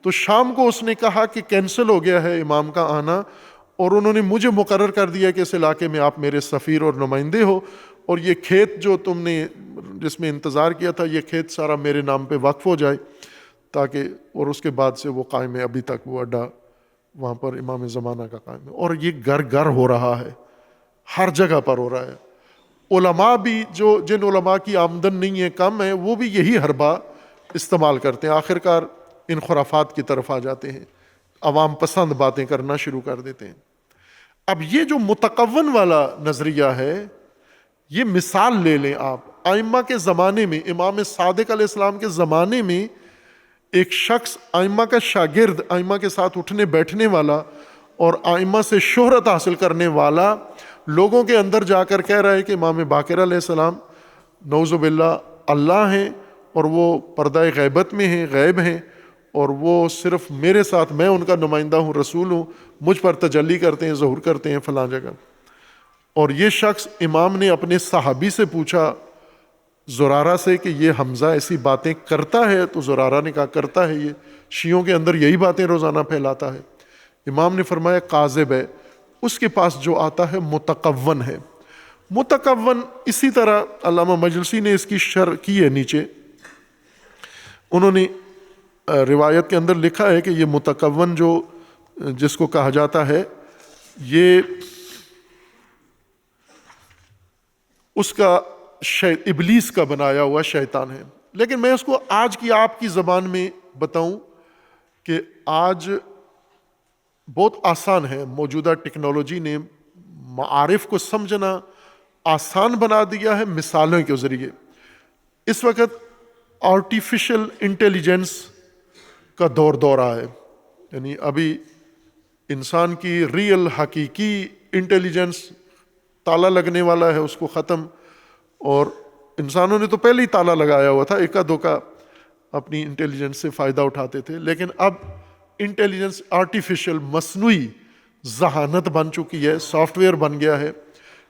تو شام کو اس نے کہا کہ کینسل ہو گیا ہے امام کا آنا، اور انہوں نے مجھے مقرر کر دیا کہ اس علاقے میں آپ میرے سفیر اور نمائندے ہو، اور یہ کھیت جو تم نے جس میں انتظار کیا تھا، یہ کھیت سارا میرے نام پہ وقف ہو جائے تاکہ، اور اس کے بعد سے وہ قائم ہے، ابھی تک وہ اڈا وہاں پر امام زمانہ کا قائم ہے، اور یہ گھر گھر ہو رہا ہے، ہر جگہ پر ہو رہا ہے۔ علماء بھی جو جن علماء کی آمدن نہیں ہے، کم ہے، وہ بھی یہی حربہ استعمال کرتے ہیں، آخر کار ان خرافات کی طرف آ جاتے ہیں، عوام پسند باتیں کرنا شروع کر دیتے ہیں۔ اب یہ جو متقون والا نظریہ ہے، یہ مثال لے لیں آپ، ائمہ کے زمانے میں، امام صادق علیہ السلام کے زمانے میں ایک شخص ائمہ کا شاگرد، ائمہ کے ساتھ اٹھنے بیٹھنے والا اور ائمہ سے شہرت حاصل کرنے والا، لوگوں کے اندر جا کر کہہ رہا ہے کہ امام باقر علیہ السلام نعوذ باللہ اللہ ہیں، اور وہ پردہ غیبت میں ہیں، غیب ہیں، اور وہ صرف میرے ساتھ، میں ان کا نمائندہ ہوں، رسول ہوں، مجھ پر تجلی کرتے ہیں، ظہور کرتے ہیں فلاں جگہ۔ اور یہ شخص، امام نے اپنے صحابی سے پوچھا، زرارہ سے، کہ یہ حمزہ ایسی باتیں کرتا ہے؟ تو زرارہ نے کہا کرتا ہے، یہ شیعوں کے اندر یہی باتیں روزانہ پھیلاتا ہے۔ امام نے فرمایا کاذب ہے، اس کے پاس جو آتا ہے متقون ہے۔ متقون اسی طرح علامہ مجلسی نے اس کی شرح کی ہے نیچے، انہوں نے روایت کے اندر لکھا ہے کہ یہ متقون جو جس کو کہا جاتا ہے، یہ اس کا ابلیس کا بنایا ہوا شیطان ہے۔ لیکن میں اس کو آج کی آپ کی زبان میں بتاؤں کہ آج بہت آسان ہے، موجودہ ٹیکنالوجی نے معارف کو سمجھنا آسان بنا دیا ہے مثالوں کے ذریعے۔ اس وقت آرٹیفیشل انٹیلیجنس کا دور آ ہے، یعنی ابھی انسان کی ریئل حقیقی انٹیلیجنس تالا لگنے والا ہے، اس کو ختم، اور انسانوں نے تو پہلے ہی تالا لگایا ہوا تھا، ایکا دوکا اپنی انٹیلیجنس سے فائدہ اٹھاتے تھے، لیکن اب انٹیلیجنس آرٹیفیشل مصنوعی ذہانت بن چکی ہے، سافٹ ویئر بن گیا ہے،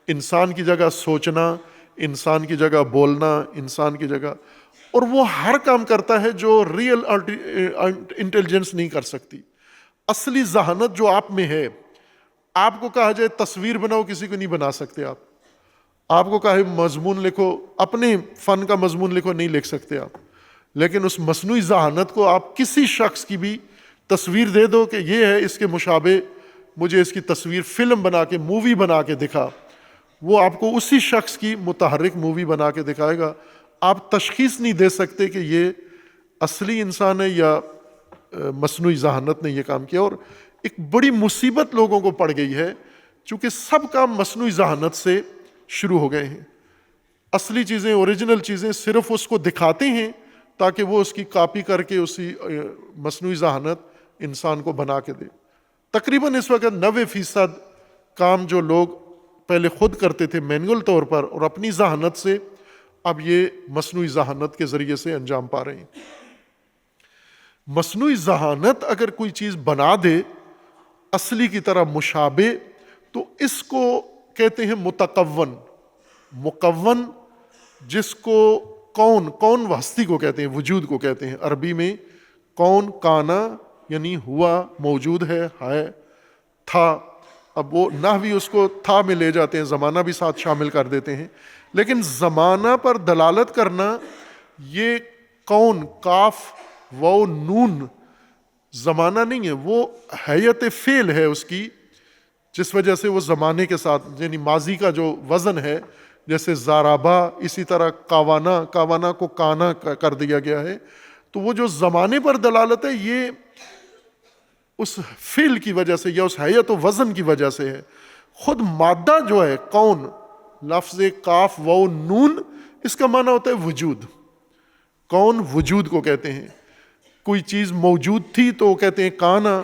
انسان کی جگہ سوچنا، انسان کی جگہ بولنا، انسان کی جگہ، اور وہ ہر کام کرتا ہے جو ریئل انٹیلیجنس نہیں کر سکتی۔ اصلی ذہانت جو آپ میں ہے، آپ کو کہا جائے تصویر بناؤ، کسی کو نہیں بنا سکتے آپ کو کہا مضمون لکھو، اپنے فن کا مضمون لکھو، نہیں لکھ سکتے آپ، لیکن اس مصنوعی ذہانت کو آپ کسی شخص کی بھی تصویر دے دو کہ یہ ہے اس کے مشابہ، مجھے اس کی تصویر فلم بنا کے، مووی بنا کے دکھا، وہ آپ کو اسی شخص کی متحرک مووی بنا کے دکھائے گا۔ آپ تشخیص نہیں دے سکتے کہ یہ اصلی انسان ہے یا مصنوعی ذہانت نے یہ کام کیا۔ اور ایک بڑی مصیبت لوگوں کو پڑ گئی ہے، چونکہ سب کام مصنوعی ذہانت سے شروع ہو گئے ہیں۔ اصلی چیزیں، اوریجنل چیزیں صرف اس کو دکھاتے ہیں تاکہ وہ اس کی کاپی کر کے اسی مصنوعی ذہانت انسان کو بنا کے دے۔ تقریباً اس وقت 90% کام جو لوگ پہلے خود کرتے تھے مینول طور پر اور اپنی ذہانت سے، اب یہ مصنوعی ذہانت کے ذریعے سے انجام پا رہے ہیں۔ مصنوعی ذہانت اگر کوئی چیز بنا دے اصلی کی طرح مشابہ، تو اس کو کہتے ہیں متقون۔ مقون جس کو کون ہستی کو کہتے ہیں، وجود کو کہتے ہیں، عربی میں کون، کانا یعنی ہوا، موجود ہے تھا۔ اب وہ نحوی اس کو تھا میں لے جاتے ہیں، زمانہ بھی ساتھ شامل کر دیتے ہیں، لیکن زمانہ پر دلالت کرنا یہ کون کاف واو نون زمانہ نہیں ہے، وہ حیت فعل ہے اس کی، جس وجہ سے وہ زمانے کے ساتھ یعنی ماضی کا جو وزن ہے، جیسے زارابا، اسی طرح کاوانا، کاوانا کو کانا کر دیا گیا ہے، تو وہ جو زمانے پر دلالت ہے یہ اس فعل کی وجہ سے یا اس حیت و وزن کی وجہ سے ہے۔ خود مادہ جو ہے کون، لفظ کاف واو نون، اس کا معنی ہوتا ہے وجود۔ کون وجود کو کہتے ہیں، کوئی چیز موجود تھی تو وہ کہتے ہیں کانا،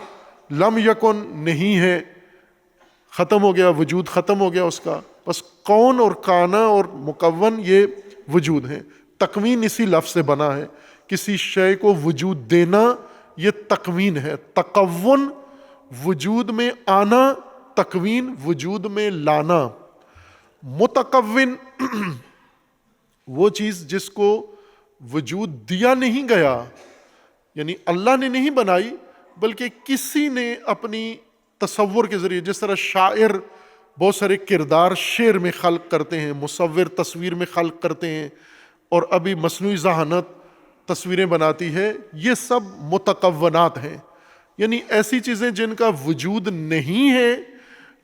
لم یکن نہیں ہے، ختم ہو گیا، وجود ختم ہو گیا اس کا۔ بس کون اور کانا اور مکون یہ وجود ہیں۔ تکوین اسی لفظ سے بنا ہے، کسی شے کو وجود دینا یہ تکوین ہے۔ تکون وجود میں آنا، تکوین وجود میں لانا۔ متکون وہ چیز جس کو وجود دیا نہیں گیا، یعنی اللہ نے نہیں بنائی بلکہ کسی نے اپنی تصور کے ذریعے، جس طرح شاعر بہت سارے کردار شعر میں خلق کرتے ہیں، مصور تصویر میں خلق کرتے ہیں، اور ابھی مصنوعی ذہانت تصویریں بناتی ہے، یہ سب متکونات ہیں، یعنی ایسی چیزیں جن کا وجود نہیں ہے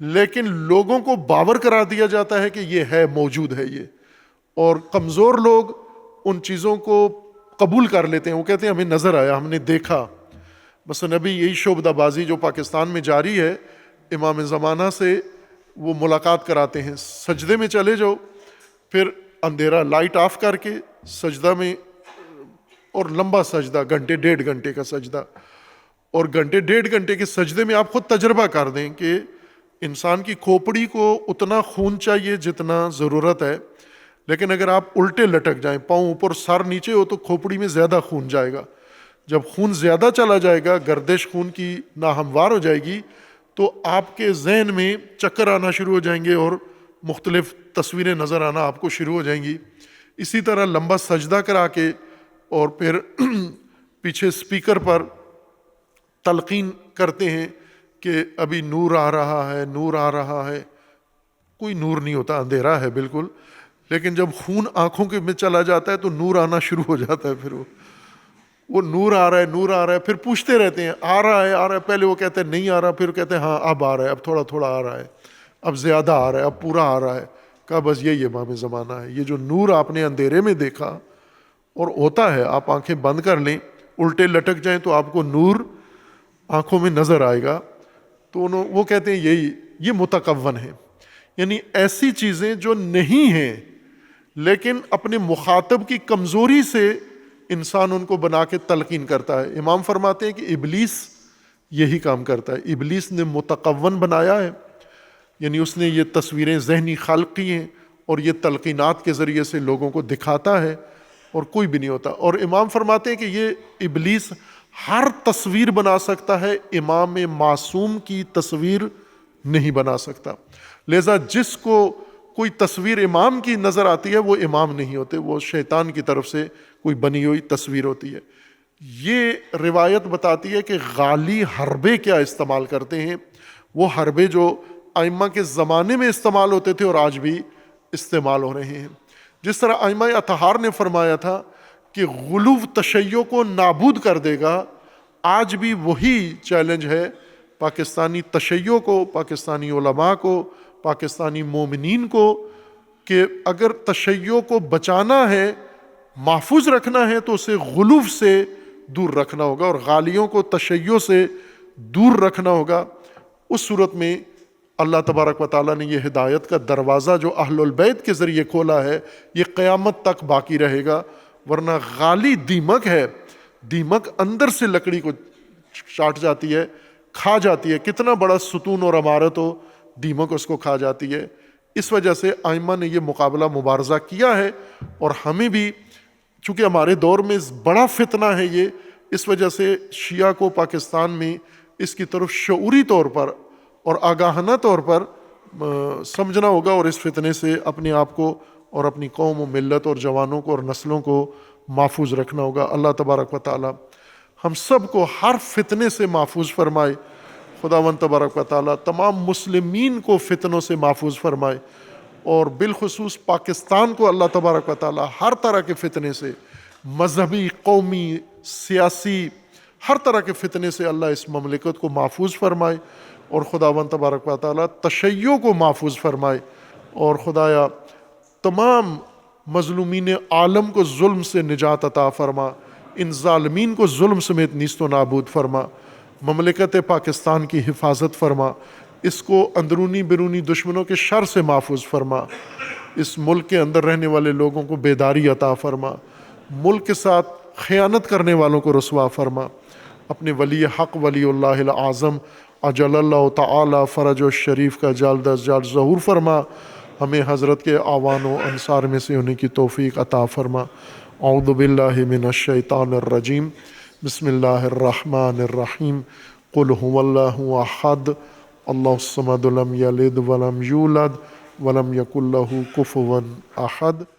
لیکن لوگوں کو باور کرا دیا جاتا ہے کہ یہ ہے، موجود ہے یہ، اور کمزور لوگ ان چیزوں کو قبول کر لیتے ہیں۔ وہ کہتے ہیں ہمیں نظر آیا، ہم نے دیکھا۔ مثلا ابھی یہی شعبدہ بازی جو پاکستان میں جاری ہے، امام زمانہ سے وہ ملاقات کراتے ہیں، سجدے میں چلے جاؤ، پھر اندھیرا لائٹ آف کر کے سجدہ میں، اور لمبا سجدہ، گھنٹے ڈیڑھ گھنٹے کا سجدہ، اور گھنٹے ڈیڑھ گھنٹے کے سجدے میں آپ خود تجربہ کر دیں کہ انسان کی کھوپڑی کو اتنا خون چاہیے جتنا ضرورت ہے، لیکن اگر آپ الٹے لٹک جائیں، پاؤں اوپر سر نیچے ہو، تو کھوپڑی میں زیادہ خون جائے گا۔ جب خون زیادہ چلا جائے گا، گردش خون کی ناہموار ہو جائے گی، تو آپ کے ذہن میں چکر آنا شروع ہو جائیں گے اور مختلف تصویریں نظر آنا آپ کو شروع ہو جائیں گی۔ اسی طرح لمبا سجدہ کرا کے اور پھر پیچھے سپیکر پر تلقین کرتے ہیں کہ ابھی نور آ رہا ہے، نور آ رہا ہے۔ کوئی نور نہیں ہوتا، اندھیرا ہے بالکل، لیکن جب خون آنکھوں کے میں چلا جاتا ہے تو نور آنا شروع ہو جاتا ہے۔ پھر وہ نور آ رہا ہے، نور آ رہا ہے، پھر پوچھتے رہتے ہیں آ رہا ہے، آ رہا ہے، پہلے وہ کہتے ہیں نہیں آ رہا، پھر کہتے ہیں ہاں اب آ رہا ہے، اب تھوڑا تھوڑا آ رہا ہے، اب زیادہ آ رہا ہے، اب پورا آ رہا ہے۔ کہا بس یہی امام زمانہ ہے۔ یہ جو نور آپ نے اندھیرے میں دیکھا اور ہوتا ہے، آپ آنکھیں بند کر لیں، الٹے لٹک جائیں تو آپ کو نور آنکھوں میں نظر آئے گا۔ تو وہ کہتے ہیں یہی، یہ متکون ہے، یعنی ایسی چیزیں جو نہیں ہیں لیکن اپنے مخاطب کی کمزوری سے انسان ان کو بنا کے تلقین کرتا ہے۔ امام فرماتے ہیں کہ ابلیس یہی کام کرتا ہے۔ ابلیس نے متکون بنایا ہے، یعنی اس نے یہ تصویریں ذہنی خلق کی ہیں اور یہ تلقینات کے ذریعے سے لوگوں کو دکھاتا ہے، اور کوئی بھی نہیں ہوتا۔ اور امام فرماتے ہیں کہ یہ ابلیس ہر تصویر بنا سکتا ہے، امام معصوم کی تصویر نہیں بنا سکتا۔ لہذا جس کو کوئی تصویر امام کی نظر آتی ہے وہ امام نہیں ہوتے، وہ شیطان کی طرف سے کوئی بنی ہوئی تصویر ہوتی ہے۔ یہ روایت بتاتی ہے کہ غالی حربے کیا استعمال کرتے ہیں، وہ حربے جو ائمہ کے زمانے میں استعمال ہوتے تھے اور آج بھی استعمال ہو رہے ہیں۔ جس طرح ائمہ اطہار نے فرمایا تھا کہ غلو تشیع کو نابود کر دے گا، آج بھی وہی چیلنج ہے پاکستانی تشیع کو، پاکستانی علماء کو، پاکستانی مومنین کو، کہ اگر تشیع کو بچانا ہے، محفوظ رکھنا ہے، تو اسے غلو سے دور رکھنا ہوگا اور غالیوں کو تشیع سے دور رکھنا ہوگا۔ اس صورت میں اللہ تبارک و تعالیٰ نے یہ ہدایت کا دروازہ جو اہل البیت کے ذریعے کھولا ہے، یہ قیامت تک باقی رہے گا۔ ورنہ غالی دیمک ہے، دیمک اندر سے لکڑی کو چاٹ جاتی ہے، کھا جاتی ہے، کتنا بڑا ستون اور عمارت ہو، دیمک اس کو کھا جاتی ہے۔ اس وجہ سے ائمہ نے یہ مقابلہ مبارزہ کیا ہے، اور ہمیں بھی چونکہ ہمارے دور میں بڑا فتنہ ہے یہ، اس وجہ سے شیعہ کو پاکستان میں اس کی طرف شعوری طور پر اور آگاہانہ طور پر سمجھنا ہوگا، اور اس فتنے سے اپنے آپ کو اور اپنی قوم و ملت اور جوانوں کو اور نسلوں کو محفوظ رکھنا ہوگا۔ اللہ تبارک و تعالی ہم سب کو ہر فتنے سے محفوظ فرمائے۔ خداوند تبارک و تعالی تمام مسلمین کو فتنوں سے محفوظ فرمائے، اور بالخصوص پاکستان کو اللہ تبارک و تعالی ہر طرح کے فتنے سے، مذہبی، قومی، سیاسی، ہر طرح کے فتنے سے اللہ اس مملکت کو محفوظ فرمائے، اور خداوند تبارک و تعالیٰ تشیع کو محفوظ فرمائے، اور خدایا تمام مظلومین عالم کو ظلم سے نجات عطا فرما، ان ظالمین کو ظلم سمیت نیست و نابود فرما، مملکت پاکستان کی حفاظت فرما، اس کو اندرونی بیرونی دشمنوں کے شر سے محفوظ فرما، اس ملک کے اندر رہنے والے لوگوں کو بیداری عطا فرما، ملک کے ساتھ خیانت کرنے والوں کو رسوا فرما، اپنے ولی حق ولی اللہ العظم اجل اللہ تعالی فرج الشریف کا جلد از جلد ظہور فرما، ہمیں حضرت کے اعوان و انصار میں سے ہونے کی توفیق عطا فرما۔ اعوذ باللہ من الشیطان الرجیم، بسم اللہ الرحمن الرحیم، قل هو اللہ احد اللہ الصمد لم یلد ولم یولد ولم یکن لہ کفوا احد۔